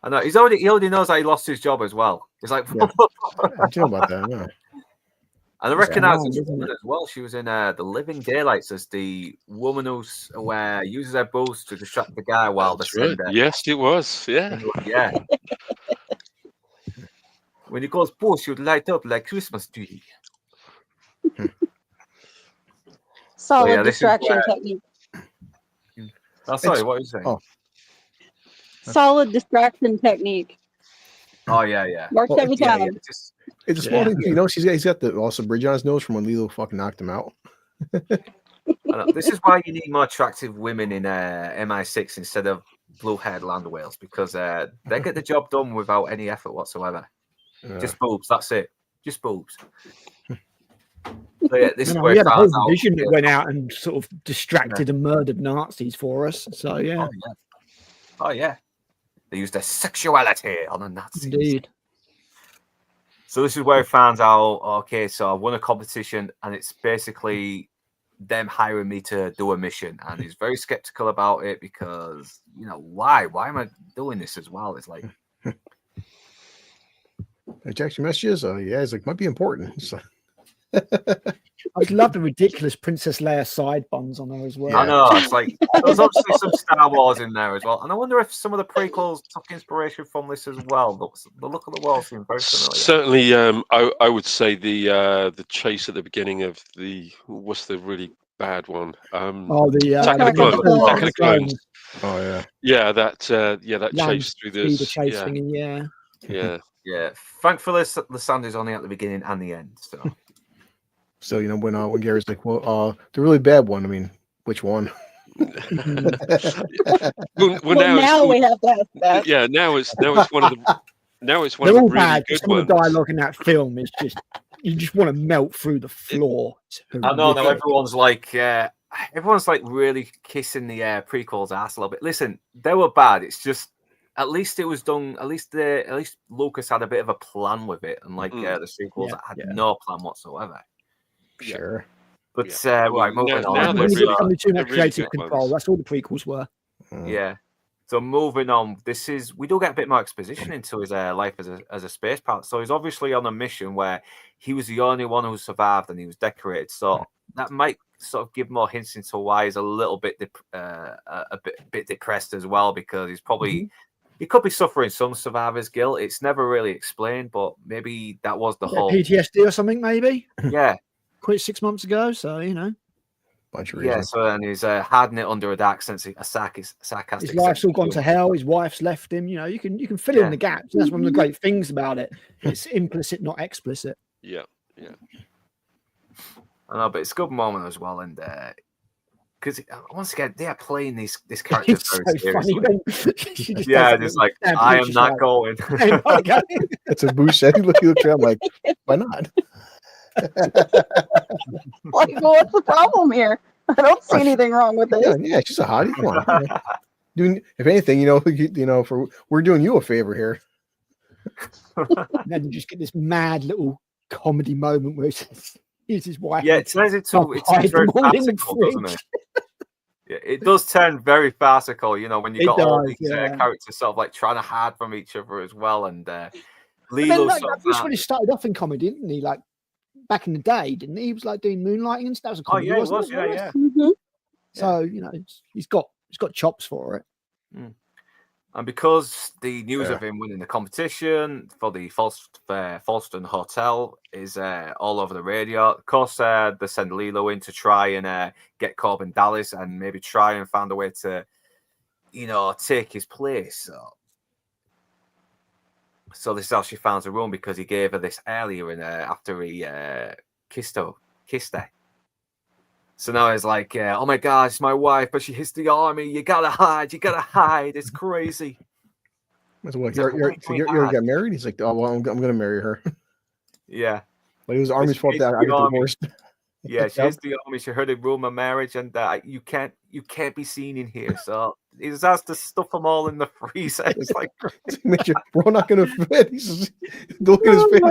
I know he already knows that he lost his job as well. He's like, I don't know about that. No. And I recognize this woman as well. She was in The Living Daylights as the woman who uses her boobs to distract the guy while they're sitting there. Yes, it was. Yeah. Yeah. When he goes, both should light up like Christmas tree. Solid distraction technique. Oh, sorry, what are you saying? Oh. Solid distraction technique. Oh yeah. Works every time. It's a small thing, he's got the also bridge on his nose from when Lilo fucking knocked him out. This is why you need more attractive women in MI6 instead of blue-haired land whales because they get the job done without any effort whatsoever. Just boobs, that's it. Just boobs. So yeah, this is where we had a whole found out- division that went out and sort of distracted and murdered Nazis for us. So yeah, Oh yeah. They used their sexuality on the Nazis. indeed. So this is where I found out, okay, so I won a competition and it's basically them hiring me to do a mission. And he's very skeptical about it because, you know, why? Why am I doing this as well? It's like... I text you messages. Yeah, it's like, might be important. So. I love the ridiculous Princess Leia side buns on her as well. I know, it's like, there's obviously some Star Wars in there as well. And I wonder if some of the prequels took inspiration from this as well. The look of the world seemed very familiar. Certainly, I would say the chase at the beginning of what's the really bad one? The Attack of the Clones. Oh yeah. Yeah, that Land chase through speeder this. chase Yeah. thing, yeah. Yeah. Yeah. Thankfully, the sand is only at the beginning and the end. So. So, you know, when Gary's like, well, the really bad one, I mean, which one? well, now we have to ask that. Yeah, now it's one of the They're of all the really bad. good Some of ones. the dialogue in that film is just, you just want to melt through the floor. I know now everyone's like really kissing the prequels ass a little bit. Listen, they were bad. It's just at least it was done. At least Lucas had a bit of a plan with it, and the sequels had no plan whatsoever. Sure. But right, moving on. Now they're Only two really creative good control. ones. That's all the prequels were. Yeah. So moving on, we do get a bit more exposition into his life as a space pilot. So he's obviously on a mission where he was the only one who survived and he was decorated. So that might sort of give more hints into why he's a little bit bit depressed as well, because he's probably he could be suffering some survivor's guilt. It's never really explained, but maybe that was the whole PTSD or something, maybe. Yeah. Quit 6 months ago, so you know. Bunch of reasons. Yeah, so and he's hiding it under a dark sense, a sarcastic. His life's all gone to hell. His wife's left him. You know, you can fill in the gaps. That's one of the great things about it. It's implicit, not explicit. Yeah. I know, but it's a good moment as well, and because once again they are playing this character very seriously. Yeah, just like I am not going. It's a boost. I look at I'm like, why not? Like, well, what's the problem here? I don't see anything wrong with this. Yeah, she's a hottie. Come on. Doing, if anything, we're doing you a favor here. And then you just get this mad little comedy moment where he's his wife. Yeah, it turns very farcical, doesn't it? Yeah, it does turn very farcical. You know, when you got all these characters sort of like trying to hide from each other as well, and Lilo. That's when he started off in comedy, didn't he? Like back in the day, didn't he? He was like doing moonlighting and stuff. That was a comedy, it wasn't was. it? Yeah. Mm-hmm. So you know, he's got chops for it. And because the news of him winning the competition for the Falston Hotel is all over the radio, of course, they send Lilo in to try and get Corbin Dallas and maybe try and find a way to, take his place. So this is how she finds a room, because he gave her this earlier after he kissed her. So now he's like, oh my God, it's my wife, but she hits the army. You gotta hide. It's crazy. That's what you already got married. He's like, oh well, I'm gonna marry her. Yeah, but it was the army's fault that I got divorced. Yeah, she hits the army. She heard a rumor marriage, and you can't be seen in here. So he just has to stuff them all in the freezer. It's like, we're not gonna fit. He's look at his face.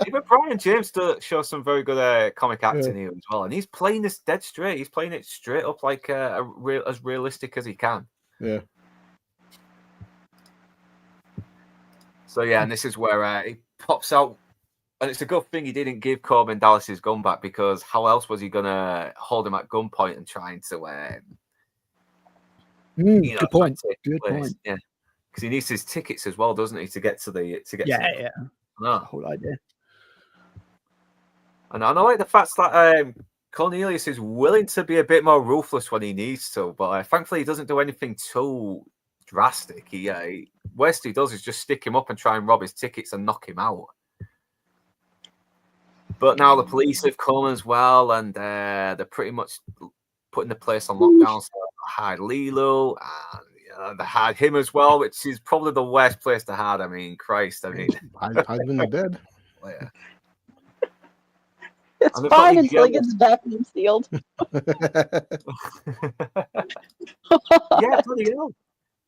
Even Brian James shows some very good comic acting here as well, and he's playing this dead straight. He's playing it straight up like as realistic as he can. Yeah. So yeah, and this is where he pops out, and it's a good thing he didn't give Corbin Dallas his gun back, because how else was he gonna hold him at gunpoint and trying to? Good point. Good point. Yeah, because he needs his tickets as well, doesn't he, to get to the Yeah. No. Whole idea. And I like the fact that Cornelius is willing to be a bit more ruthless when he needs to, but thankfully he doesn't do anything too drastic. Worst he does is just stick him up and try and rob his tickets and knock him out. But now the police have come as well, and they're pretty much putting the place on lockdown. So hide Lilo, and they had him as well, which is probably the worst place to hide. I mean, Christ, I mean, Hide him in the bed. yeah. It's And they've got fine these until it yellow- gets vacuum sealed. Yeah, bloody hell.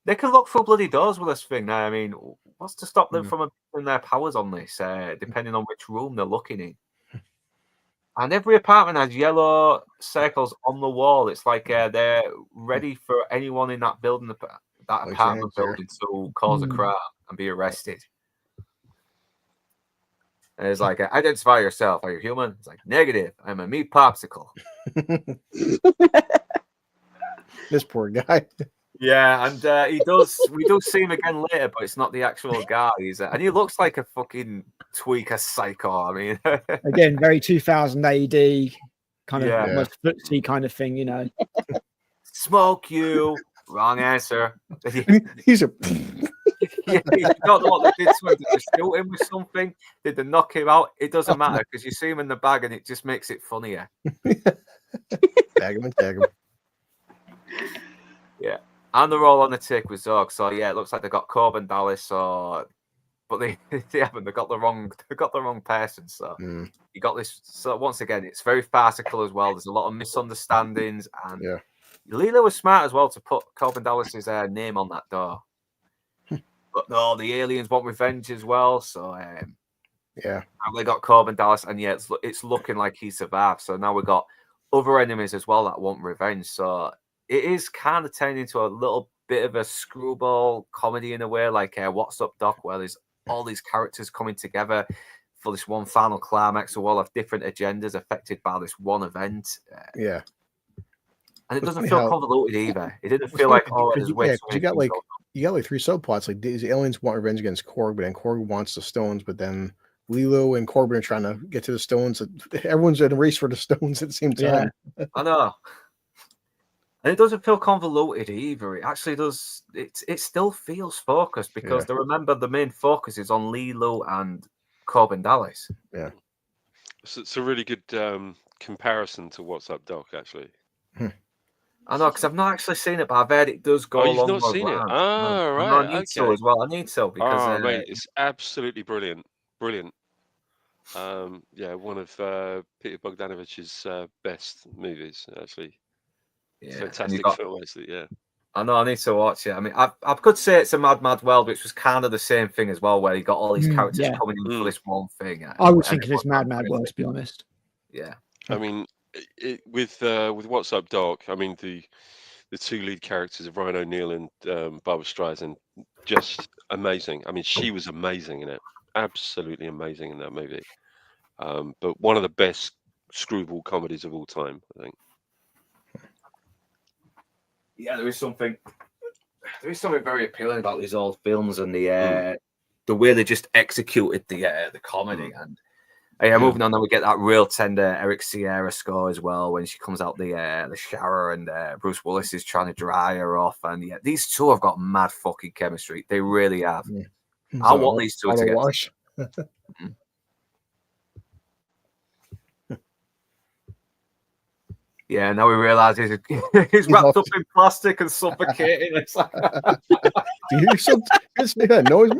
They can look through bloody doors with this thing now. I mean, what's to stop them from putting their powers on this, depending on which room they're looking in? And every apartment has yellow circles on the wall. It's like they're ready for anyone in that building, that Like apartment your building, to cause a crime and be arrested. And it's like, identify yourself. Are you human? It's like, negative. I'm a meat popsicle. This poor guy. Yeah, and we do see him again later, but it's not the actual guy. And he looks like a fucking tweaker psycho. I mean, Again, very 2000 AD kind of Yeah. almost footsie kind of thing, you know. smoke you. Wrong answer. He's a. Yeah, you don't know what they did to him. Did they shoot him with something? Did they knock him out? It doesn't matter because you see him in the bag and it just makes it funnier. Tag him and tag him. Yeah. And they're all on the tick with Zog. So yeah, it looks like they got Corbin Dallas, but they haven't. They got the wrong person. So you got this. So once again, it's very farcical as well. There's a lot of misunderstandings, and Lilo was smart as well to put Corbin Dallas's name on that door. But no, the aliens want revenge as well. So and they got Corbin Dallas, and yeah, it's looking like he survived. So now we've got other enemies as well that want revenge. So it is kind of turned into a little bit of a screwball comedy in a way, like What's Up, Doc, where there's all these characters coming together for this one final climax, who all have different agendas affected by this one event. And it doesn't feel convoluted either. It didn't feel like, you got like 3 subplots. Like these aliens want revenge against Korg, but then Korg wants the stones, but then Lilo and Corbin are trying to get to the stones. Everyone's in a race for the stones at the same time. Yeah. I know. And it doesn't feel convoluted either. It actually does. It still feels focused because they remember the main focus is on Lilo and Corbin Dallas. Yeah. So it's a really good comparison to What's Up, Doc, actually. I know, because I've not actually seen it, but I've heard it does go along. You've not seen it? Oh, right. I need to as well. I need to because mate, it's absolutely brilliant. Brilliant. Yeah, one of Peter Bogdanovich's best movies, actually. Yeah, fantastic film, actually. Yeah. I know. I need to watch it. I mean, I could say it's a Mad World, which was kind of the same thing as well, where you got all these characters coming in for this one thing. I would think it is Mad World, to be honest. Yeah. I mean, with What's Up, Doc, I mean the 2 lead characters of Ryan O'Neal and Barbara Streisand, just amazing. I mean, she was amazing in it, absolutely amazing in that movie. But one of the best screwball comedies of all time, I think. Yeah, there is something very appealing about these old films and the way they just executed the comedy. And moving on, then we get that real tender Eric Sierra score as well when she comes out the shower and Bruce Willis is trying to dry her off. And yeah, these two have got mad fucking chemistry. They really have. I want these two together. Yeah, now we realise he's wrapped up in plastic and suffocating. It's like, do you hear something? Just make that noise.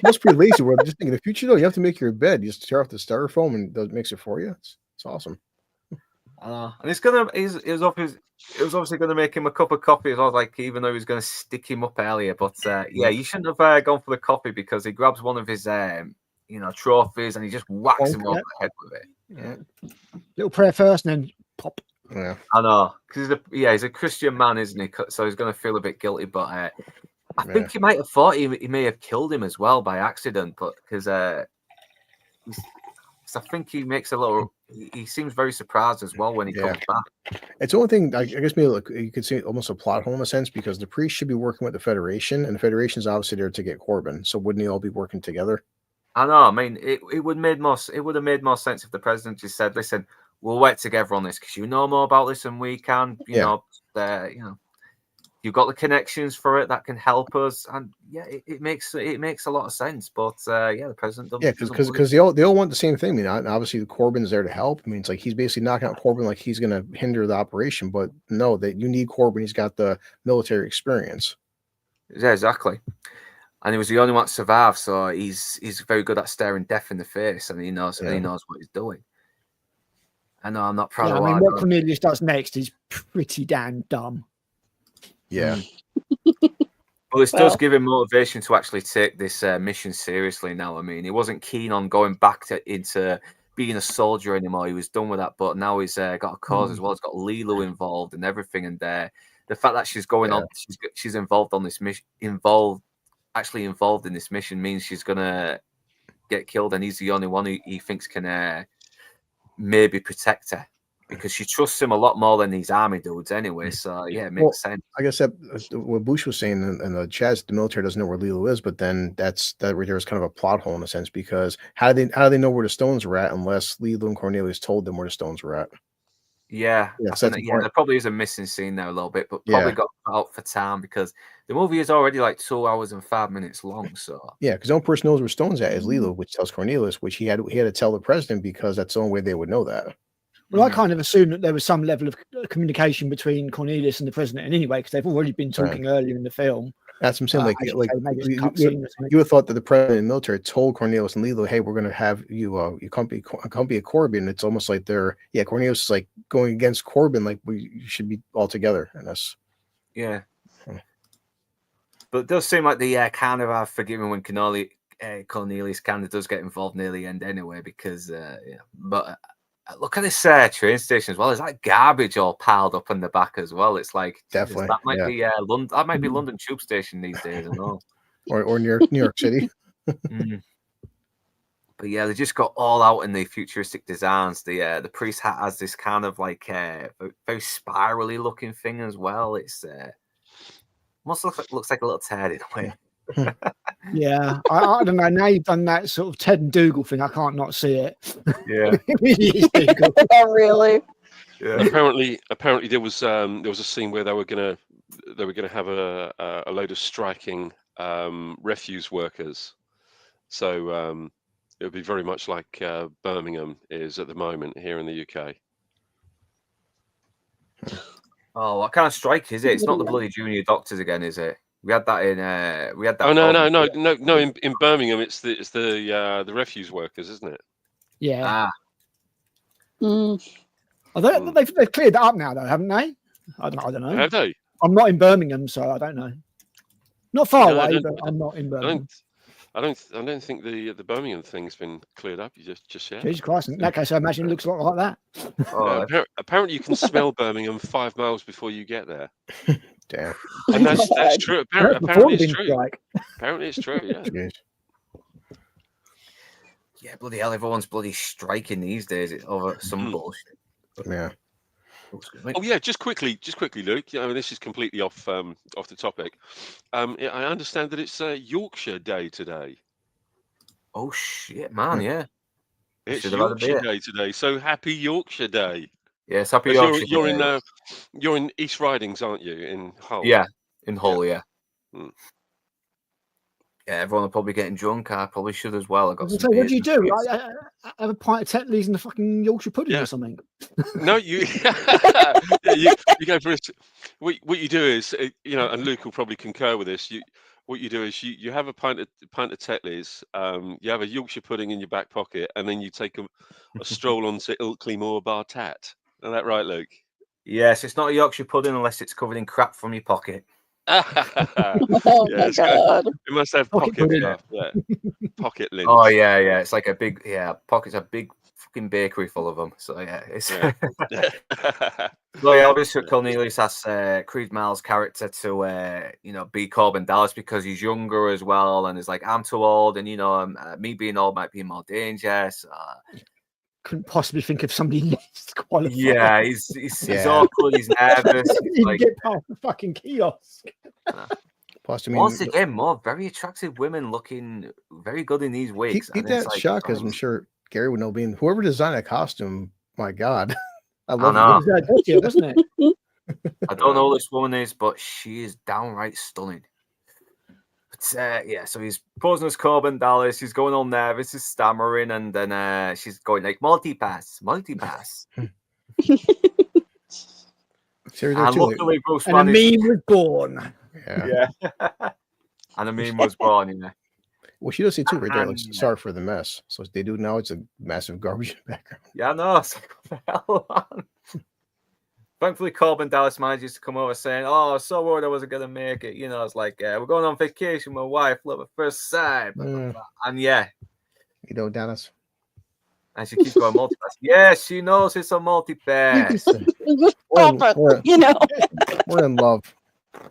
That's pretty lazy. We're just thinking in the future, though, you have to make your bed. You just tear off the styrofoam and it makes it for you. It's awesome. And it was obviously going to make him a cup of coffee as well, like even though he was going to stick him up earlier. But yeah, you shouldn't have gone for the coffee because he grabs one of his trophies and he just whacks him over the head with it. Yeah. Little prayer first and then pop. Yeah, I know, because he's a Christian man, isn't he? So he's going to feel a bit guilty. But I think he might have thought he may have killed him as well by accident. But because I think he makes a little. He seems very surprised as well when he comes back. It's the only thing I guess maybe you could see almost a plot hole in a sense because the priest should be working with the Federation, and the Federation is obviously there to get Corbin. So wouldn't they all be working together? I know. I mean, it would have made more sense if the president just said, "Listen, we'll work together on this because you know more about this than we can. You you've got the connections for it that can help us, and yeah, it makes a lot of sense. But yeah, the president doesn't because they all want the same thing. I mean, obviously Corbin's there to help. I mean, it's like he's basically knocking out Corbin like he's going to hinder the operation, but no, that you need Corbin. He's got the military experience. Yeah, exactly. And he was the only one to survive, so he's very good at staring death in the face, and he knows what he's doing. I know I'm not proud of what Cornelius does next is pretty damn dumb. Yeah. Well, this does give him motivation to actually take this mission seriously now. I mean, he wasn't keen on going back into being a soldier anymore. He was done with that, but now he's got a cause as well. He's got Lilu involved and everything, and the fact that she's going on, she's involved on this mission, involved in this mission means she's gonna get killed, and he's the only one who he thinks can maybe protect her, because she trusts him a lot more than these army dudes anyway. So yeah, it makes sense. I guess that what Bush was saying in the chat, the military doesn't know where Lilu is, but then that right there is kind of a plot hole in a sense, because how do they know where the stones were at unless Lilu and Cornelius told them where the stones were at? Yeah, there probably is a missing scene there a little bit, but probably got out for time because the movie is already like 2 hours and 5 minutes long. So yeah, because the only person knows where stones at is Lilu, which tells Cornelius, which he had to tell the president because that's the only way they would know that. Well, I kind of assumed that there was some level of communication between Cornelius and the president anyway, because they've already been talking earlier in the film. That's what I'm saying. You would thought that the president and the military told Cornelius and Lilu, "Hey, we're going to have you accompany Corbin." It's almost like Cornelius is like going against Corbin, like you should be all together. And that's but it does seem like the kind of are forgiven when Cornelius kind of does get involved near the end anyway, because but. Look at this train station as well. There's like garbage all piled up in the back as well. It's like definitely that might be London. That might be London Tube Station these days, and all, or New York City. But yeah, they just got all out in the futuristic designs. The priest hat has this kind of like very spirally looking thing as well. It's almost looks like a little turd in a way. Yeah, I don't know. Now you've done that sort of Ted and Dougal thing. I can't not see it. Yeah, it really is Dougal. Oh, really? Yeah. Apparently, there was a scene where they were gonna have a load of striking refuse workers. So it would be very much like Birmingham is at the moment here in the UK. Oh, what kind of strike is it? It's not the bloody junior doctors again, is it? We had that in. Oh no! In Birmingham, it's the refuse workers, isn't it? Yeah. They've cleared that up now, though, haven't they? I don't know. Have they? I'm not in Birmingham, so I don't know. Not far away, but I'm not in Birmingham. I don't think the Birmingham thing's been cleared up just yet. Jesus Christ! In that case, I imagine it looks a lot like that. Apparently, you can smell Birmingham 5 miles before you get there. Damn. And that's true. Apparently it's true. Apparently it's true. Yeah. Yeah, bloody hell! Everyone's bloody striking these days over some bullshit. Yeah. Oh yeah, just quickly, Luke. This is completely off the topic. I understand that it's Yorkshire Day today. Oh shit, man! Yeah, it's Yorkshire Day today. So happy Yorkshire Day. Yes, happy Yorkshire Day. You're in East Ridings, aren't you? In Hull. Yeah, in Hull. Yeah. Yeah, everyone will probably getting drunk. I probably should as well. what do you do? I have a pint of Tetley's and a fucking Yorkshire pudding or something. No, you go for it. What you do is, and Luke will probably concur with this. What you do is you have a pint of Tetley's. You have a Yorkshire pudding in your back pocket, and then you take a stroll onto Ilkley Moor Bar Tat. Is that right, Luke? Yes, it's not a Yorkshire pudding unless it's covered in crap from your pocket. Oh my God. It must have pocket stuff. Yeah. Pocket lint. Oh yeah. It's like a big pocket's a big fucking bakery full of them. So yeah, it's well, yeah, obviously Cornelius has Creed Miles' character to be Corbin Dallas because he's younger as well, and he's like, I'm too old, and me being old might be more dangerous. Couldn't possibly think of somebody less qualified. Yeah, he's awkward, he's nervous. He'd get past the fucking kiosk. Once again, more very attractive women looking very good in these wigs. Keep that shot, because I'm sure Gary would know. Being whoever designed that costume, my God, I love it. It was wasn't it? I don't know who this woman is, but she is downright stunning. But yeah, so he's posing as Corbin Dallas. He's going all nervous, he's stammering, and then she's going like multi-pass. And luckily, Bruce And a Wayne meme was born. yeah. And a meme was born, Well, she does say too right there, like, sorry for the mess. So they do now. It's a massive garbage in the background. Yeah, no, it's like, what the hell, man? Thankfully, Corbin Dallas manages to come over saying, "Oh, so worried I wasn't gonna make it." It's like, we're going on vacation with my wife, love at first sight, blah, blah, blah. And yeah, Dallas. and she keeps going multi-pass. Yeah, she knows it's a multi-pass. We're in love.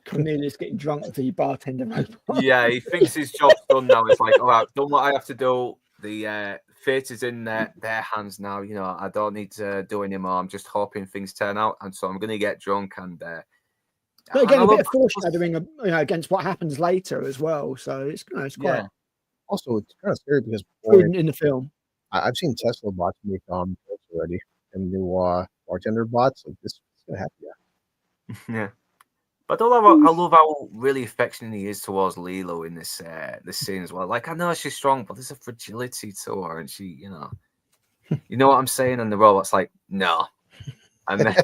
Cornelius getting drunk with the bartender. Yeah, he thinks his job's done now. It's like, all right, done what I have to do. The fate is in their hands now. I don't need to do anymore. I'm just hoping things turn out, and so I'm going to get drunk and. But again, a bit of foreshadowing, against what happens later as well. So it's quite. Yeah. Also, it's kind of scary because in the film, I've seen Tesla bots make already, and new bartender bots. Like this is gonna happen. Yeah. But I love how really affectionate he is towards Lilo in this scene as well. Like, I know she's strong, but there's a fragility to her, and she, you know what I'm saying? And the robot's like, no. And then,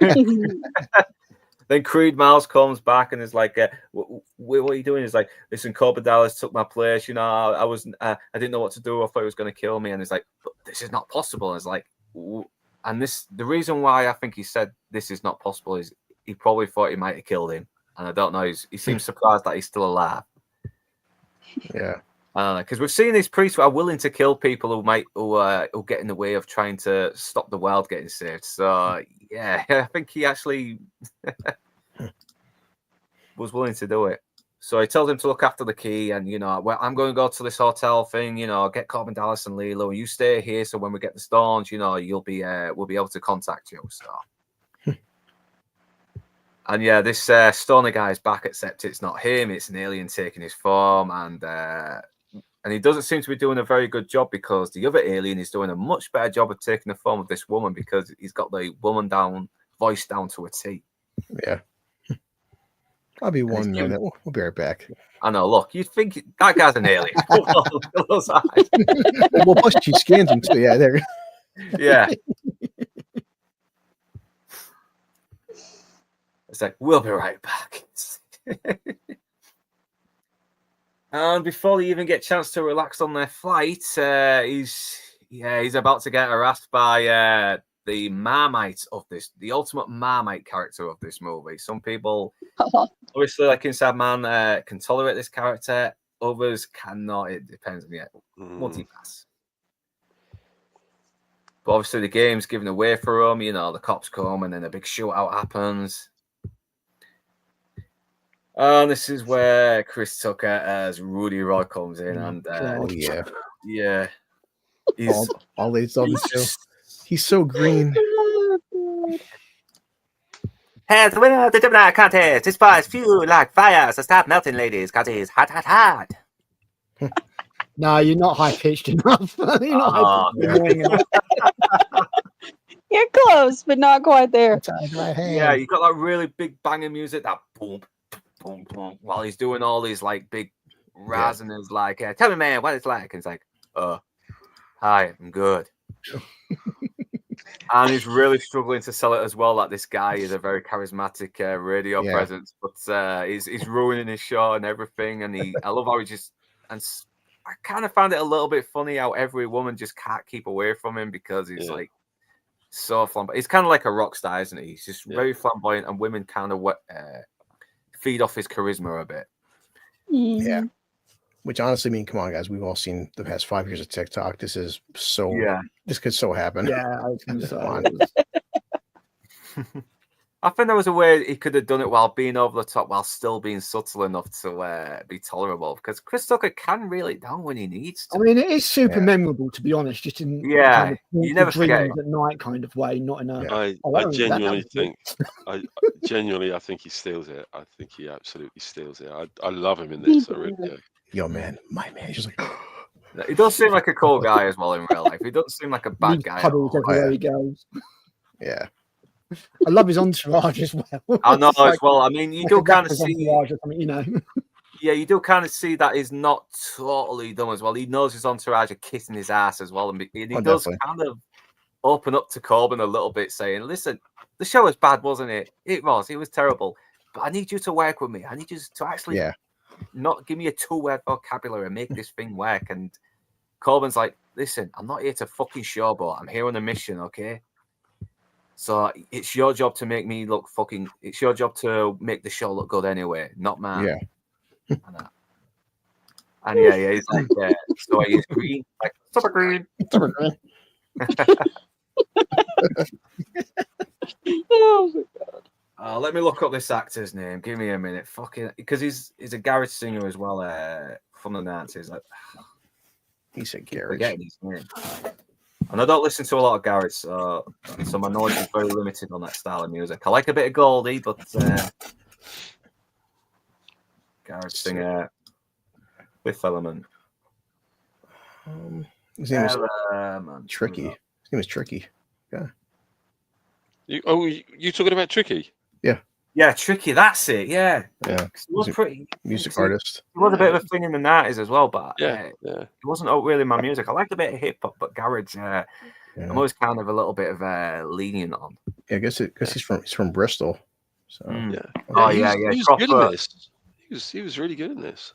then Creed Miles comes back and is like, what are you doing? He's like, listen, Corbin Dallas took my place. I wasn't, I didn't know what to do. I thought he was going to kill me. And it's like, but this is not possible. And it's like, and the reason why I think he said this is not possible is he probably thought he might have killed him. And I don't know. He seems surprised that he's still alive. Yeah. Because we've seen these priests who are willing to kill people who get in the way of trying to stop the world getting saved. So yeah, I think he actually was willing to do it. So he tells him to look after the key, and I'm going to go to this hotel thing. Get Corbin Dallas and Lilo, and you stay here. So when we get the stones, we'll be able to contact you. So. And yeah, this Stoner guy is back, except it's not him; it's an alien taking his form, and he doesn't seem to be doing a very good job because the other alien is doing a much better job of taking the form of this woman because he's got the woman voice down to a T. Yeah, I'll be 1 minute. We'll be right back. I know. Look, you'd think that guy's an alien. Well, plus she scans him too. Yeah, there. Yeah. It's like, we'll be right back. And before they even get a chance to relax on their flight, he's about to get harassed by the Marmite of the ultimate Marmite character of this movie. Some people, obviously, like Inside Man, can tolerate this character. Others cannot. It depends on the multi-pass. But obviously, the game's given away for them. The cops come, and then a big shootout happens. And this is where Chris Tucker as Rudy Roy comes in, and yeah, he's all these he's so green. As the winner of the Gemini contest, his spies fuel like fire, so stop melting, ladies, because he's hot, hot, hot. No, you're not high pitched enough. You're not enough. You're close, but not quite there. Yeah, you got that really big banging music, that boom, boom, boom, while he's doing all these like big raz and is like, tell me, man, what it's like. And it's like, hi, I'm good. And he's really struggling to sell it as well. That this guy is a very charismatic radio presence, but he's ruining his show and everything. And I love how he just, and I kind of found it a little bit funny how every woman just can't keep away from him because he's like so flamboyant. He's kind of like a rock star, isn't he? He's just very flamboyant, and women kind of feed off his charisma a bit. Yeah. Which honestly, come on, guys. We've all seen the past 5 years of TikTok. This is so. Yeah. This could so happen. Yeah, I was going to say. I think there was a way he could have done it while being over the top, while still being subtle enough to be tolerable. Because Chris Tucker can reel it down when he needs to. I mean, it is super memorable, to be honest. Just in kind of you never forget it at night kind of way, not in a. I genuinely think, I think he steals it. I think he absolutely steals it. I love him in this. I really do. Yo, man, my man. He's just like. He does seem like a cool guy as well in real life. He doesn't seem like a bad guy. Everywhere he goes. Yeah. I love his entourage as well. I know It's like- as well. I mean, you like do a kind of rapper's see, entourage or something, you know. yeah, you do kind of see that he's not totally dumb as well. He knows his entourage are kissing his ass as well, and he does definitely. kind of open up to Corbin a little bit, saying, "Listen, the show was bad, wasn't it? It was terrible. But I need you to work with me. I need you to actually not give me a 2-word vocabulary and make this thing work." And Corbin's like, "Listen, I'm not here to fucking showboat. I'm here on a mission, okay? So it's your job to make me look fucking. It's your job to make the show look good anyway, not mine." Yeah. And yeah, he's like, so I use green, like super green. Oh my God. Let me look up this actor's name. Give me a minute, fucking, because he's a garage singer as well. From the 90s. Like, He said keep garage. forgetting his name. And I don't listen to a lot of garage, so my knowledge is very limited on that style of music. I like a bit of Goldie, but garage singer with element. His name is Man, Tricky. His name is Tricky. Yeah. You talking about Tricky? Yeah, Tricky. That's it. Yeah. Yeah. He was pretty Music artist. He was a bit of a thing in the 90s as well, but Yeah. it wasn't really my music. I liked a bit of hip hop, but garage. I'm always kind of a little bit of lenient on. Yeah, I guess he's from Bristol. So Yeah. Oh He yeah, was proper. good in this. He was really good in this.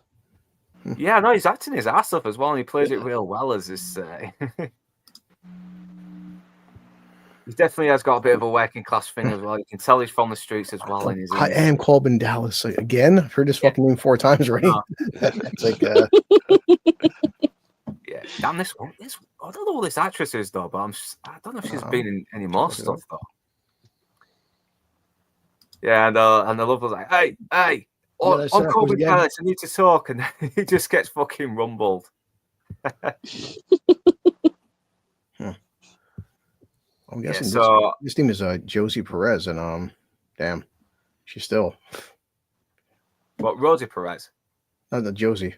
Yeah, no, he's acting his ass off as well, and he plays it real well as this. He definitely has got a bit of a working class thing as well. You can tell he's from the streets as well. And I am Corbin Dallas again. I've heard this fucking name 4 times already. It's like yeah, damn this one. I don't know what this actress is though, but I don't know if she's been in any more stuff though. Yeah, and the love was like, hey, I'm Corbin Dallas. I need to talk, and he just gets fucking rumbled. I'm guessing so this name is Josie Perez, and damn, she's still what? Rosie Perez? No, the Josie.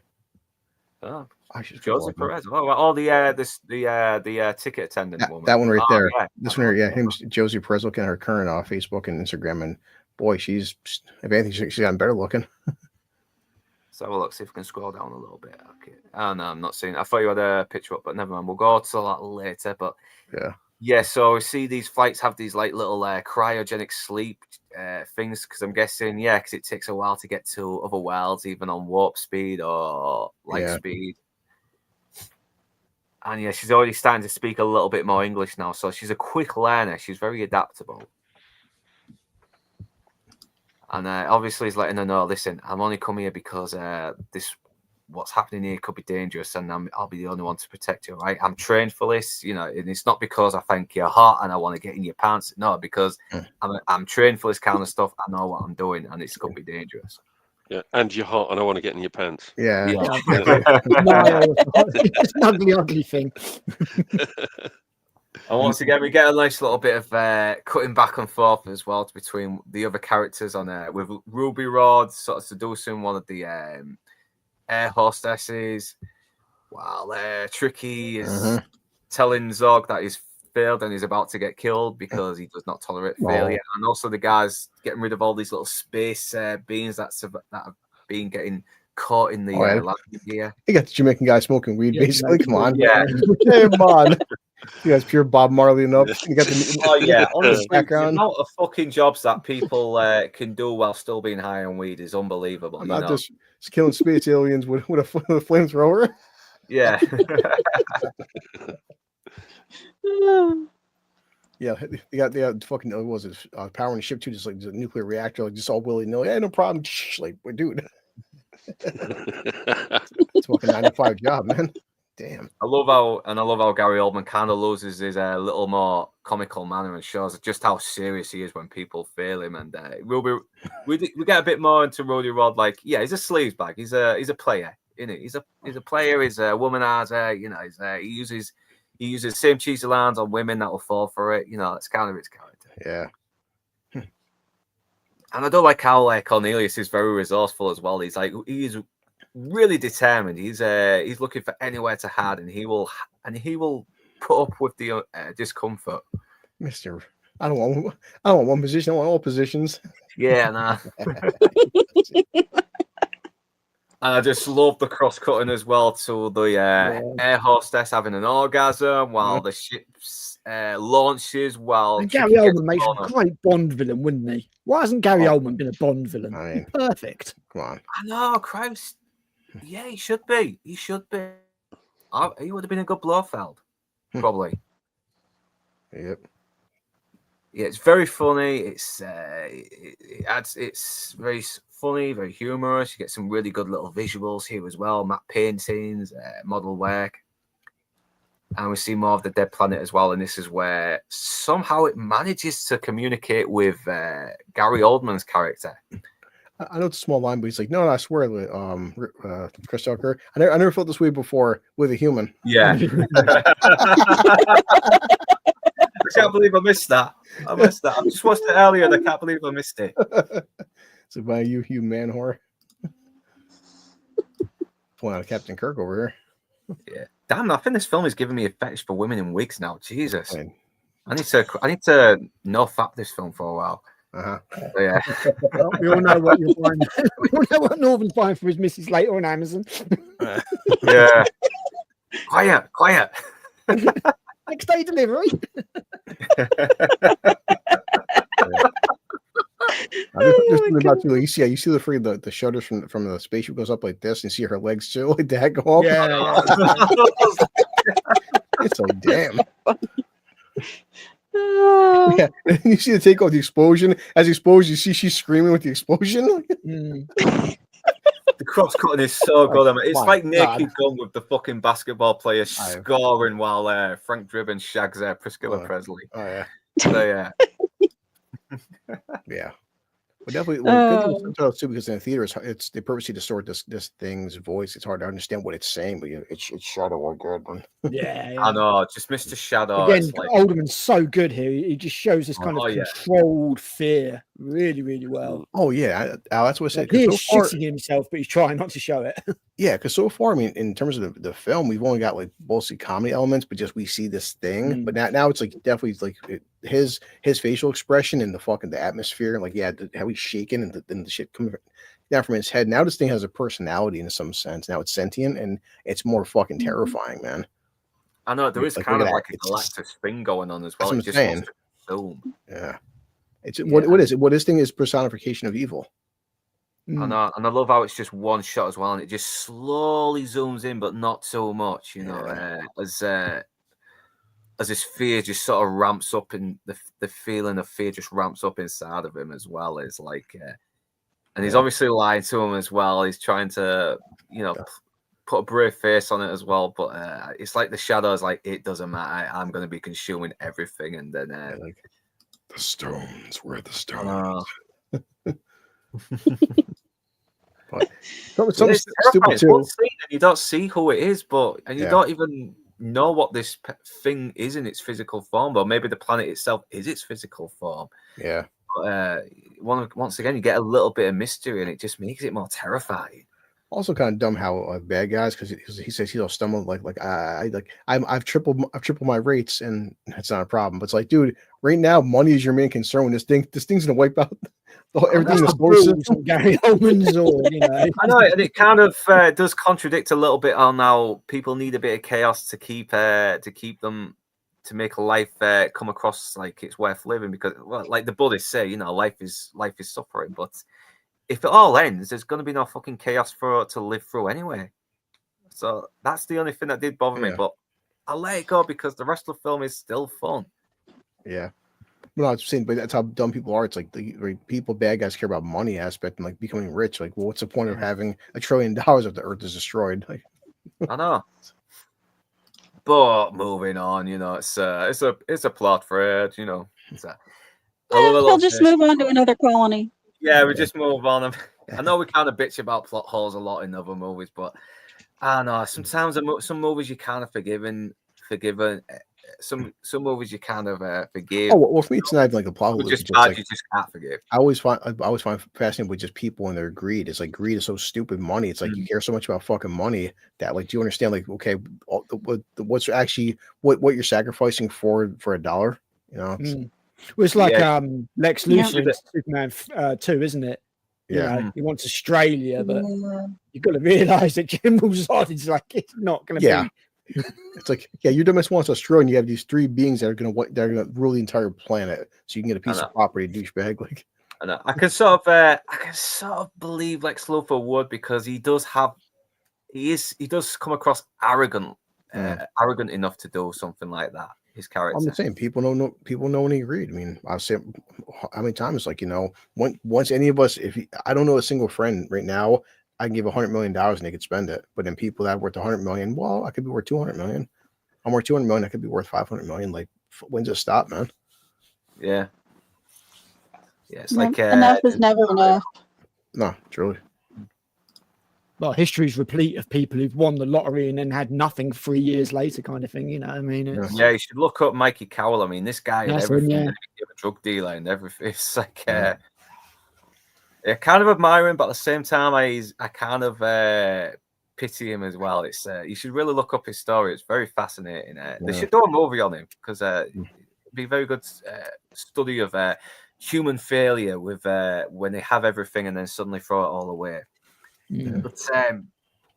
Oh, Josie Perez. Oh, the ticket attendant woman. That one right there. Yeah. This one here, yeah, her name's Josie Perez. Looking at her current Facebook and Instagram, and boy, she's if anything, she's gotten better looking. So have a look, see if we can scroll down a little bit. Okay. Oh no, I'm not seeing it. I thought you had a picture up, but never mind. We'll go to that later. But yeah. So we see these flights have these like little cryogenic sleep things, because I'm guessing because it takes a while to get to other worlds, even on warp speed or light speed. And yeah, she's already starting to speak a little bit more English now, so she's a quick learner. She's very adaptable. And obviously he's letting her know, listen, I'm only coming here because what's happening here could be dangerous, and I'll be the only one to protect you, right? I'm trained for this, and it's not because I think you're hot and I want to get in your pants. No, because I'm trained for this kind of stuff. I know what I'm doing, and it's going to be dangerous. Yeah, and you're hot, and I want to get in your pants. Yeah. It's an ugly thing. And once again, we get a nice little bit of cutting back and forth as well between the other characters on with Ruby Rod sort of seducing one of the air hostesses, while Tricky is telling Zog that he's failed and he's about to get killed because he does not tolerate failure. And also the guy's getting rid of all these little space beings that have been getting caught in the landing gear. You got the Jamaican guy smoking weed, basically. Come on. Yeah. Hey, come on. You guys pure Bob Marley enough. You got the honestly, background. The amount of fucking jobs that people can do while still being high on weed is unbelievable. I'm not just killing space aliens with a flamethrower. Yeah. Yeah, they got fucking what was it? Powering the ship to just like a nuclear reactor, like just all willy nilly. Hey, no problem. Like, dude, it's fucking 9-to-5 job, man. Damn. I love how Gary Oldman kind of loses his little more comical manner and shows just how serious he is when people fail him. And we get a bit more into Roddy Rod. Like, yeah, he's a sleaze bag. He's a player, isn't he? He's a player. He's a womanizer. He uses the same cheesy lines on women that will fall for it. That's kind of his character. Yeah. And I don't like how Cornelius is very resourceful as well. He's really determined. He's looking for anywhere to hide, and he will put up with the discomfort. Mr. I don't want one position. I want all positions. Yeah, nah. And I just love the cross-cutting as well to the air hostess having an orgasm while the ship's launches while And Gary Chicky gets Oldman makes blown a up. great Bond villain, wouldn't he? Why hasn't Gary Oldman been a Bond villain? I mean, Perfect. Come on. I know, Christ. Yeah, he should be. He should be. He would have been a good Blofeld, probably. Yep. Yeah, it's very funny. It's very funny, very humorous. You get some really good little visuals here as well. Matte paintings, model work, and we see more of the dead planet as well. And this is where somehow it manages to communicate with Gary Oldman's character. I know it's a small line, but he's like, no, I swear, Chris Tucker, I never felt this way before with a human. Yeah. I can't believe I missed that. I just watched it earlier and I can't believe I missed it. So by you man whore. Pulling out Captain Kirk over here. Yeah. Damn, I think this film is giving me a fetish for women in wigs now. Jesus. I need to no fap this film for a while. So, yeah. Well, we all know what you're buying. We all know what Northern's buying for his missus later on Amazon. Yeah. Quiet. Next day delivery. You see the shutters from the spaceship goes up like this, and you see her legs too, like that go up. Yeah. It's like damn. Yeah, and you see the take off the explosion. As the explosion, you see she's screaming with the explosion. The cross cutting is so good. I mean, it's like Naked Gun with the fucking basketball player scoring while Frank Driven shags Priscilla Presley. Oh yeah. So yeah. Yeah. But definitely good subtitles too, because in the theater they purposely distort this thing's voice. It's hard to understand what it's saying, but it's Shadow a good one. Yeah. I know, just Mr. Shadow. Again, Alderman's so good here. He just shows this kind of controlled fear really, really well. Oh yeah, Al, that's what I said. He is shitting himself, but he's trying not to show it. Yeah, because so far, I mean, in terms of the film, we've only got like mostly comedy elements, but just we see this thing. But now it's like definitely like his facial expression and the atmosphere, like how he's shaking and the shit coming down from his head. Now this thing has a personality in some sense. Now it's sentient and it's more fucking terrifying, man. I know there is kind of like a Galactus thing going on as well. That's what I'm saying. Film. Yeah. What is it? What this thing is personification of evil. I know, and I love how it's just one shot as well, and it just slowly zooms in, but not so much, as his fear just sort of ramps up, and the feeling of fear just ramps up inside of him as well. It's like, and he's obviously lying to him as well. He's trying to, put a brave face on it as well, but it's like the shadow is like, it doesn't matter. I'm going to be consuming everything, and then like the stones, where the stones. But something stupid too. You don't see who it is, and you don't even know what this thing is in its physical form, or maybe the planet itself is its physical form. Yeah. But once again, you get a little bit of mystery, and it just makes it more terrifying. Also, kind of dumb how bad guys, because he says he'll stumble I've tripled my rates, and that's not a problem. But it's like, dude, right now money is your main concern. When this thing's gonna wipe out everything in the solar system. Gary Oldman's I know, and it kind of does contradict a little bit on how people need a bit of chaos to keep them to make life come across like it's worth living, because, well, like the Buddhists say, life is suffering, but if it all ends, there's going to be no fucking chaos to live through anyway. So that's the only thing that did bother me, but I let it go because the rest of the film is still fun. Yeah. Well, I'm saying, but that's how dumb people are. It's like bad guys care about money aspect and like becoming rich. Like, well, what's the point of having $1 trillion if the earth is destroyed? Like, I know. But moving on, it's a plot thread, We'll just move on to another colony. Yeah, we just move on. I know we kind of bitch about plot holes a lot in other movies, but I don't know. Sometimes some movies you kind of forgiven. Some movies you kind of forgive. Oh well, for me it's not even like a plot hole. You just can't forgive. I always find fascinating with just people and their greed. It's like greed is so stupid. Money. It's like you care so much about fucking money that, like, do you understand? Like, okay, what's actually what you're sacrificing for $1? Well, it's like Yeah. Lex Yeah. Luthor in Superman 2, isn't it? You Yeah. know, he wants Australia, but Yeah. you've got to realise that Jimbo Zod is like, it's not going to Yeah. be. It's like, yeah, your dumbass wants Australia, and you have these three beings that are gonna rule the entire planet, so you can get a piece of property, douchebag. Like, I know. I can sort of believe Lex Luthor would, because he does come across arrogant enough to do something like that. His character. I'm the same. People know when he agreed. I mean, I've said how many times, like, once any of us, I don't know a single friend right now, I can give $100 million and they could spend it. But then people that are worth 100 million, well, I could be worth 200 million. I'm worth 200 million. I could be worth 500 million. Like, when's it stop, man? Yeah. Yeah, it's like enough is never enough. No, truly. Well, history's replete of people who've won the lottery and then had nothing 3 years later, kind of thing. You know what I mean? It's, yeah, you should look up Mikey Cowell. I mean, this guy had That's everything. him, yeah. He was a drug dealer and everything. It's like, I kind of admire him, but at the same time, I kind of pity him as well. It's you should really look up his story. It's very fascinating. They should do a movie on him, because it'd be a very good study of human failure with when they have everything and then suddenly throw it all away. But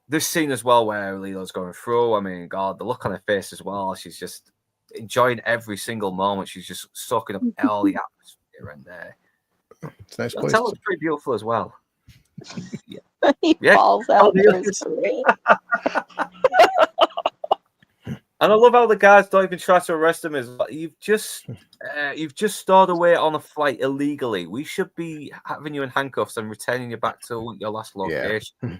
this scene as well, where Lilo's going through, I mean, God, the look on her face as well. She's just enjoying every single moment. She's just soaking up all the atmosphere, and it's a nice place. It's pretty beautiful as well. He falls out. And I love how the guys don't even try to arrest him. You've just stored away on a flight illegally. We should be having you in handcuffs and returning you back to your last location. Yeah.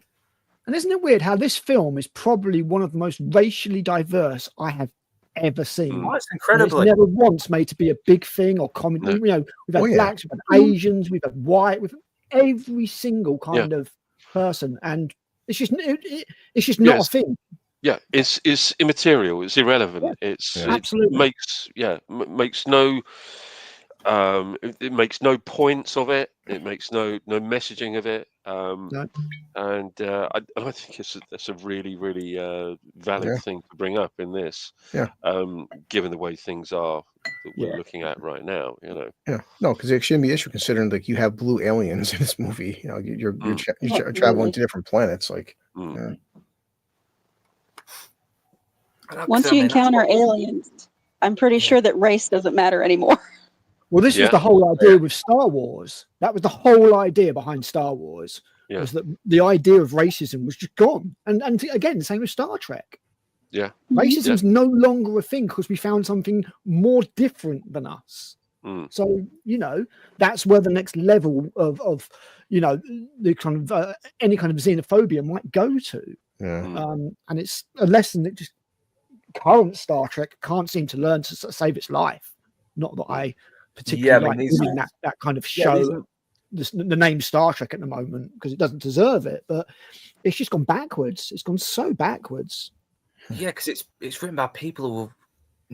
And isn't it weird how this film is probably one of the most racially diverse I have ever seen? Oh, it's incredibly. It's never once made to be a big thing or comedy. No. You know, we've had blacks, we've had Asians, we've had white, we've had every single kind of person, and it's just not a thing. Yeah, it's immaterial. It's irrelevant. It makes no it makes no points of it. It makes no messaging of it. And I think that's a really valid thing to bring up in this. Given the way things are that we're looking at right now, no, because it shouldn't be an issue, considering like you have blue aliens in this movie. You're traveling to different planets, like. Once you encounter aliens, I'm pretty sure that race doesn't matter anymore. Well, this was the whole idea with Star Wars. That was the whole idea behind Star Wars. Was that the idea of racism was just gone. And again, the same with Star Trek. Yeah. Racism is no longer a thing because we found something more different than us. So, that's where the next level of the kind of any kind of xenophobia might go to. And it's a lesson that just current Star Trek can't seem to learn to save its life. Not that I particularly like doing that kind of show, the name Star Trek at the moment, because it doesn't deserve it, but it's just gone backwards. It's gone so backwards. Yeah, because it's written by people who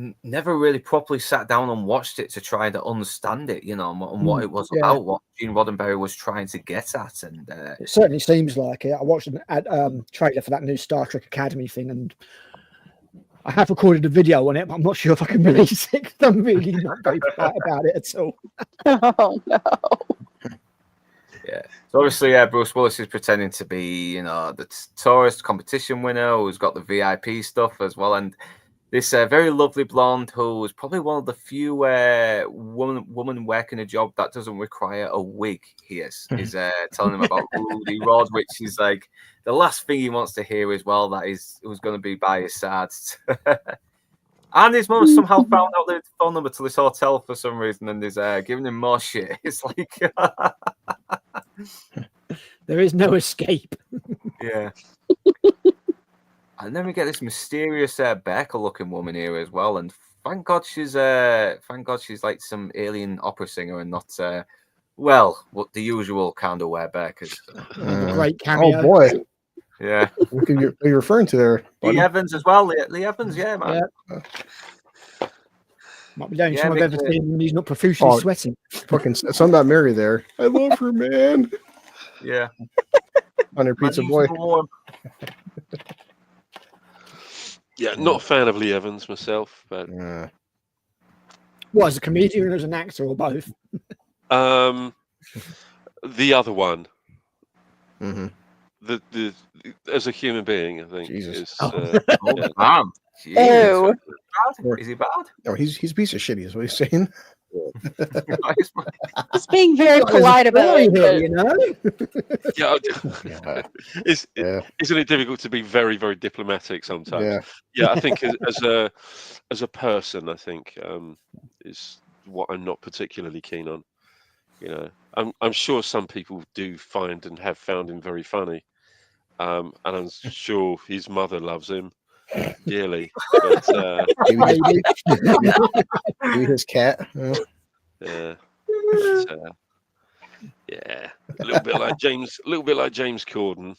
have never really properly sat down and watched it to try to understand it, and what it was about, what Gene Roddenberry was trying to get at. And it certainly seems like it. I watched an trailer for that new Star Trek Academy thing, and I have recorded a video on it, but I'm not sure if I can release it. I'm really not very polite about it at all. Oh, no. Yeah. So obviously, Bruce Willis is pretending to be, the tourist competition winner who's got the VIP stuff as well. And this very lovely blonde who is probably one of the few woman working a job that doesn't require a wig is telling him about Rudy Rod, which is like the last thing he wants to hear as well. That is who's going to be by his side. And his mum somehow found out the phone number to this hotel for some reason and is giving him more shit. It's like there is no escape. Yeah. And then we get this mysterious Becca-looking woman here as well, and thank God she's like some alien opera singer and not what the usual kind of Becca's. Great cameo. Oh boy. Yeah. What are you referring to there? Lee Evans as well. Lee Evans, yeah, man. Yeah. Might be the only time I've ever seen him when he's not profusely sweating. Fucking something about Mary there. I love her, man. Yeah. On her pizza boy. Yeah, not a fan of Lee Evans myself, but What, as a comedian or as an actor or both? The other one, Mm-hmm. the as a human being, I think Jesus. is. Oh, Yeah. damn. Jesus. Ew. Bad? Is he bad? No, he's a piece of shit. Is what he's saying. Just being very There's a polite about story it. here, But you know? Yeah, Yeah. isn't it difficult to be very, very diplomatic sometimes? Yeah. Yeah, I think as a person, I think is what I'm not particularly keen on. You know, I'm sure some people do find and have found him very funny, and I'm sure his mother loves him dearly. But Maybe his cat. yeah, but, yeah, a little bit like James Corden.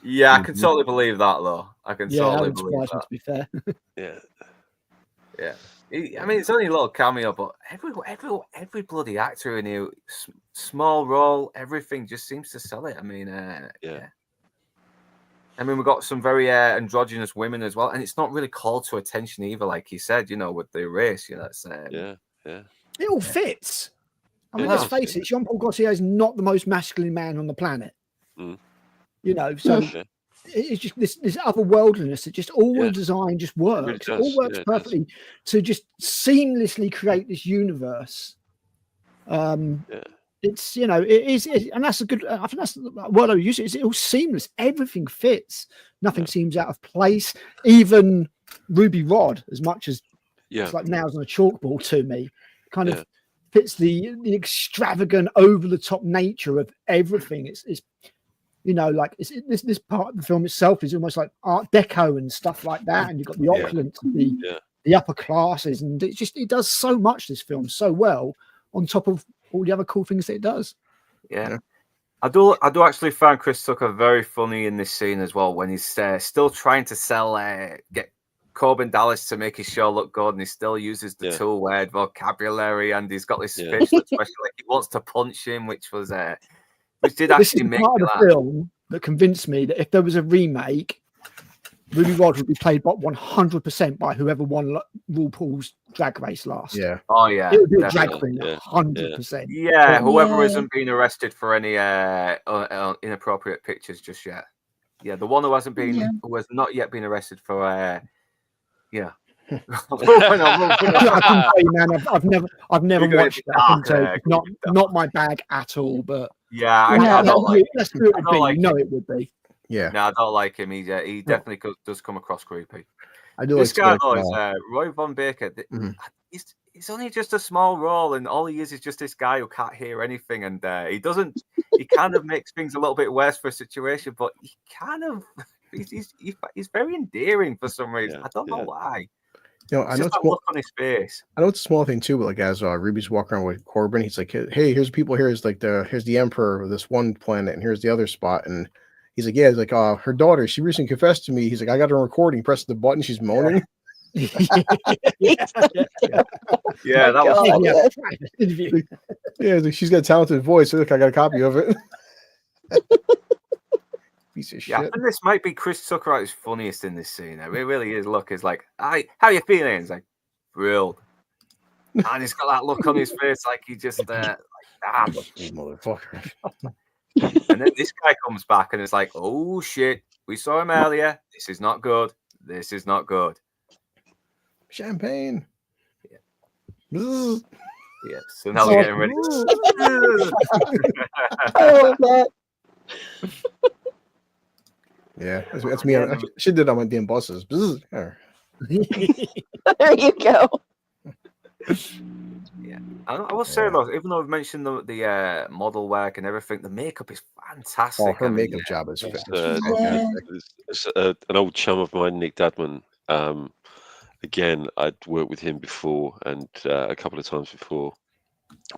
Yeah, I can totally believe that, though. I can Yeah, that totally would believe surprise me, that. to be fair. Yeah, Yeah. I mean, it's only a little cameo, but every bloody actor in here, small role, everything just seems to sell it. I mean, yeah. I mean, we've got some very androgynous women as well, and it's not really called to attention either, like you said, you know, with the race. You know, it's, Yeah. It all fits. I mean, It let's does, face it, Jean-Paul Gaultier is not the most masculine man on the planet. Mm. You know, so Yeah. it's just this otherworldliness that just all the design just works. really It does. all works Yeah, it does. perfectly to just seamlessly create this universe. It's, you know, it is, and that's a good. I think that's the word I would use. It's all seamless. Everything fits. Nothing seems out of place. Even Ruby Rod, as much as it's like nails on a chalkboard to me, kind of fits the extravagant, over the top nature of everything. It's you know, like this part of the film itself is almost like Art Deco and stuff like that, and you've got the opulence, of the upper classes, and it does so much, this film, so well, on top of all the other cool things that it does. Yeah. I do actually find Chris Tucker very funny in this scene as well, when he's still trying to get Corbin Dallas to make his show look good, and he still uses the two-word vocabulary, and he's got this facial expression like he wants to punch him, which did actually make part of the film that convinced me that if there was a remake, Ruby Rod would be played by 100% by whoever won RuPaul's Drag Race last. Yeah. Oh yeah. It would be a drag queen, 100%. Yeah, whoever isn't being arrested for any inappropriate pictures just yet. Yeah, the one who hasn't been, who has not yet been arrested for, I can tell you, man, I've never watched it. I can tell you, it's not my bag at all. But yeah, I don't like. Let's do it would be. You know, it would be. Yeah. No, I don't like him. He definitely does come across creepy. I do. This guy though is Roy Von Baker. He's only just a small role, and all he is just this guy who can't hear anything, and he kind of makes things a little bit worse for a situation, but he's very endearing for some reason. I don't know why. You know, I know it's a look on his face. I know it's a small thing too, but like as Ruby's walking around with Corbin, he's like, "Hey, here's people here. Is like here's the emperor of this one planet, and here's the other spot." And he's like, "Yeah." He's like, her daughter. She recently confessed to me. He's like, "I got her recording. Press the button. She's moaning." Yeah, that was. Yeah, like, she's got a talented voice. So look, I got a copy of it. Piece of shit. I think this might be Chris Tucker at his funniest in this scene. It really is. Look, it's like, how you feeling? He's like, thrilled. And he's got that look on his face like he just motherfucker. And then this guy comes back and it's like, oh shit, we saw him earlier. This is not good. Champagne. Yeah, so now we're getting ready. Yeah, that's me. I should did on my damn buses. There you go. Yeah, I will say though, even though I've mentioned the model work and everything, the makeup is fantastic. Oh, her makeup job is it's an old chum of mine, Nick Dadman. Again, I'd worked with him before and a couple of times before,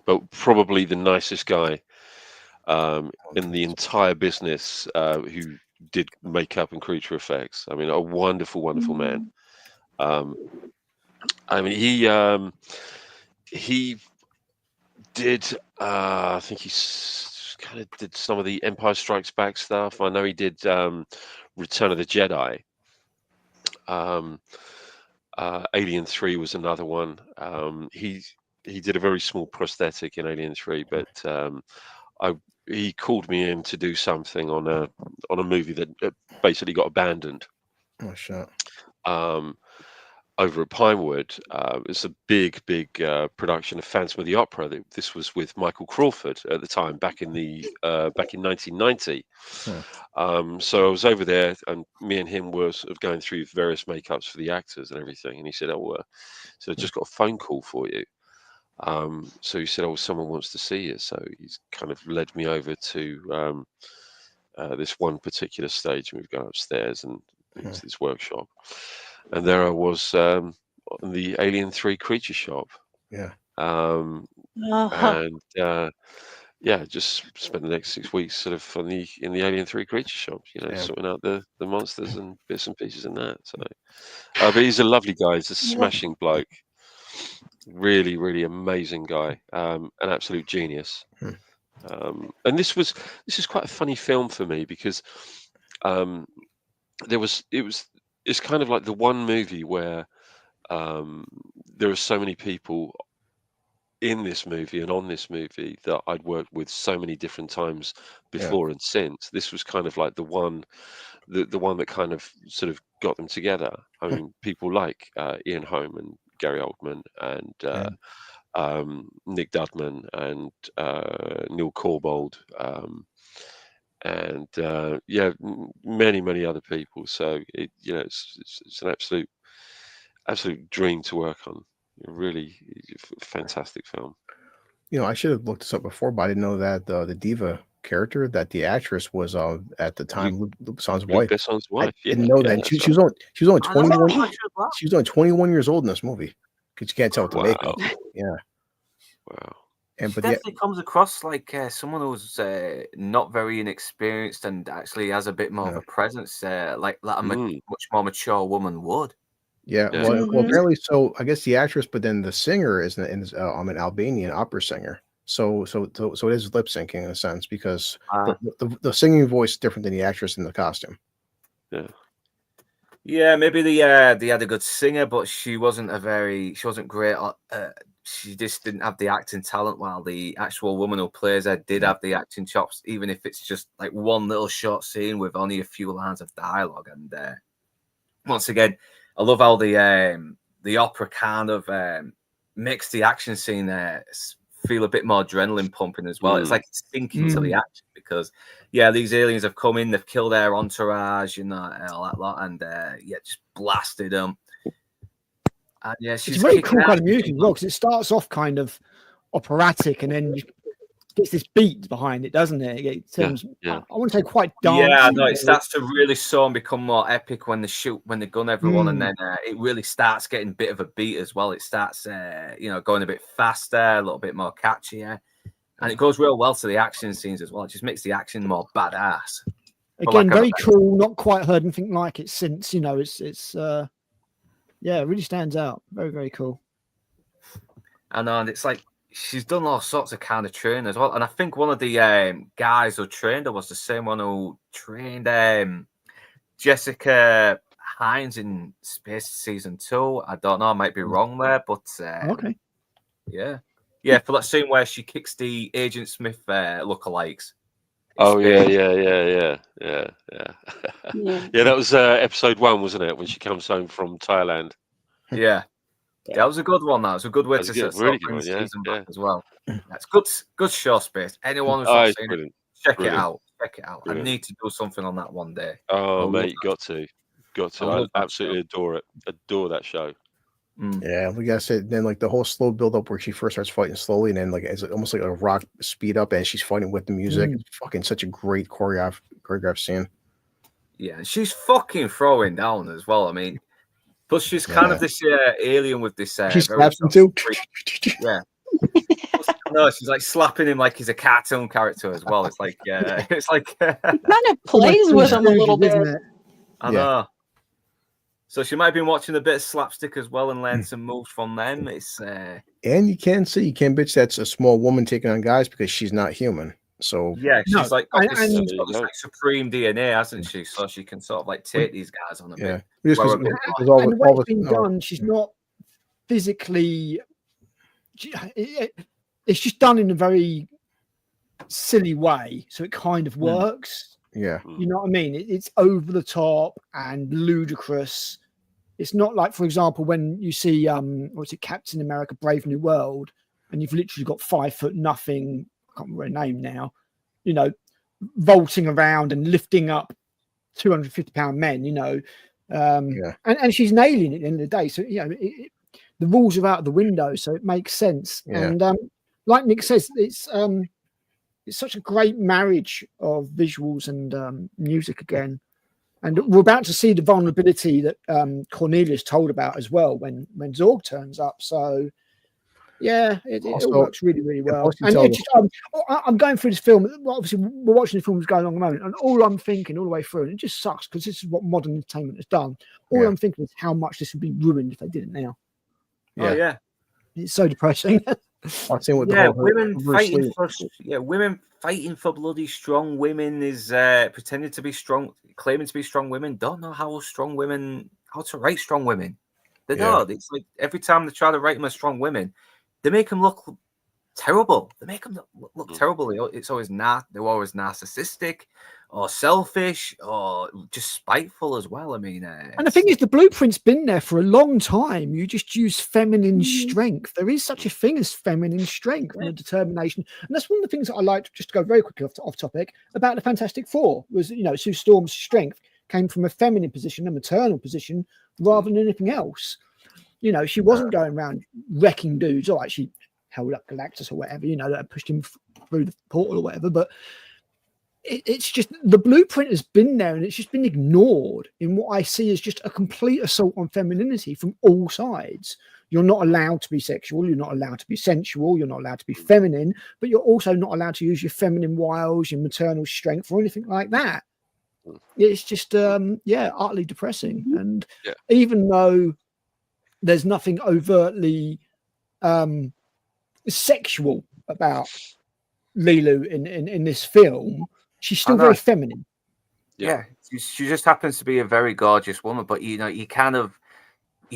but probably the nicest guy in the entire business who did makeup and creature effects. I mean, a wonderful, wonderful man. I mean, he did. I think he kind of did some of the Empire Strikes Back stuff. I know he did Return of the Jedi. Alien 3 was another one. He did a very small prosthetic in Alien 3, but he called me in to do something on a movie that basically got abandoned. Oh shit. Over at Pinewood. It's a big production of Phantom of the Opera. This was with Michael Crawford at the time, back in 1990. So I was over there, and me and him were sort of going through various makeups for the actors and everything. And he said, so I just got a phone call for you. So he said, someone wants to see you. So he's kind of led me over to this one particular stage, and we've gone upstairs and into this workshop. And there I was in the Alien 3 creature shop. Yeah. And just spent the next 6 weeks sort of in the Alien 3 creature shop, sorting out the monsters and bits and pieces in that. So, but he's a lovely guy. He's a smashing bloke. Really, really amazing guy. An absolute genius. And this is quite a funny film for me because it's kind of like the one movie where there are so many people in this movie and on this movie that I'd worked with so many different times before and since. This was kind of like the one that kind of sort of got them together. I mean, people like Ian Holm and Gary Oldman and Nick Dudman and Neil Corbould. And many other people. So it's an absolute dream to work on. Really fantastic film. I should have looked this up before, but I didn't know that the diva character, that the actress was at the time Luc Besson's wife. Besson's wife. I didn't know that. She was only 21. She was only 21 years old in this movie because you can't tell with the makeup. Yeah. Wow. But definitely comes across like someone who's not very inexperienced and actually has a bit more of a presence, like a much more mature woman would. Yeah. Well, apparently, so I guess the actress, but then the singer is an Albanian opera singer. So it is lip syncing in a sense because the singing voice is different than the actress in the costume. Yeah. Yeah, maybe they had a good singer, but she wasn't great. She just didn't have the acting talent, while the actual woman who plays her did have the acting chops, even if it's just like one little short scene with only a few lines of dialogue. And once again, I love how the opera kind of makes the action scene feel a bit more adrenaline pumping as well. It's like it's sinking to the action because these aliens have come in, they've killed their entourage, all that lot, and just blasted them. And it's very cool kind of music as well, because it starts off kind of operatic and then gets this beat behind it, doesn't it? It turns, I want to say, quite dancey. Yeah, no, it starts to really soar and become more epic when they gun everyone, and then it really starts getting a bit of a beat as well. It starts, going a bit faster, a little bit more catchier, and it goes real well to the action scenes as well. It just makes the action more badass. Again, very cool. Not quite heard anything like it since. It really stands out. Very, very cool. I know, and it's like she's done all sorts of kind of training as well. And I think one of the guys who trained her was the same one who trained Jessica Hines in Space Season 2. I don't know, I might be wrong there, but okay. Yeah, for that scene where she kicks the Agent Smith lookalikes. Oh yeah. That was episode 1, wasn't it? When she comes home from Thailand. Yeah, that was a good one. That was a good way to really bring the one, season back as well. That's good show, Space. Anyone who's not seen it, check it out. Brilliant. I need to do something on that one day. Oh, mate, you got to. I absolutely adore it. Adore that show. Yeah, we gotta say, then like the whole slow build up where she first starts fighting slowly, and then like it's almost like a rock speed up, and she's fighting with the music. It's fucking such a great choreographed scene. Yeah, and she's fucking throwing down as well. I mean, plus she's kind of this alien with this. She slaps him too. Yeah. No, she's like slapping him like he's a cartoon character as well. It's like, kind of plays with him a little bit. I know. So she might have been watching a bit of slapstick as well and learned some moves from them. It's and you can't bitch that's a small woman taking on guys because she's not human. So Yeah, she's No, like got and- this, and- she's got this like supreme DNA, hasn't she? So she can sort of like take these guys on a yeah, bit. just Well, because a bit and the way it's been done, she's not physically. It's just done in a very silly way, so it kind of works. yeah, You know what I mean? It's over the top and ludicrous. It's not like, for example, when you see what's it, Captain America: Brave New World, and you've literally got 5 foot nothing. I can't remember her name now. You know, vaulting around and lifting up 250-pound men. You know, and she's nailing it at the end of the day. So you know, the rules are out the window, so it makes sense. Yeah. And like Nick says, it's such a great marriage of visuals and music again. And we're about to see the vulnerability that Cornelius told about as well when Zorg turns up. So yeah, it all works really, really well. And it's just, I'm going through this film. Obviously, we're watching the film as going along at the moment, and all I'm thinking all the way through, and it just sucks because this is what modern entertainment has done. All I'm thinking is how much this would be ruined if they did it now. Oh yeah, it's so depressing. I've seen with the whole women Bruce fighting Lee. for women fighting for bloody strong women is pretending to be strong, claiming to be strong women. Don't know how to write strong women. They don't. It's like every time they try to write them as strong women, they make them look terrible. They make them look terrible. It's always they're always narcissistic or selfish or just spiteful as well. I mean, and the thing is, the blueprint's been there for a long time. You just use feminine strength. There is such a thing as feminine strength and a determination, and that's one of the things that I liked. Just to go very quickly off topic about the Fantastic Four was, you know, Sue Storm's strength came from a feminine position, a maternal position, rather than anything else. You know, she wasn't going around wrecking dudes. Or she held up Galactus or whatever, you know, that pushed him through the portal or whatever. But it's just the blueprint has been there, and it's just been ignored in what I see as just a complete assault on femininity from all sides. You're not allowed to be sexual. You're not allowed to be sensual. You're not allowed to be feminine, but you're also not allowed to use your feminine wiles, your maternal strength, or anything like that. It's just, utterly depressing. And even though there's nothing overtly sexual about Lilu in this film, she's still very feminine. Yeah, she just happens to be a very gorgeous woman, but you know, you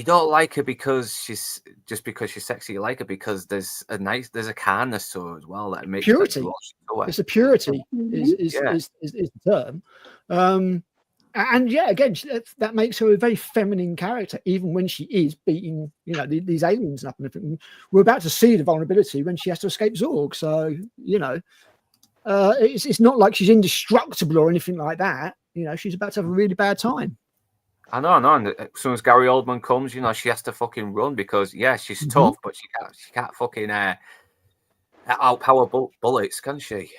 don't like her because she's sexy. You like her because there's a kindness to her as well that makes purity. It's a purity is the term. And yeah, again, that makes her a very feminine character, even when she is beating, you know, these aliens up and everything. We're about to see the vulnerability when she has to escape Zorg. So, you know, it's not like she's indestructible or anything like that. You know, she's about to have a really bad time. I know. And as soon as Gary Oldman comes, you know, she has to fucking run because she's tough, but she can't fucking outpower bullets, can she?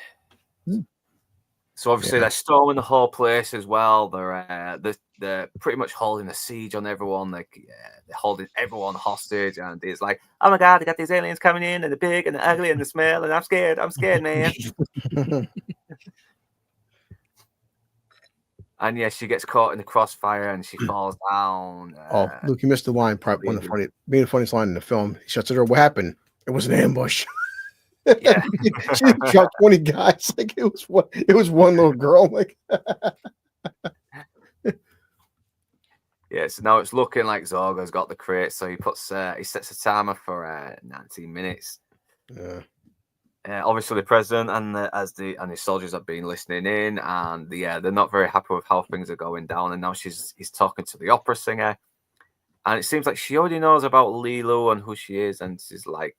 So obviously they're storming the whole place as well. They're pretty much holding a siege on everyone. They're holding everyone hostage, and it's like, oh my god, they got these aliens coming in, and they're big and they're ugly and they smell, and I'm scared, man. And yeah, she gets caught in the crossfire and she falls down. Luke, you missed the line. Probably one of the funniest line in the film. He shuts it. What happened? It was an ambush. Yeah, she shot 20 guys. Like it was one little girl. Like, yeah. So now it's looking like Zorgo's got the crate. So he sets a timer for 19 minutes. Yeah. Obviously, the president and his soldiers have been listening in, and they're not very happy with how things are going down. And now he's talking to the opera singer, and it seems like she already knows about Lilu and who she is, and she's like,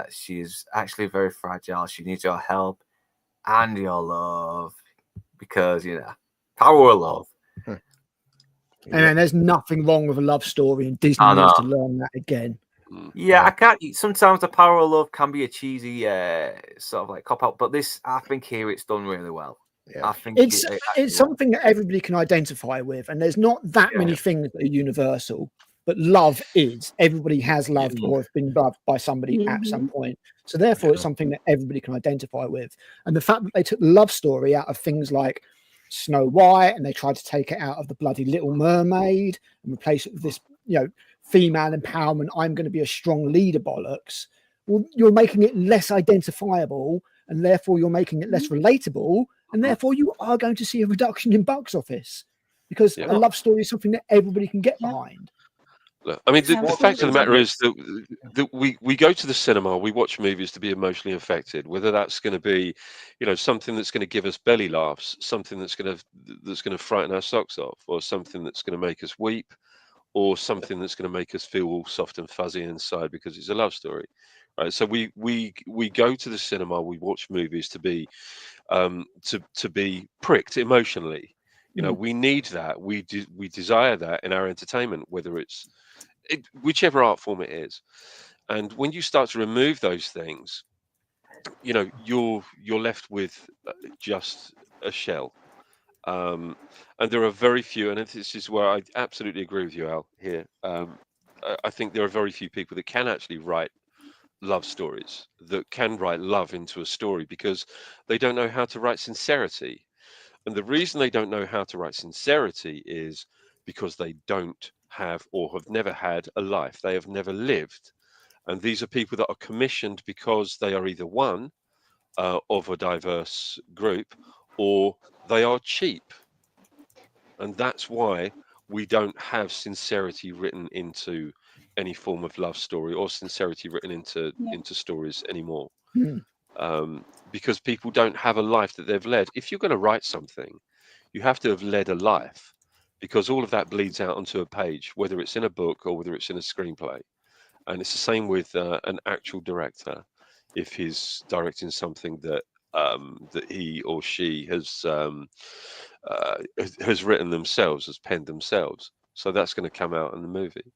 she's actually very fragile. She needs your help and your love because, you know, power of love. And there's nothing wrong with a love story, and Disney needs to learn that again. Yeah, I can't. Sometimes the power of love can be a cheesy sort of like cop out, but I think here it's done really well. Yeah. I think it's something that everybody can identify with, and there's not that many things that are universal, but love is. Everybody has loved or have been loved by somebody at some point, so therefore it's something that everybody can identify with. And the fact that they took the love story out of things like Snow White, and they tried to take it out of the bloody Little Mermaid and replace it with this, you know, female empowerment, I'm going to be a strong leader bollocks. Well, you're making it less identifiable and therefore you're making it less relatable, and therefore you are going to see a reduction in box office because a love story is something that everybody can get behind. Look, I mean, the fact of the matter is that we go to the cinema, we watch movies to be emotionally affected, whether that's going to be, something that's going to give us belly laughs, something that's going to frighten our socks off, or something that's going to make us weep, or something that's going to make us feel all soft and fuzzy inside because it's a love story, right? So we go to the cinema, we watch movies to be pricked emotionally. We need that. We desire that in our entertainment, whether it's whichever art form it is. And when you start to remove those things, you're left with just a shell. And there are very few, and this is where I absolutely agree with you, Al, here. I think there are very few people that can actually write love stories, that can write love into a story, because they don't know how to write sincerity. And the reason they don't know how to write sincerity is because they don't have or have never had a life. They have never lived. And these are people that are commissioned because they are either one of a diverse group, or they are cheap. And that's why we don't have sincerity written into any form of love story, or sincerity written into stories anymore. Because people don't have a life that they've led. If you're going to write something, you have to have led a life, because all of that bleeds out onto a page, whether it's in a book or whether it's in a screenplay. And it's the same with an actual director. If he's directing something that that he or she has written themselves, has penned themselves, so that's going to come out in the movie.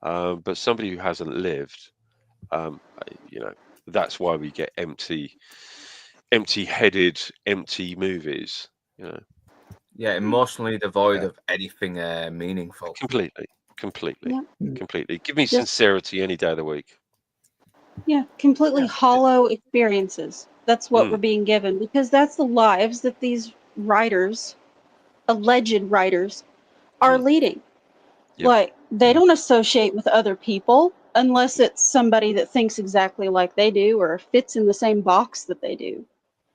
But somebody who hasn't lived, that's why we get empty-headed, empty movies. Yeah, emotionally devoid of anything meaningful. Completely. Give me sincerity any day of the week. Yeah, completely hollow experiences. That's what we're being given, because that's the lives that these writers, alleged writers, are leading. Yeah. Like, they don't associate with other people unless it's somebody that thinks exactly like they do or fits in the same box that they do.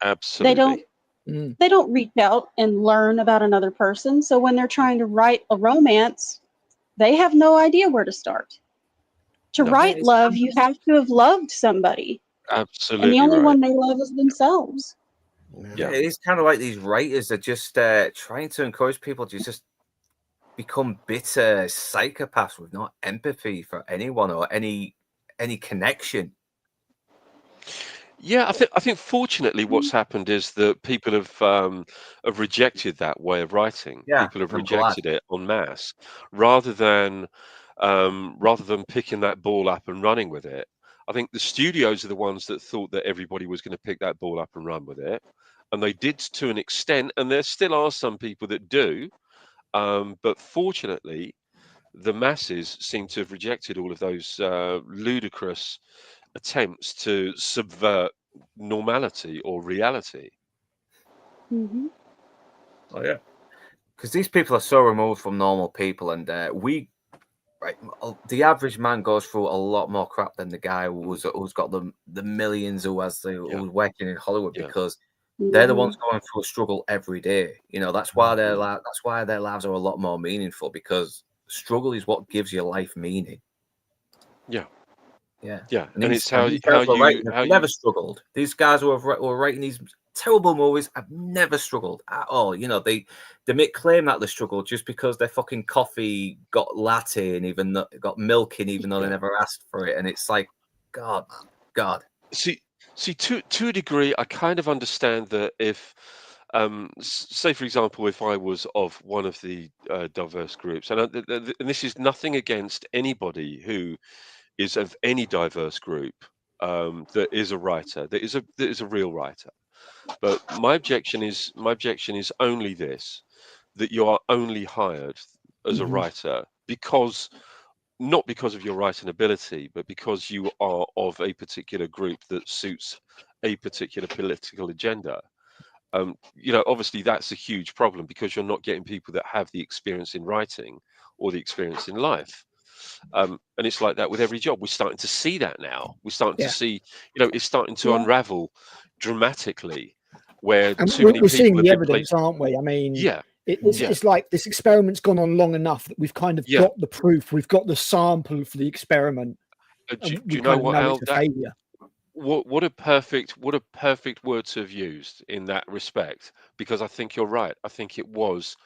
Absolutely. They don't reach out and learn about another person. So when they're trying to write a romance, they have no idea where to start. To write love, you have to have loved somebody. Absolutely. And the only right. one they love is themselves. Yeah, it's kind of like these writers are just trying to encourage people to just become bitter psychopaths with no empathy for anyone or any connection. Yeah, I think fortunately what's happened is that people have rejected that way of writing. Yeah, People have I'm rejected it en masse, rather than picking that ball up and running with it. I think the studios are the ones that thought that everybody was going to pick that ball up and run with it, and they did to an extent. And there still are some people that do, but fortunately, the masses seem to have rejected all of those ludicrous attempts to subvert normality or reality. Oh yeah, because these people are so removed from normal people, and the average man goes through a lot more crap than the guy who's got the millions, who's working in Hollywood, because they're the ones going through a struggle every day. That's why their lives are a lot more meaningful, because struggle is what gives your life meaning. Yeah. And it's how you never struggled. These guys who are writing these terrible movies have never struggled at all. They make claim that they struggled just because their fucking coffee got latte and even got milk in, even though they never asked for it. And it's like, God. See, to a degree, I kind of understand that if, say, for example, if I was of one of the diverse groups, and this is nothing against anybody who is of any diverse group that is a writer, that is a real writer. But my objection is only this: that you are only hired as a writer not because of your writing ability, but because you are of a particular group that suits a particular political agenda. Obviously that's a huge problem, because you're not getting people that have the experience in writing or the experience in life. And it's like that with every job. We're starting to see that now. We're starting to see, it's starting to unravel. dramatically, where And too many we're seeing people the have been evidence, aren't we? I mean, Yeah, it's like this experiment's gone on long enough that we've kind of got the proof, we've got the sample for the experiment. Do We you know kind of what, know Al? it's a failure. What a perfect word to have used in that respect, because I think you're right. I think it was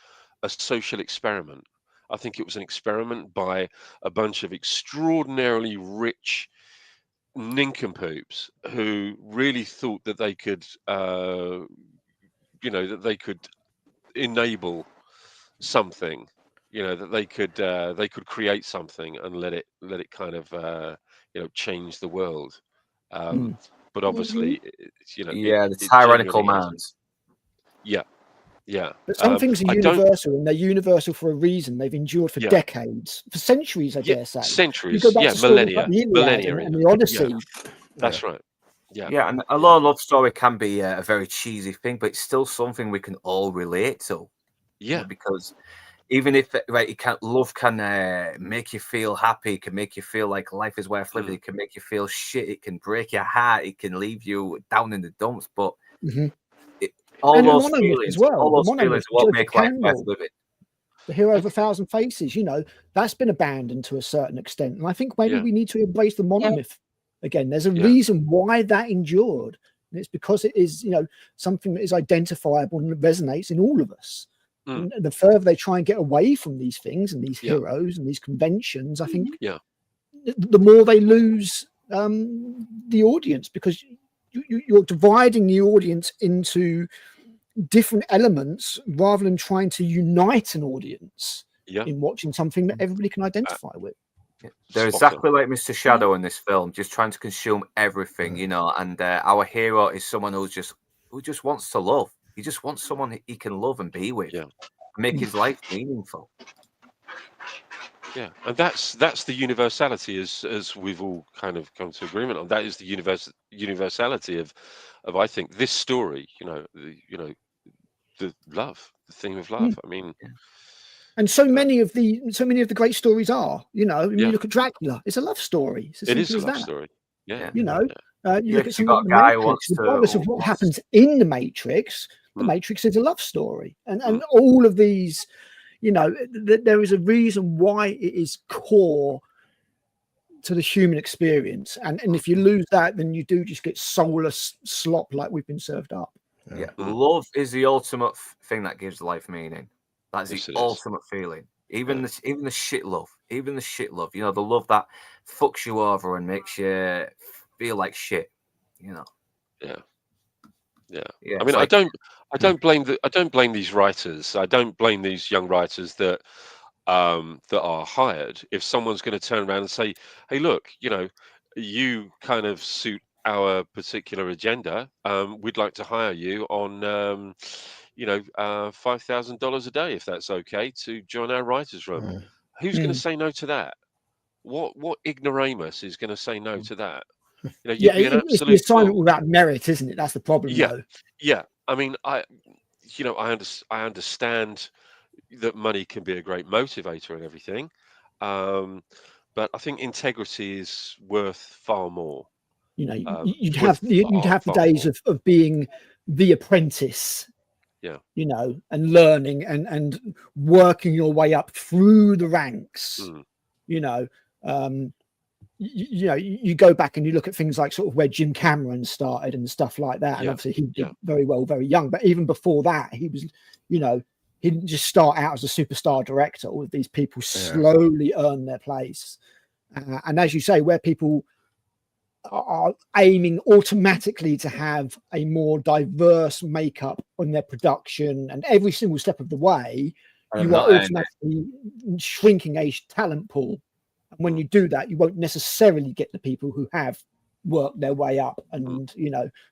a social experiment. I think it was an experiment by a bunch of extraordinarily rich nincompoops who really thought that they could, that they could enable something, that they could create something and let it kind of change the world. But obviously, the it tyrannical genuinely hasn't. minds. Yeah. But some things are I don't. universal, and they're universal for a reason. They've endured for Yeah. decades, for centuries, I dare say. You Centuries. go back to stories Millennia. like the Iliad Millennia. and the Odyssey. Yeah, that's right. Yeah. Yeah, and a lot of love story can be a very cheesy thing, but it's still something we can all relate to. Yeah. Because even if love can make you feel happy, it can make you feel like life is worth living, it can make you feel shit, it can break your heart, it can leave you down in the dumps. But all those feelings, all those feelings, are what make life worth living. The hero of 1,000 faces, that's been abandoned to a certain extent, and I think maybe we need to embrace the monomyth again. There's a reason why that endured, and it's because it is, something that is identifiable and resonates in all of us. And the further they try and get away from these things and these heroes and these conventions, I think the more they lose the audience, because you're dividing the audience into different elements rather than trying to unite an audience in watching something that everybody can identify with. They're exactly like Mr. Shadow in this film, just trying to consume everything, and our hero is someone who just wants to love. He just wants someone he can love and be with, and make his life meaningful. Yeah, and that's the universality, as we've all kind of come to agreement on. That is the universality of I think this story. The love, the theme of love. I mean, and so many of the great stories are. You look at Dracula; it's a love story. It is a love story. Yeah. You look at some of the Matrix. Regardless of what happens in the Matrix, the Matrix is a love story, and all of these. There is a reason why it is core to the human experience, and if you lose that, then you do just get soulless slop like we've been served up. Yeah, love is the ultimate thing that gives life meaning. That's the ultimate feeling. Even the shit love, the love that fucks you over and makes you feel like shit. Yeah. I mean, I don't blame these writers. I don't blame these young writers that are hired. If someone's going to turn around and say, "Hey, look, you kind of suit our particular agenda. We'd like to hire you on, $5,000 a day, if that's okay, to join our writers' room." Who's going to say no to that? What ignoramus is going to say no to that? It's the assignment without merit, isn't it? That's the problem. Yeah. I mean, I understand that money can be a great motivator and everything, but I think integrity is worth far more. You'd have the days of being the apprentice, and learning and working your way up through the ranks. You go back and you look at things like sort of where Jim Cameron started and stuff like that, and obviously he did very well, very young. But even before that, he was, he didn't just start out as a superstar director. All of these people slowly earn their place, and as you say, where people are aiming automatically to have a more diverse makeup on their production, and every single step of the way, you are automatically shrinking a talent pool. And when you do that, you won't necessarily get the people who have worked their way up. And,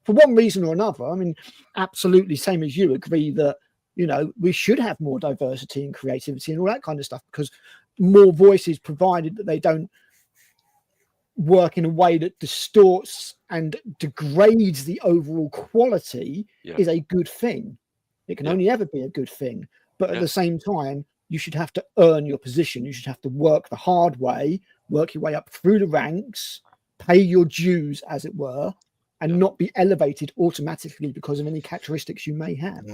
for one reason or another, I mean, absolutely same as you, agree that, we should have more diversity and creativity and all that kind of stuff, because more voices, provided that they don't work in a way that distorts and degrades the overall quality, is a good thing. It can only ever be a good thing. But at the same time, you should have to earn your position. You should have to work the hard way, work your way up through the ranks, pay your dues, as it were, and not be elevated automatically because of any characteristics you may have.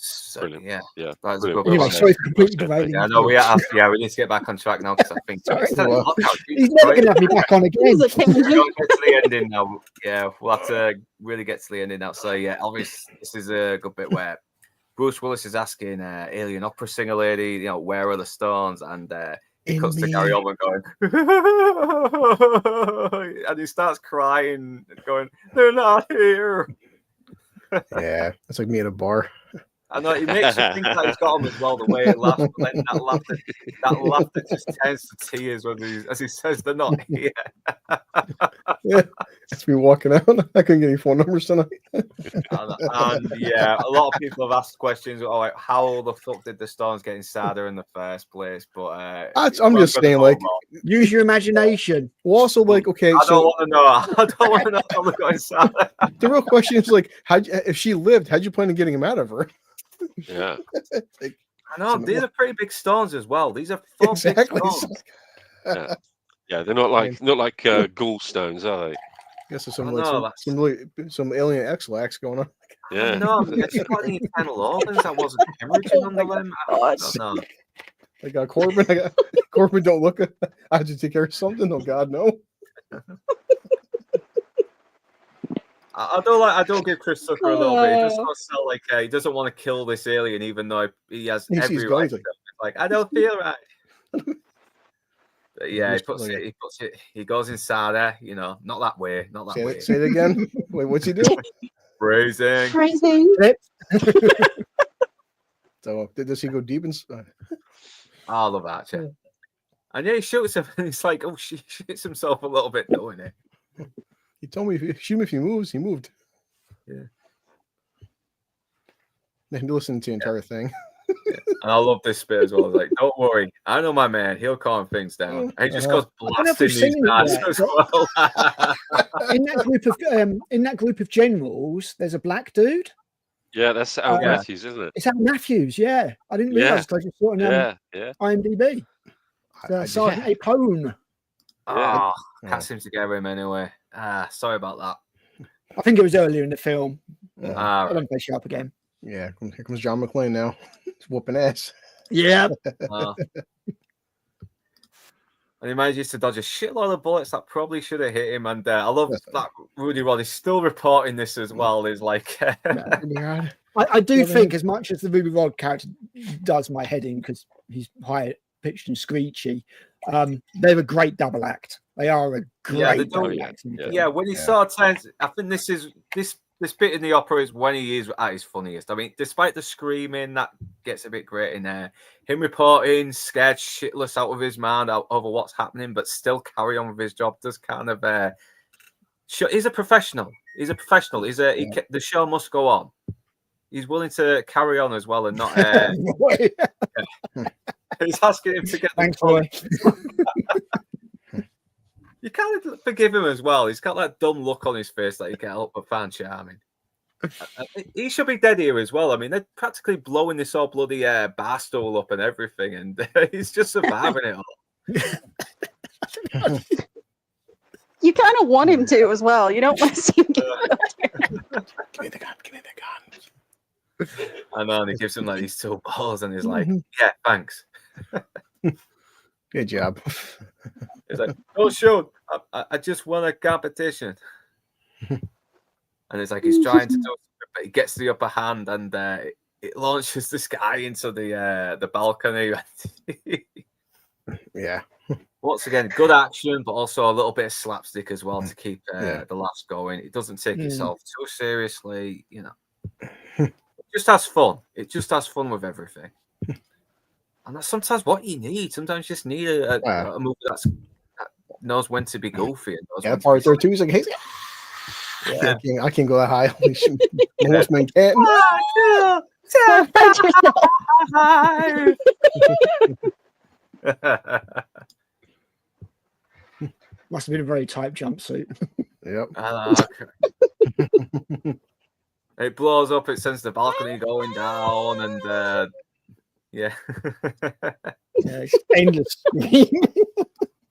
So, Brilliant. yeah, Yeah. that's a Brilliant. good Anyway, one. sorry for completely derailing. Yeah, no, we need to get back on track now because I think Sorry. it's 10 o'clock now. He's never going to have me back on It again. was a We've tangent. got to get to the ending now. Yeah, we'll have to really get to the ending now. So yeah, obviously this is a good bit where Bruce Willis is asking alien opera singer lady, where are the stones? And he cuts to Gary Oldman going, and he starts crying, going, "They're not here." Yeah, it's like me at a bar. I know it makes you think that he's got him as well. The way it laughs, but then that laughter just turns to tears as he says, "They're not here." Yeah, it's me walking out. I couldn't get any phone numbers tonight. and yeah, a lot of people have asked questions. Oh, like, how the fuck did the Stones get in Sada in the first place? But I'm just saying, like, Use your imagination. well, also, like, okay, I don't so want to know. I don't want to know how they got in Sada. the real question is, like, if she lived, how'd you plan on getting him out of her? Yeah. Like, I know these are pretty big stones as well. These are four exactly. big stones. Yeah, they're not like gallstones, are they? Guess there's I know, some alien X-lax going on. Yeah. No, have you got any internal organs that wasn't hemorrhaging under them? I don't know. I got Corbin. Corbin, don't look. I had to take care of something. Oh God, no. I don't give Chris Tucker a little bit. He just doesn't sound like he doesn't want to kill this alien, even though he has every right. Like, I don't feel right. But yeah, he goes inside there, not that way, not that way. Say it again. Wait, what's he doing? Phrasing. So does he go deep inside? I love Archer. And yeah, he shoots him, and he's like, oh, she shoots himself a little bit, doesn't he? He told me shoot him if he moves. He moved. Yeah. Then listen to the entire thing. Yeah. And I love this bit as well. Like, don't worry, I know my man. He'll calm things down. And he just goes blasting these guys as well. in that group of generals, there's a black dude. Yeah, that's Al Matthews, isn't it? It's Al Matthews. Yeah, I didn't realize. I just saw it on IMDb. Sergeant Apone. Oh, can't seem to get him anyway. Sorry about that. I think it was earlier in the film. I don't play sharp again. Yeah, here comes John McClane now. He's whooping ass. Yeah. And he manages to dodge a shitload of bullets that probably should have hit him. And I love that Rudy Rod is still reporting this as well. Is like, I do think, as much as the Ruby Rod character does my head in because he's high pitched and screechy, they're a great double act. They are a great double act. Yeah, when he sort of turns, I think this bit in the opera is when he is at his funniest. I mean, despite the screaming, that gets a bit great in there. Him reporting, scared shitless out of his mind over what's happening, but still carry on with his job. Does kind of he's a professional. The show must go on. He's willing to carry on as well and not. He's asking him to get. Thanks, Roy. You kind of forgive him as well. He's got that dumb look on his face that you can't help but find charming. He should be dead here as well. I mean, they're practically blowing this all bloody bar stool up and everything, and he's just surviving it all. You kind of want him to as well. You don't want to see him get Give me the gun. Give me the gun. I know, and he gives him like these two balls, and he's like, "Yeah, thanks." Good job. He's like, "Oh, shoot! I just won a competition." And it's like he's trying to do something, but he gets the upper hand, and it launches this guy into the balcony. Yeah. Once again, good action, but also a little bit of slapstick as well to keep the laughs going. It doesn't take itself too seriously, It just has fun. It just has fun with everything. And that's sometimes what you need. Sometimes you just need a movie that knows when to be goofy. And part there too. He's like, hey, I can't go that high. Most men can't. Must have been a very tight jumpsuit. Yep. It blows up. It sends the balcony going down, and it's endless.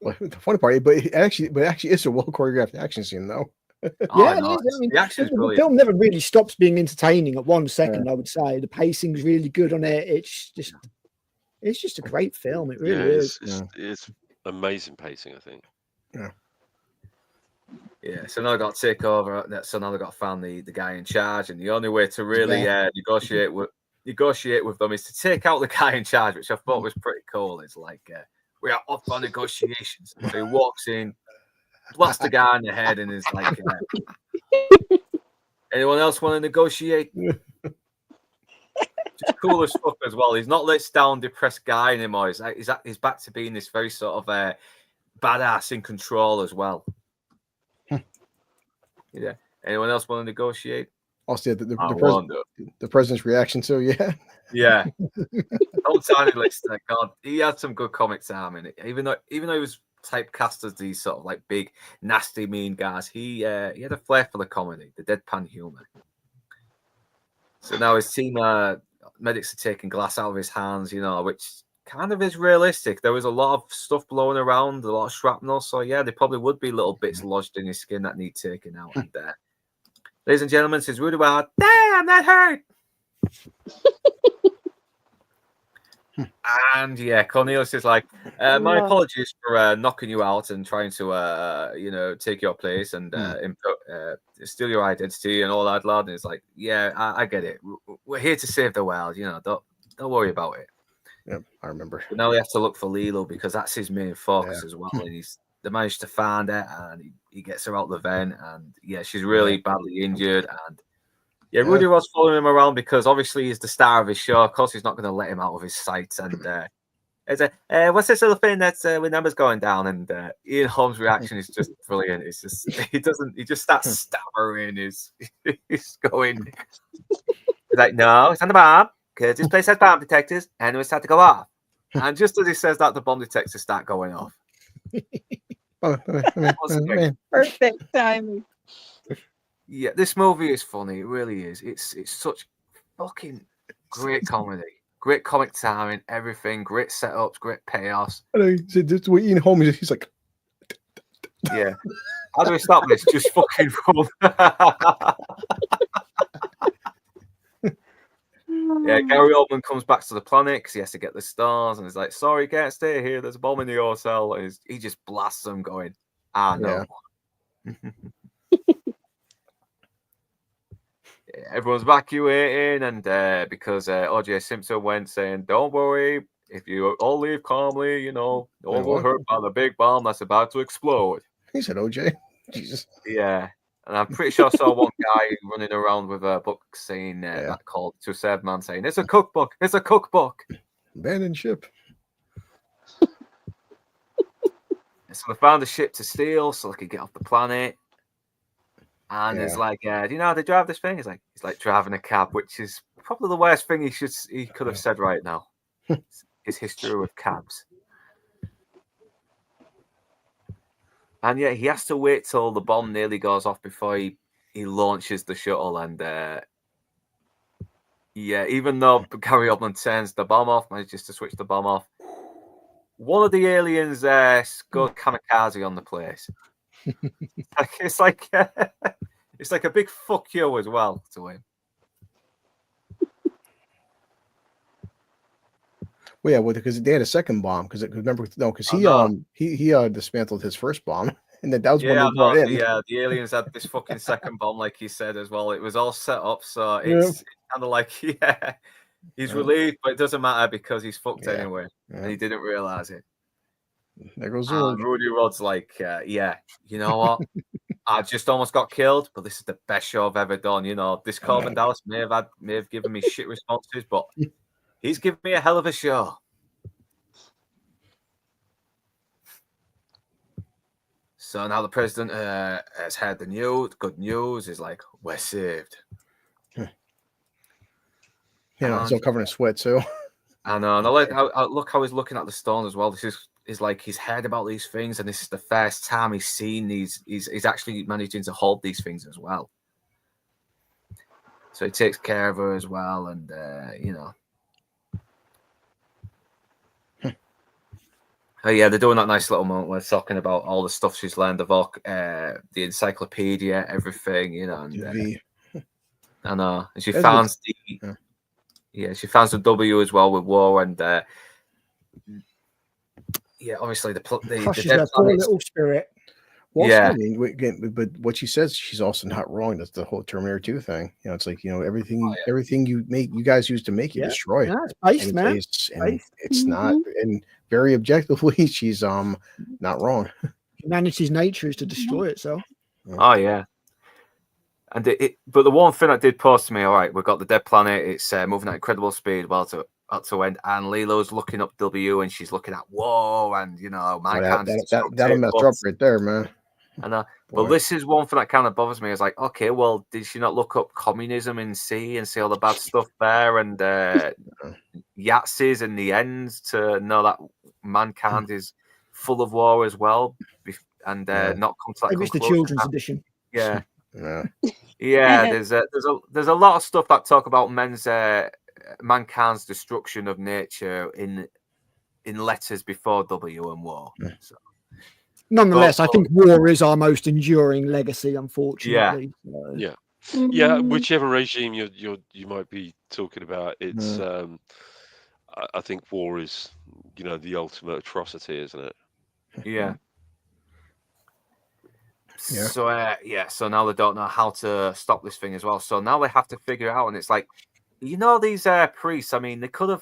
Well, the funny part, but it actually it's a well choreographed action scene, though. Yeah, no, it is. I mean, the action is the brilliant. film never really stops being entertaining at 1 second. I would say the pacing's really good on it. It's just a great film. It really is. It's amazing pacing, I think. Yeah, so now I got to take over. So now I got to find the guy in charge, and the only way to really negotiate with them is to take out the guy in charge, which I thought was pretty cool. It's like we are up for negotiations. So he walks in, blasts the guy in the head, and is like, "Anyone else want to negotiate?" Just cool as fuck as well. He's not this down, depressed guy anymore. He's back to being this very sort of badass in control as well. Yeah. Anyone else want to negotiate? Also, the president's reaction to yeah. Old tiny listener, God, he had some good comic timing. Even though he was typecast as these sort of like big, nasty, mean guys, he had a flair for the comedy, the deadpan humor. So now his team medics are taking glass out of his hands, which kind of is realistic. There was a lot of stuff blowing around, a lot of shrapnel. So yeah, there probably would be little bits lodged in his skin that need taken out. And ladies and gentlemen, says Rudy Wild, damn, that hurt. And yeah, Cornelius is like, my apologies for knocking you out and trying to take your place and steal your identity and all that, lad. And it's like, yeah, I get it. We're here to save the world. Don't worry about it. Yeah, I remember. But now we have to look for Lilo because that's his main focus as well. And they managed to find her, and he gets her out the vent, and yeah, she's really badly injured. And yeah, Rudy was following him around because obviously he's the star of his show. Of course, he's not going to let him out of his sight. And it's what's this little thing that's with numbers going down? And Ian Holmes' reaction is just brilliant. It's just he just starts stammering. He's going. He's like, no, it's on the bomb. Because this place has bomb detectors, and it's had to go off. And just as he says that, the bomb detectors start going off. Perfect timing. Yeah, this movie is funny. It really is. It's such fucking great comedy, great comic timing, everything, great setups, great payoffs. I know. That's what Ian Holmes is. He's like, yeah. How do we stop this? Just fucking run. Yeah, Gary Oldman comes back to the planet because he has to get the stars, and he's like, "Sorry, can't stay here. There's a bomb in the hotel." And he just blasts them, going, no. Everyone's evacuating, and because O.J. Simpson went saying, "Don't worry, if you all leave calmly, no one will hurt by the big bomb that's about to explode." He said, "O.J." Jesus. Yeah. And I'm pretty sure I saw one guy running around with a book saying that called to a sad man saying, "It's a cookbook. It's a cookbook." Abandoned ship. So they found a ship to steal so they could get off the planet. And it's like, do you know how to drive this thing? He's like driving a cab, which is probably the worst thing he could have said right now. His history with cabs. And yeah, he has to wait till the bomb nearly goes off before he launches the shuttle. And even though Gary Oldman turns the bomb off, manages to switch the bomb off, one of the aliens goes kamikaze on the place. It's like a big fuck you as well to him. Well, yeah, because they had a second bomb. Because remember, because he dismantled his first bomb, and that was when they brought in. The aliens had this fucking second bomb, like he said as well. It was all set up, so it's kind of like he's relieved, but it doesn't matter because he's fucked anyway, and he didn't realize it. There goes Rudy Rod's like, you know what? I just almost got killed, but this is the best show I've ever done. This Corbin Dallas may have given me shit responses, but he's given me a hell of a show. So now the president has had the news. Good news is like, we're saved. Yeah, it's all covered in sweat too. I know. And I like how he's looking at the stone as well. This is like he's heard about these things, and this is the first time he's seen these. He's actually managing to hold these things as well. So he takes care of her as well, and Oh yeah, they're doing that nice little moment where they're talking about all the stuff she's learned, the encyclopedia, everything, you know. And I know, and she found she found the W as well with War, and obviously the crushes dead her poor planets. little spirit. Well, Yeah. I mean, again, but what she says, she's also not wrong. That's the whole Terminator 2 thing. You know, it's like, you know, everything you guys used to make, you destroy. Yeah, it's based, And man. it's not, and very objectively, she's not wrong. Humanity's nature is to destroy itself. Oh yeah. And but the one thing that did pose to me, all right, we've got the dead planet. It's moving at incredible speed, to end, and Lilo's looking up W, and she's looking at whoa, and you know, mankind. That'll mess her up right there, man. And but this is one thing that kind of bothers me. Is like, okay, well, did she not look up communism in C and see all the bad stuff there, and Yahtzees and the ends to know that mankind is full of war as well, and not come to that Maybe it's the conclusion? children's edition. Yeah. Yeah. There's a lot of stuff that talk about mankind's destruction of nature in letters before W and War. So. Nonetheless, I think war is our most enduring legacy, unfortunately. Yeah. Yeah, whichever regime you might be talking about, it's I think war is, you know, the ultimate atrocity, isn't it? Yeah. So so now they don't know how to stop this thing as well. So now they have to figure it out, and it's like, you know, these priests. I mean, they could have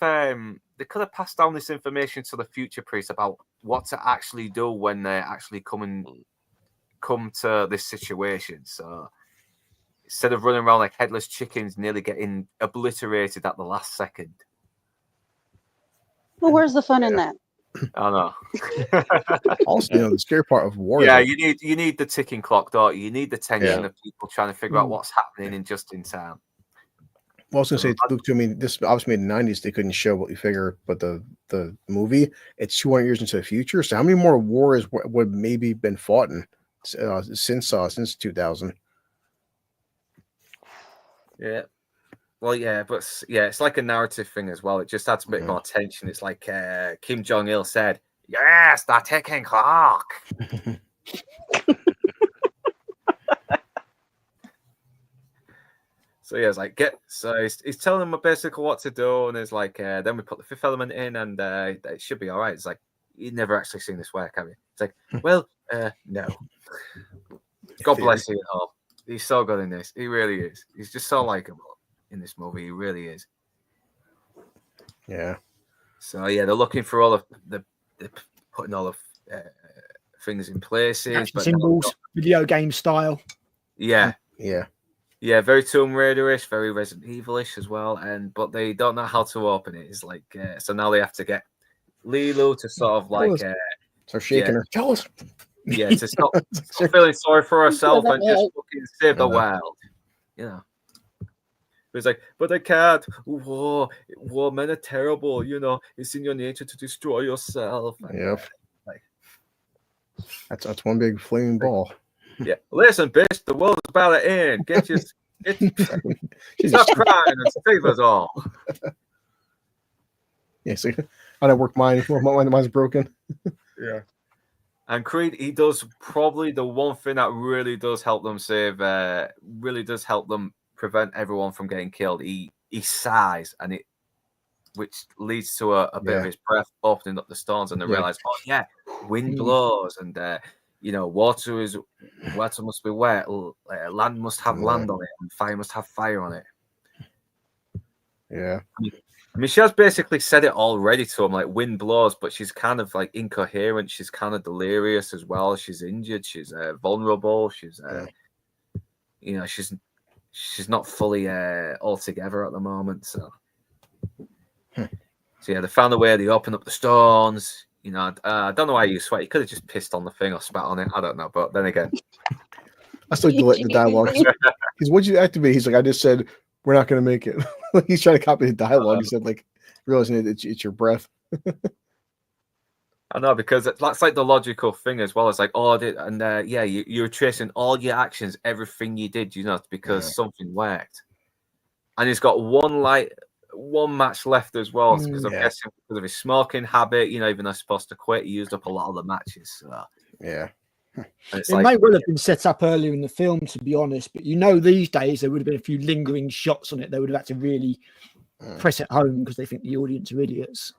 passed down this information to the future priests about what to actually do when they actually come to this situation. So instead of running around like headless chickens, nearly getting obliterated at the last second. Well, where's the fun in that? I know. Also, you know, the scary part of war. Yeah, is you need the ticking clock, don't you? You need the tension of people trying to figure out what's happening in just in time. Well, I was going to say, Luke, I mean, this obviously made in the 90s. They couldn't show what you figure, but the movie, it's 200 years into the future. So how many more wars would maybe been fought in since 2000? Yeah. Well, yeah, but it's like a narrative thing as well. It just adds a bit more tension. It's like Kim Jong-il said, "Yes, the ticking clock." So yeah, it's like he's telling them basically what to do, and it's like then we put the fifth element in, and it should be all right. It's like, you've never actually seen this work, have you? It's like, well, no. God bless you, Earle. He's so good in this. He really is. He's just so likable in this movie. He really is. Yeah. So yeah, they're looking for all of they're putting all of things in places, but symbols, video game style. Yeah. Yeah, very Tomb Raider-ish, very Resident Evil-ish as well, but they don't know how to open it. It's like so now they have to get Lilo to sort of like start shaking her. Tell us. Yeah, to stop feeling sorry for herself and just fucking save the world. You know. It's like, but they can't. War, men are terrible. You know, it's in your nature to destroy yourself. And, that's one big flaming ball. Yeah, listen, bitch. The world's about to end. Stop crying and save us all. Yeah, so I don't work mine. Mine's broken. Yeah. And Creed, he does probably the one thing that really does help them really does help them prevent everyone from getting killed. He sighs, which leads to a bit of his breath opening up the stones, and they realize, oh yeah, wind blows, and you know, water must be wet, land must have land on it, and fire must have fire on it. Yeah. I mean, she has basically said it already to him, like wind blows, but she's kind of like incoherent. She's kind of delirious as well. She's injured. She's vulnerable. She's, you know, she's not fully all together at the moment. So yeah, they found a way. They opened up the stones. You know, I don't know why you sweat. You could have just pissed on the thing or spat on it. I don't know. But then again, I still like the dialogue. Because what'd you activate? He's like, I just said, we're not going to make it. He's trying to copy the dialogue. He said, like, realizing it's your breath. I know, because that's like the logical thing as well. It's like, you're tracing all your actions, everything you did, you know, because something worked. And he's got one one match left as well, because I'm Yeah. guessing because of his smoking habit, you know, even though he's supposed to quit, he used up a lot of the matches. So Yeah. it's It like, may well have been set up earlier in the film, to be honest, but you know, these days there would have been a few lingering shots on it. They would have had to really press it home because they think the audience are idiots.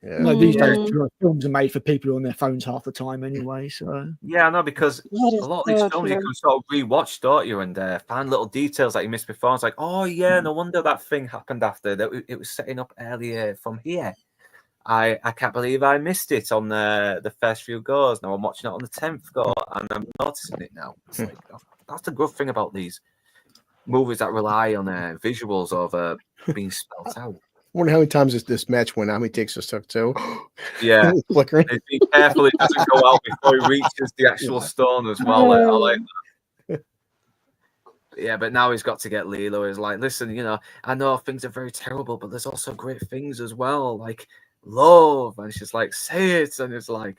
Yeah. No, these days Mm. films are made for people who are on their phones half the time anyway. So yeah, I know, because That a is lot of these so films you true. can sort of rewatch, don't you, and find little details that you missed before. It's like, oh yeah, no wonder that thing happened after that. It was setting up earlier from here. I can't believe I missed it on the first few goes. Now I'm watching it on the 10th go, and I'm noticing it now. It's like, that's the good thing about these movies that rely on visuals over being spelt out. I wonder how many times this match went, how many takes this took too. Yeah, Flickering. be careful it doesn't go out before he reaches the actual stone as well. I like that. Yeah, but now he's got to get Lilo. He's like, listen, you know, I know things are very terrible, but there's also great things as well, like love. And she's like, say it. And it's like,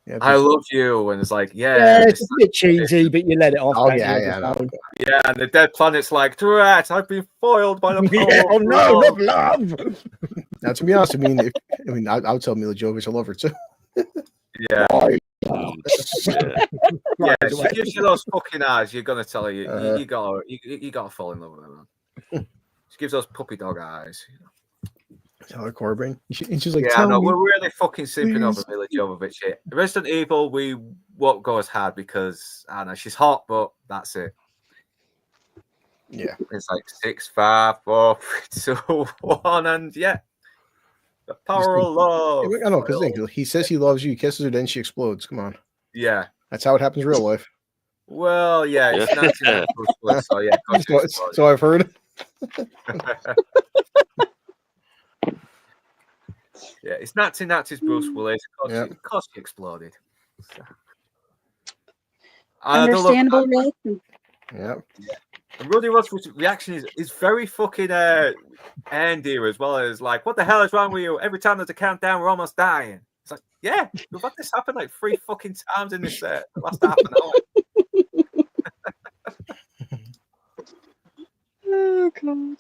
Yeah, I just- love you. And it's like, yeah, yeah, it's a bit cheesy, but you let it off. Oh, don't yeah, you, yeah, every no. time? yeah. And the dead planet's like, Drat, I've been foiled by the power Yeah, oh of no, love. not love. Now, to be honest, I mean, I would tell Mila Jovovich I love her too. Yeah. Yeah. Yeah, Right, she away. gives you those fucking eyes. You're gonna tell her you Uh-huh. you gotta fall in love with her, man. She gives those puppy dog eyes. Tell her Corbin. And she's like, Yeah, tell no, me. we're really fucking simping over please. Mila Jovovich here. Resident Evil, we won't go as hard because I don't know she's hot, but that's it. Yeah. It's like 6, 5, 4, 3, 2, 1, and yeah, the power of love. I know, because he says he loves you, he kisses her, then she explodes. Come on. Yeah. That's how it happens in real life. Well, yeah, it's not Bruce Willis, so yeah. of course she So I've heard. Yeah, it's not Natty's Bruce Willis. Yep. Of course she exploded. I don't love Understandable that. reaction. Yep. And Rudy Rod's reaction is very fucking endearing, as well as like, what the hell is wrong with you? Every time there's a countdown, we're almost dying. It's like, yeah, we've had this happen like 3 fucking times in this last half an hour. Oh god.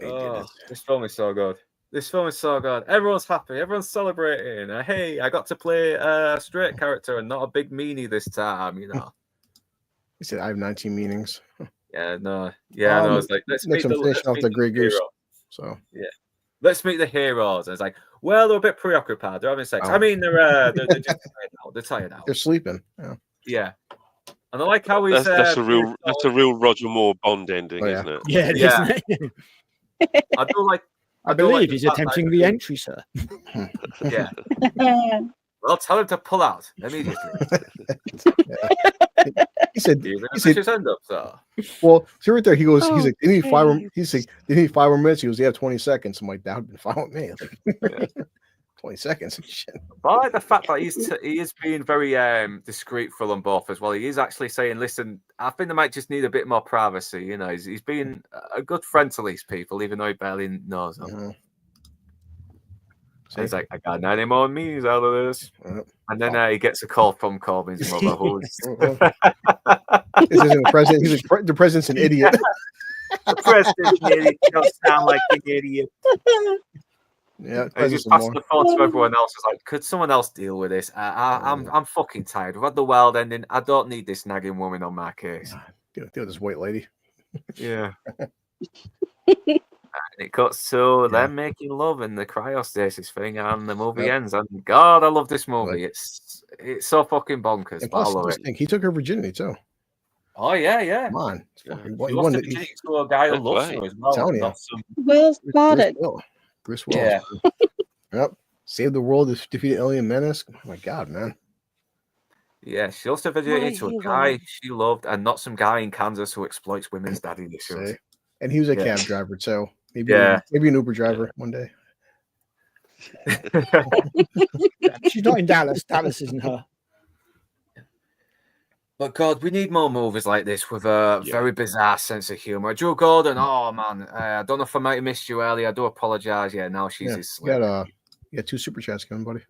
Oh, this film is so good. This film is so good. Everyone's happy. Everyone's celebrating. Hey, I got to play a straight character and not a big meanie this time, you know. He said, I have 19 meanings. Yeah, no. Yeah, no. It's like, let's meet I'm finishing off the Grey Goose. hero. So, yeah. Let's meet the heroes. And it's like, well, they're a bit preoccupied. They're having sex. Oh. I mean, they're just tired out. They're tired out. they're sleeping. Yeah. Yeah. And I like how he's... That's a real Roger Moore Bond ending, Oh, yeah. isn't it? Yeah, Yeah. isn't it? I do like... I do like believe the he's fact that- attempting re-entry, sir. Yeah. Well, tell him to pull out immediately. He said, Even if he said, his end up, so. well, see right there, he goes, he's like, they need 5 more, Okay. he's like, they need 5 more minutes. He goes, they have 20 seconds. I'm like, that would have been fine with me. Like, 20 seconds. Shit. But I like the fact that he is being very discreet for them both as well. He is actually saying, listen, I think they might just need a bit more privacy. You know, he's being a good friend to these people, even though he barely knows them. Mhm. So he's like, I got 90 more me's out of this. Yep. And then he gets a call from Corbin's mother, who's This isn't the president. He's like, the president's an idiot. the president's an idiot. You don't sound like an idiot. Yeah, And he president's just passes more. the phone to everyone else. It's like, could someone else deal with this? I'm fucking tired. We've had the world ending. I don't need this nagging woman on my case. Deal with this white lady. Yeah. And it cuts to them making love in the cryostasis thing, and the movie ends. And God, I love this movie. It's so fucking bonkers, And but I plus, love just it. think, he took her virginity too. Oh yeah. Come on. Yeah. Fucking- He he lost won the the- virginity to a guy who Fair loves play. her as well. Telling you. Not some... Well spotted. Bruce Willis. Yeah. Yep. Saved the world, defeated alien menace. Oh my God, man. Yeah, she lost her virginity to a hero. guy she loved, and not some guy in Kansas who exploits women's daddy issues. Say. And he was a Yeah. cab driver too. Maybe Yeah. maybe an Uber driver one day. She's not in Dallas. Dallas isn't her. But God, we need more movies like this with a very bizarre sense of humor. Drew Gordon, oh man, I don't know if I might have missed you earlier. I do apologize. Yeah, now she's his slip. You got 2 super chats coming, buddy.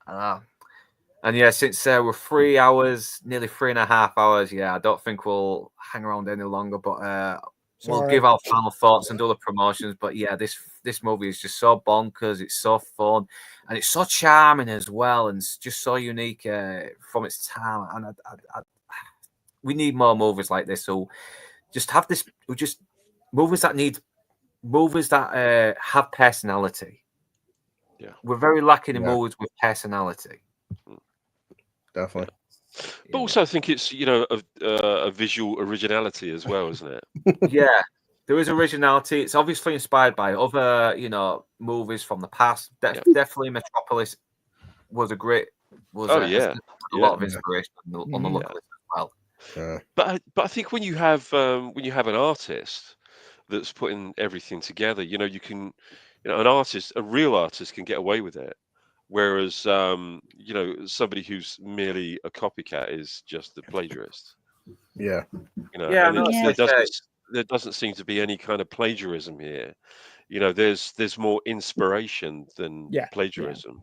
And yeah, since we're 3 hours, nearly 3.5 hours, yeah, I don't think we'll hang around any longer. But we'll Sorry. give our final thoughts and do the promotions. But yeah, this movie is just so bonkers. It's so fun, and it's so charming as well, and it's just so unique from its time. And we need more movies like this. So just have this. We just movies that have personality. Yeah, we're very lacking in Yeah. movies with personality. Definitely. but also I think it's a visual originality as well, isn't it? Yeah, there is originality. It's obviously inspired by other, movies from the past. Definitely, Metropolis was a lot of inspiration on the look of it as well. Yeah. But I think when you have an artist that's putting everything together, you can, a real artist can get away with it, whereas somebody who's merely a copycat is just a plagiarist. Yeah. Yeah, And no, there doesn't seem to be any kind of plagiarism here. There's more inspiration than plagiarism.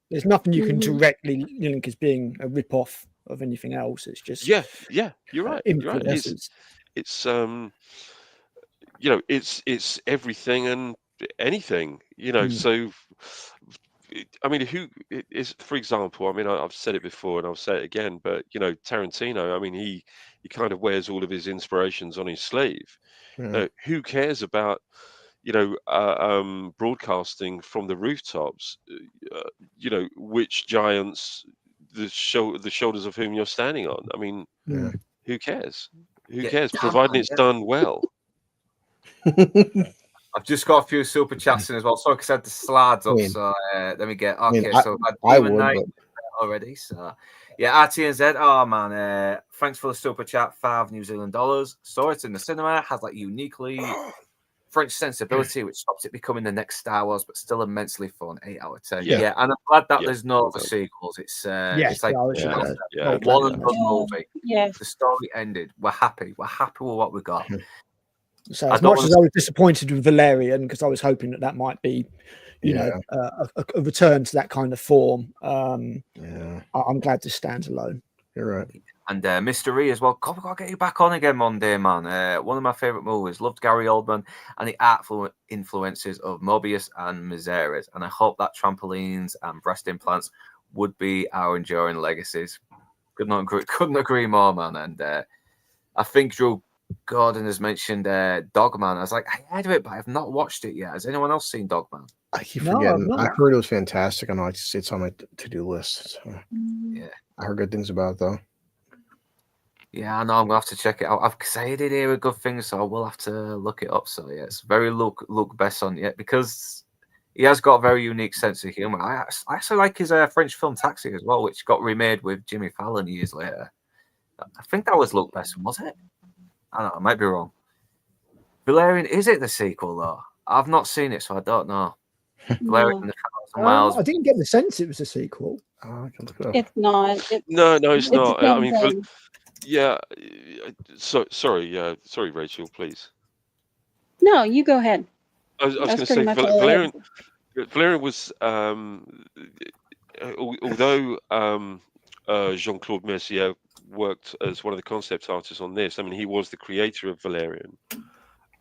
There's nothing you can directly link as being a rip-off of anything else. It's just yeah, you're right. You're right. influences. It's it's everything and anything. So I mean, who is, for example, I mean, I've said it before and I'll say it again, but Tarantino, I mean, he kind of wears all of his inspirations on his sleeve. Yeah. Who cares about broadcasting from the rooftops? Which giants the shoulders of whom you're standing on. I mean, Yeah. who cares? Who Yeah, cares? damn, Providing it's done well. I've just got a few super chats in as well. Sorry, because I had the slides up. I mean- So let me get. I mean, Okay, so I've I had Demon would, Knight but already. So yeah, RTNZ. Oh man, thanks for the super chat. $5 New Zealand dollars. Saw it in the cinema. Has like uniquely French sensibility, which stops it becoming the next Star Wars, but still immensely fun. 8 out of 10. Yeah. Yeah, and I'm glad that Yeah. there's no other sequels. It's it's like Yeah. one and done movie. Yes. The story ended. We're happy. We're happy with what we got. So I as don't much wanna as I was disappointed with Valerian, because I was hoping that might be, a return to that kind of form, I'm glad this stands alone. You're right. And Mystery as well. God, we've got to get you back on again Monday, man. One of my favourite movies. Loved Gary Oldman and the artful influences of Mobius and Miseris. And I hope that trampolines and breast implants would be our enduring legacies. Couldn't agree more, man. And I think Drew Gordon has mentioned Dogman. I was like, I heard of it, but I've not watched it yet. Has anyone else seen Dogman? I keep No, forgetting. no. I heard it was fantastic. I know it's on my to-do list. So. Yeah. I heard good things about it, though. Yeah, I know. I'm gonna have to check it out. Because I did hear good things, so I will have to look it up. So yeah, it's very Luc Besson, because he has got a very unique sense of humor. I actually like his French film Taxi as well, which got remade with Jimmy Fallon years later. I think that was Luc Besson, was it? I don't know. I might be wrong. Valerian, is it the sequel though? I've not seen it, so I don't know. Valerian and the 1,000 Miles. I didn't get the sense it was a sequel. Oh, I can look it up. It's not. No, it's not. I mean, depends on- yeah. Sorry, Rachel, please. No, you go ahead. I was going to That's say pretty much all I had. Valerian was, although Jean-Claude Mercier worked as one of the concept artists on this. I mean, he was the creator of Valerian.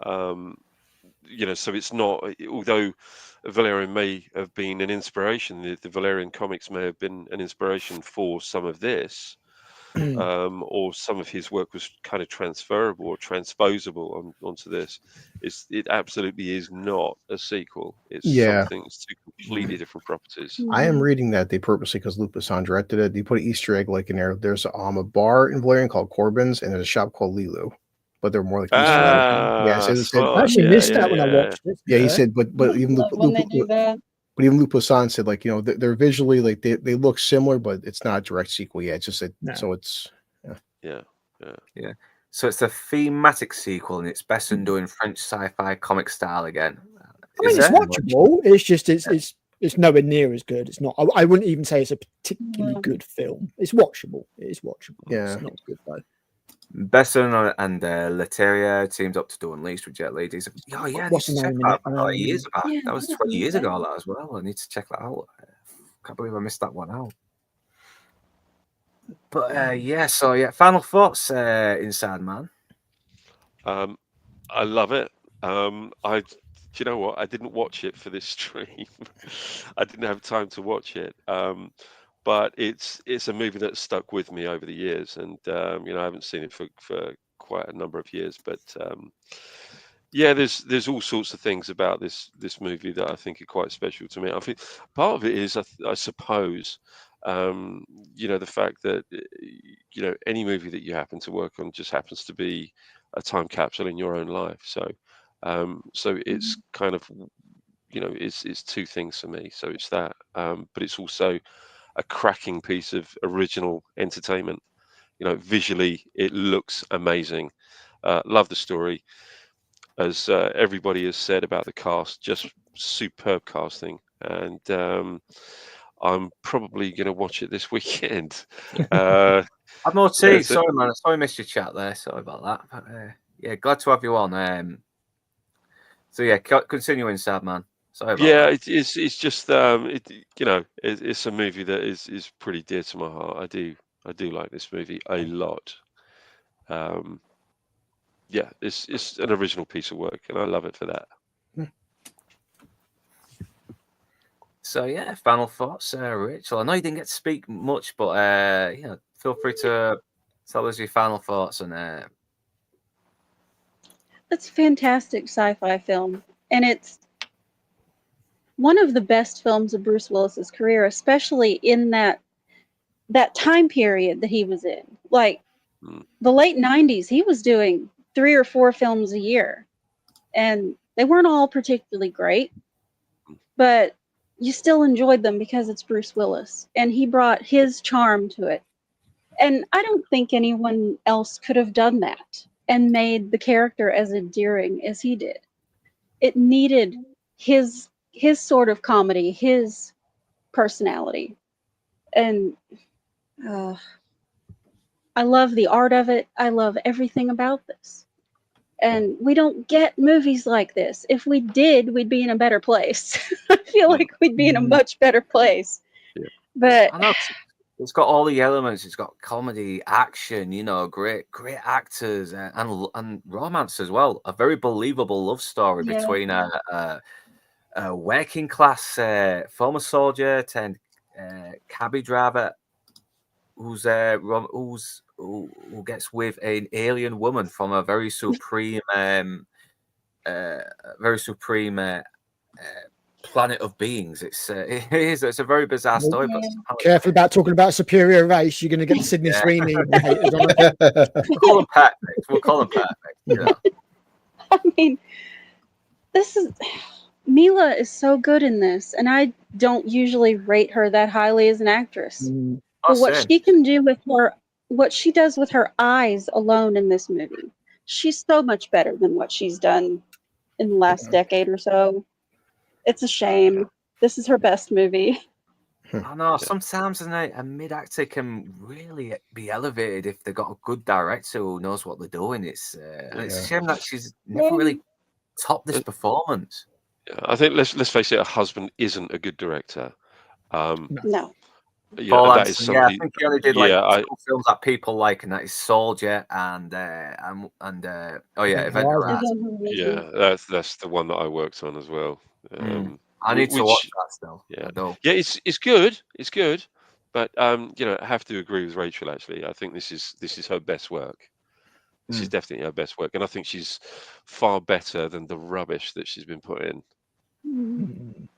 So it's not. Although Valerian may have been an inspiration, the Valerian comics may have been an inspiration for some of this. Or some of his work was kind of transferable or transposable onto this. It absolutely is not a sequel. It's something. It's two completely different properties. I am reading that they purposely, because Luc Besson directed it, they put an Easter egg like in there. There's a bar in Valerian called Corbin's, and there's a shop called Lilu, but they're more like Easter eggs. Yeah, so I actually missed that when I watched it. Yeah, he said, but even When they do that. But even Luc Besson said, like, they're visually like they look similar, but it's not a direct sequel yet. It's just so it's Yeah. So it's a thematic sequel, and it's Besson doing French sci-fi comic style again. I mean, it's watchable. It's just it's nowhere near as good. It's not. I wouldn't even say it's a particularly good film. It's watchable. It is watchable. Yeah. It's not good though. Besson and Leterrier teamed up to do Unleashed with Jet Li. Oh yeah, What's the name? that years back. Yeah, That was 20 years ago that as well. I need to check that out. Can't believe I missed that one out. But final thoughts, Inside Man. I love it. Do you know what? I didn't watch it for this stream. I didn't have time to watch it. But it's a movie that's stuck with me over the years, and you know, I haven't seen it for quite a number of years. But yeah, there's all sorts of things about this movie that I think are quite special to me. I think part of it is, I suppose, you know, the fact that you know, any movie that you happen to work on just happens to be a time capsule in your own life. So so it's kind of, you know, it's two things for me. So it's that, but it's also a cracking piece of original entertainment. You know, visually it looks amazing. Love the story, as everybody has said about the cast, just superb casting. And I'm probably going to watch it this weekend. I've no tea. yeah, Sorry, man. Sorry, I missed your chat there. Sorry about that. But, yeah, glad to have you on. So yeah, continuing, sad man. Sorry about yeah, that. it's just you know, it's a movie that is pretty dear to my heart. I do like this movie a lot. Yeah, it's an original piece of work, and I love it for that. So yeah, final thoughts, Rich. Well, I know you didn't get to speak much, but you know, feel free to tell us your final thoughts. And It's a fantastic sci-fi film, and it's one of the best films of Bruce Willis's career, especially in that time period that he was in. Like the late 90s, he was doing 3 or 4 films a year, and they weren't all particularly great, but you still enjoyed them because it's Bruce Willis, and he brought his charm to it. And I don't think anyone else could have done that and made the character as endearing as he did. It needed his sort of comedy, his personality. And I love the art of it. I love everything about this. And we don't get movies like this. If we did, we'd be in a better place. I feel like we'd be in a much better place. Yeah. But I know it's got all the elements. It's got comedy, action, you know, great actors, and romance as well. A very believable love story between a working class former soldier turned cabbie driver who gets with an alien woman from a very supreme planet of beings. It's a very bizarre story. But Careful about talking about superior race. You're going to get the Sydney Sweeney haters on it. We'll call them perfect. We'll call them perfect. You know? I mean, Mila is so good in this, and I don't usually rate her that highly as an actress. But what she can do with what she does with her eyes alone in this movie, she's so much better than what she's done in the last decade or so. It's a shame. This is her best movie. I know sometimes a mid actor can really be elevated if they've got a good director who knows what they're doing. It's a shame that she's never really topped this performance. I think let's face it, her husband isn't a good director. No. Yeah, and that is somebody. I think he only did two films that people like, and that is Soldier and Event Horizon. Yeah, that's the one that I worked on as well. I need to watch that still. Yeah, it's good. It's good, but you know, I have to agree with Rachel. Actually, I think this is her best work. This is definitely her best work, and I think she's far better than the rubbish that she's been put in.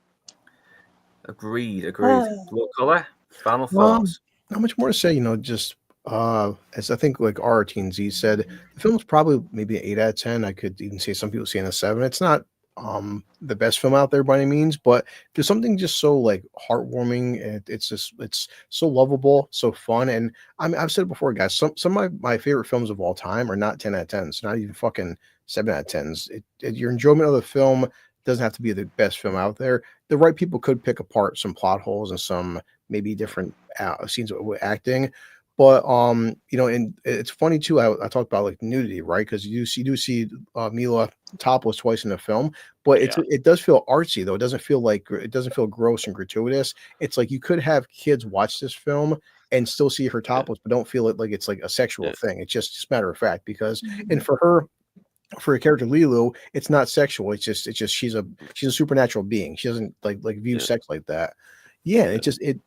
Agreed. Blue color. Final thoughts. Not much more to say. You know, just as I think like R Teen Z said, the film's probably maybe an 8 out of 10. I could even say some people saying a 7. It's not the best film out there by any means, but there's something just so like heartwarming. It's so lovable, so fun. And I've said it before, guys, some of my favorite films of all time are not 10 out of 10s, not even fucking 7 out of 10s. Your enjoyment of the film doesn't have to be the best film out there. The right people could pick apart some plot holes and some maybe different scenes with acting. But you know, and it's funny too. I talked about like nudity, right? Because you do see Mila topless twice in the film, but it does feel artsy though. It doesn't feel gross and gratuitous. It's like you could have kids watch this film and still see her topless, but don't feel it like it's like a sexual thing. It's just matter of fact because, and for her, for a character Lilu, it's not sexual. It's just she's a supernatural being. She doesn't like view sex like that. Yeah,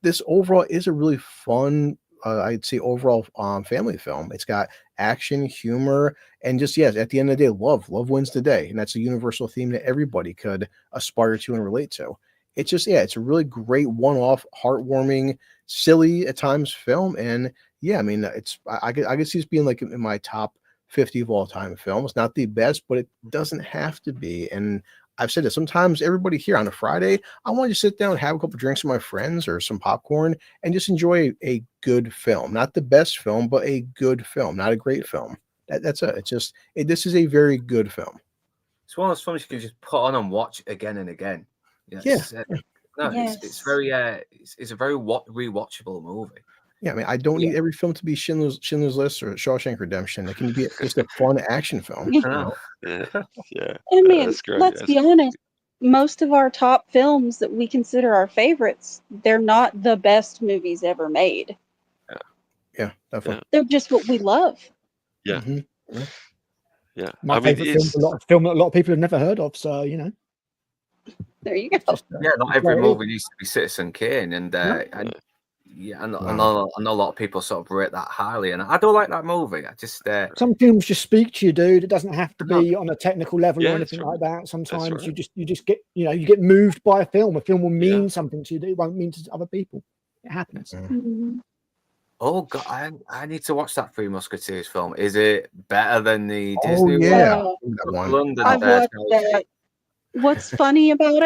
this overall is a really fun, I'd say overall family film. It's got action, humor, and just at the end of the day, love wins the day, and that's a universal theme that everybody could aspire to and relate to. It's just it's a really great one-off, heartwarming, silly at times film, and I mean I could see this being like in my top 50 of all time films. Not the best, but it doesn't have to be. And I've said it sometimes. Everybody here on a Friday, I want to sit down, have a couple drinks with my friends or some popcorn, and just enjoy a good film. Not the best film, but a good film. Not a great film. That's it. It's just this is a very good film. It's one of those films you can just put on and watch again and again. It's very it's a very rewatchable movie. Yeah, I mean, I don't need every film to be Schindler's List or Shawshank Redemption. It can be just a fun action film. Yeah. I mean, That's great. let's be honest. Most of our top films that we consider our favorites, they're not the best movies ever made. Yeah, definitely. They're just what we love. Yeah. Mm-hmm. Yeah. My favorite film that a lot of people have never heard of. So there you go. Not every movie needs to be Citizen Kane, and I know a lot of people sort of rate that highly, and I don't like that movie. I just some films just speak to you, dude. It doesn't have to be on a technical level or anything right. like that. Sometimes you just get you get moved by a film. A film will mean something to you that it won't mean to other people. It happens. Mm-hmm. Oh God, I need to watch that Three Musketeers film. Is it better than the Oh Disney yeah, one? London. I've watched that. What's funny about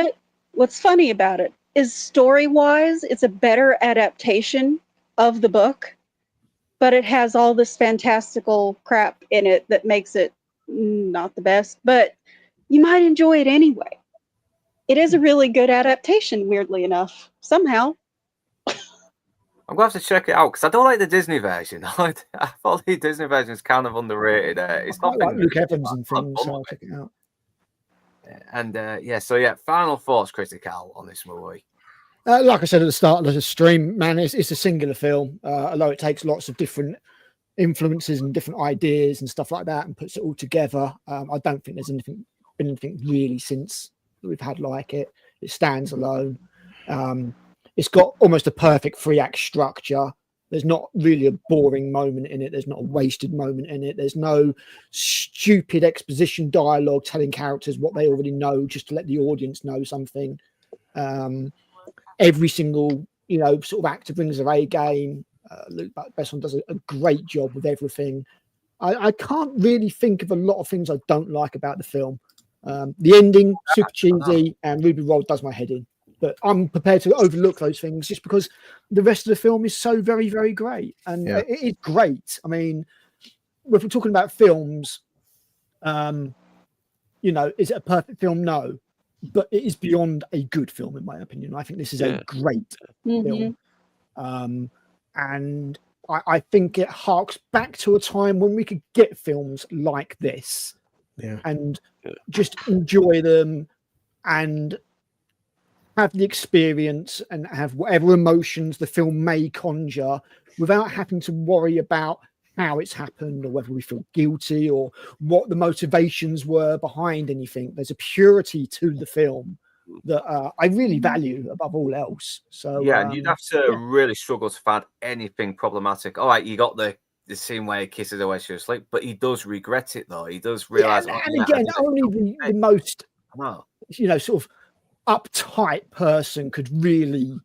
it is story-wise, it's a better adaptation of the book, but it has all this fantastical crap in it that makes it not the best, but you might enjoy it anyway. It is a really good adaptation, weirdly enough, somehow. I'm going to have to check it out because I don't like the Disney version. I thought the Disney version is kind of underrated. It's not like Luke Evans and things, so I'll check it out. And final thoughts, critical on this movie. Like I said at the start of the stream, man, it's a singular film. Although it takes lots of different influences and different ideas and stuff like that and puts it all together. I don't think there's been anything really since that we've had like it. It stands alone. It's got almost a perfect 3-act structure. There's not really a boring moment in it. There's not a wasted moment in it. There's no stupid exposition dialogue telling characters what they already know just to let the audience know something. Every single, sort of actor brings their A game. Luc Besson does a great job with everything. I can't really think of a lot of things I don't like about the film. The ending, super cheesy, and Ruby Roll does my head in. But I'm prepared to overlook those things just because the rest of the film is so very, very great. And it is great. I mean, if we're talking about films, is it a perfect film? No. But it is beyond a good film, in my opinion. I think this is a great film. And I think it harks back to a time when we could get films like this and just enjoy them and have the experience and have whatever emotions the film may conjure without having to worry about how it's happened or whether we feel guilty or what the motivations were behind anything. There's a purity to the film that I really value above all else. So and you'd have to really struggle to find anything problematic. All right, you got the scene where he kisses her while she was asleep, but he does regret it though. He does realize. And again, only the most, sort of uptight person could really,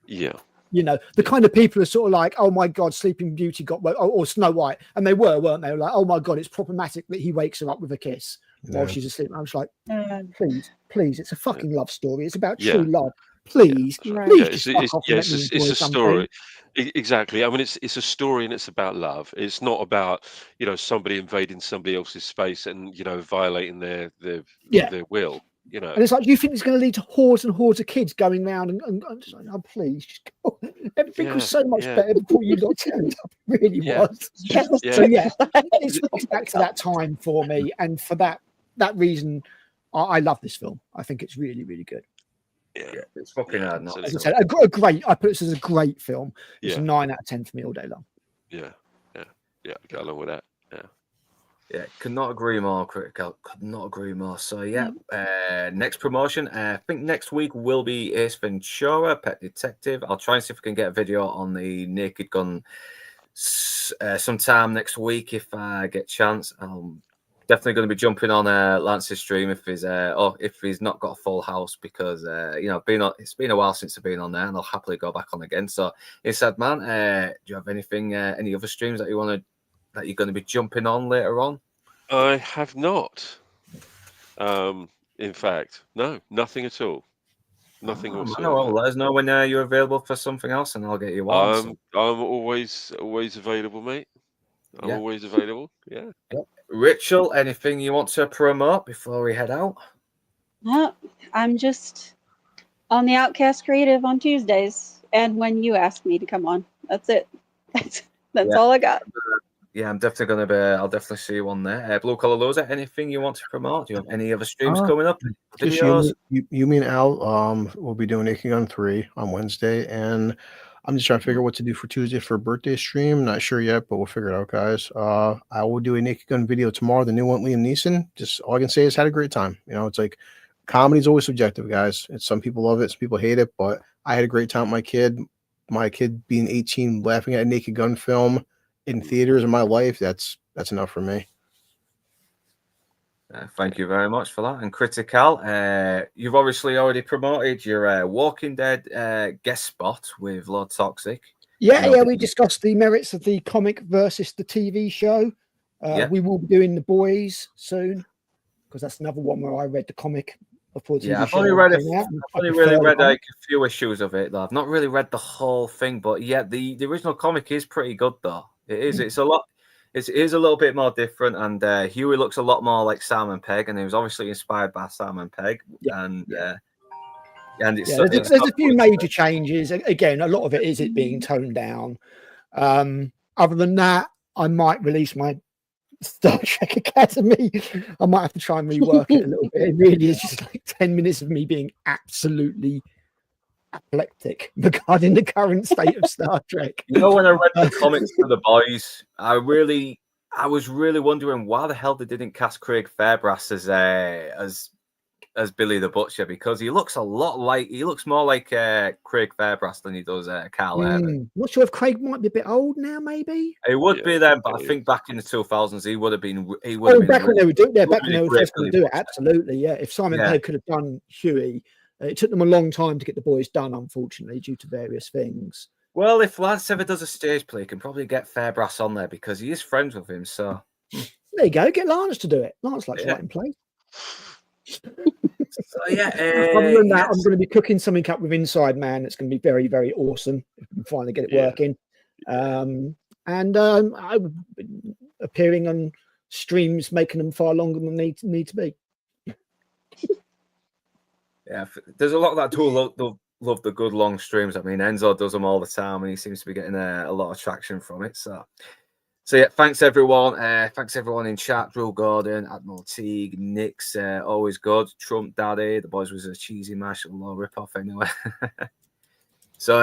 the kind of people are sort of like, oh my God, Sleeping Beauty got, or Snow White, and they weren't they? Like, oh my God, it's problematic that he wakes her up with a kiss while she's asleep. I was like, please, it's a fucking love story. It's about true love. Please, it's a story. Exactly. I mean, it's a story, and it's about love. It's not about somebody invading somebody else's space and violating their will. And it's like, do you think it's going to lead to hordes and hordes of kids going around and just like, oh, please, just go. Everything was so much better before you got turned up. It really was. So it's back to that time for me, and for that reason, I love this film. I think it's really, really good. Yeah, it's fucking hard. As I said, a great. I put this as a great film. It's a 9 out of 10 for me all day long. Yeah, get along with that. Yeah. Yeah, could not agree more, Critical. Could not agree more. So yeah, next promotion. I think next week will be Ace Ventura, Pet Detective. I'll try and see if I can get a video on the Naked Gun sometime next week if I get a chance. I'm definitely going to be jumping on Lance's stream if he's not got a full house because it's been a while since I've been on there, and I'll happily go back on again. So, Inside Man, do you have anything, any other streams that you're going to be jumping on later on? I have not. In fact, no, nothing at all. Nothing whatsoever. Well, let us know when you're available for something else, and I'll get you on. I'm always available, mate. I'm always available. Yeah. Rachel, anything you want to promote before we head out? No, I'm just on the Outcast Creative on Tuesdays, and when you ask me to come on, that's it. That's all I got. Yeah, I'm definitely going to be. I'll definitely see you on there. Blue Collar Loser, anything you want to promote? Do you have any other streams coming up? Videos? You mean Al? We'll be doing Naked Gun 3 on Wednesday, and I'm just trying to figure out what to do for Tuesday for a birthday stream. Not sure yet, but we'll figure it out, guys. I will do a Naked Gun video tomorrow, the new one, Liam Neeson. Just all I can say is had a great time. It's like comedy's always subjective, guys. Some people love it, some people hate it, but I had a great time with my kid. My kid being 18, laughing at a Naked Gun film in theaters in my life, that's enough for me. Thank you very much for that. And Critical, you've obviously already promoted your Walking Dead guest spot with Lord Toxic. Yeah, we discussed the merits of the comic versus the TV show. We will be doing The Boys soon, because that's another one where I read the comic before the TV show. I've only read like a few issues of it, though. I've not really read the whole thing, but yeah, the original comic is pretty good, though. It is. It's a lot. It is a little bit more different, and Huey looks a lot more like Simon Pegg, and he was obviously inspired by Simon Pegg. And it's there's a few major changes. Again, a lot of it is it being toned down. Other than that, I might release my Star Trek Academy. I might have to try and rework it a little bit. It really is just like 10 minutes of me being absolutely apoplectic regarding the current state of Star Trek. When I read the comics for The Boys, I was really wondering why the hell they didn't cast Craig Fairbrass as Billy the Butcher, because he looks more like Craig Fairbrass than he does Carl Urban. Not sure if Craig might be a bit old now, maybe. It would be then, but I think back in the 2000s he would have been. Back when they were doing first going to do it, absolutely, yeah. If Simon Pegg could have done Huey, it took them a long time to get The Boys done, unfortunately, due to various things. Well, if Lance ever does a stage play, he can probably get Fairbrass on there because he is friends with him. So there you go. Get Lance to do it. Lance likes writing plays. So other than that, I'm going to be cooking something up with Inside Man. It's going to be very, very awesome if we can finally get it working. I'm appearing on streams, making them far longer than they need to be. Yeah, there's a lot of that too. Love the good long streams. I mean, Enzo does them all the time, and he seems to be getting a lot of traction from it. So yeah, thanks everyone. Thanks everyone in chat. Drew Gordon, Admiral Teague, Nick's always good. Trump Daddy, the boys was a cheesy martial law ripoff anyway. So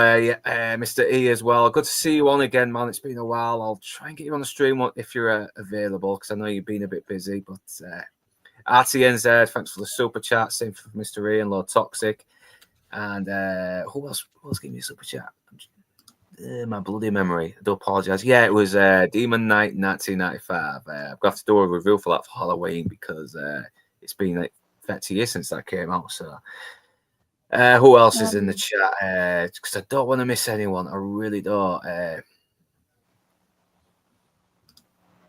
Mr. E as well. Good to see you on again, man. It's been a while. I'll try and get you on the stream if you're available, because I know you've been a bit busy, but. RTNZ, thanks for the super chat. Same for Mr. E and Lord Toxic. And who else gave me a super chat? My bloody memory. I do apologize. Yeah, it was Demon Knight 1995. I've got to do a review for that for Halloween because it's been like 30 years since that came out. So who else is in the chat? Because I don't want to miss anyone. I really don't.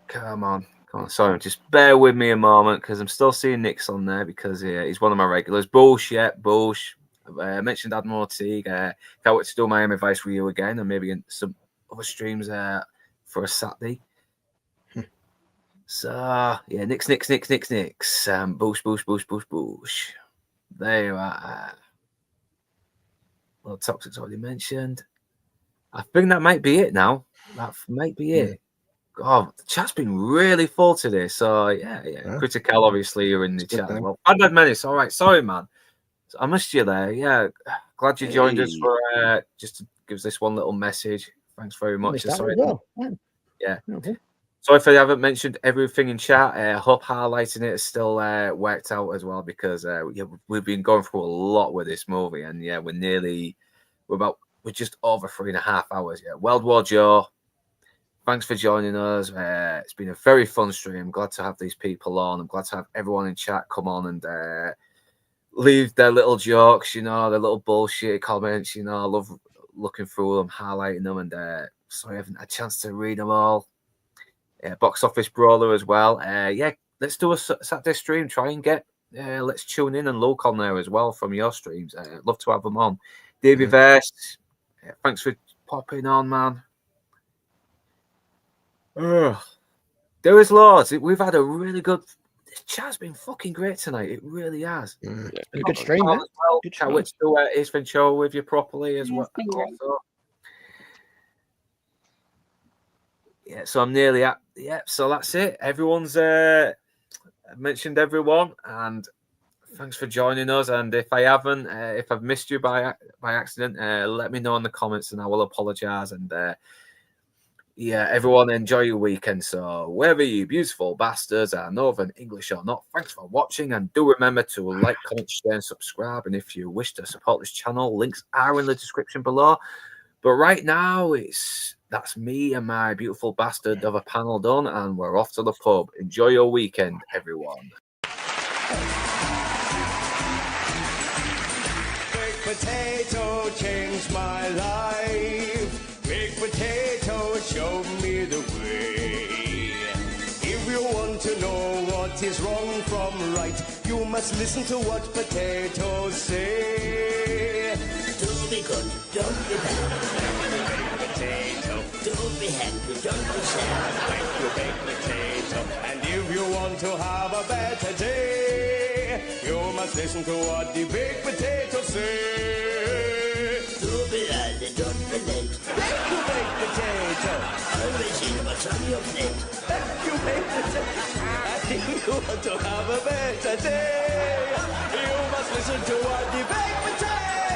Come on. Sorry, just bear with me a moment because I'm still seeing Nick's on there because he's one of my regulars. Bush. I mentioned Admiral Teague. Can't wait to do Miami Vice with you again and maybe some other streams for a Saturday. So, yeah, Nick's. Bush. There you are. Well, Toxic's already mentioned. I think that might be it now. That might be it. God, the chat's been really full today. So, yeah. Critical, obviously, you're in the chat as well. Bad Menace, all right. Sorry, man. I missed you there. Yeah. Glad you joined us for just to give us this one little message. Thanks very much. Sorry. So if I haven't mentioned everything in chat, hope highlighting it has still worked out as well, because we've been going through a lot with this movie, and yeah, we're just over 3.5 hours. Yeah, World War Joe, thanks for joining us. It's been a very fun stream. I'm glad to have these people on. I'm glad to have everyone in chat come on and leave their little jokes, their little bullshit comments. I love looking through them, highlighting them, and sorry I haven't had a chance to read them all. Box Office Brawler as well. Let's do a Saturday stream. Try and get let's tune in and look on there as well from your streams. I'd love to have them on. Davey Verse, thanks for popping on, man. There is loads. We've had a really good. This chat's been fucking great tonight. It really has. It's been a good stream. Can't wait to do Ace Ventura with you properly as well. Yeah, so I'm nearly at. Yeah, so that's it. Everyone's mentioned everyone, and thanks for joining us. And if I haven't, if I've missed you by accident, let me know in the comments, and I will apologise. And everyone enjoy your weekend. So wherever you beautiful bastards are, Northern English or not, thanks for watching, and do remember to like, comment, share, and subscribe. And if you wish to support this channel, links are in the description below. But right now, that's me and my beautiful bastard of a panel done, and we're off to the pub. Enjoy your weekend, everyone. Baked potato changed my life. Baked potato showed me the way. If you want to know what is wrong from right, you must listen to what potatoes say. Don't be good, don't be bad. Potato. Don't be happy, don't be sad. Thank you, baked potato. And if you want to have a better day, you must listen to what the baked potatoes say. Don't be early, don't be late. Thank you, baked potato. Always eat what's on your plate. Thank you, baked potato. And if you want to have a better day, you must listen to what the baked potato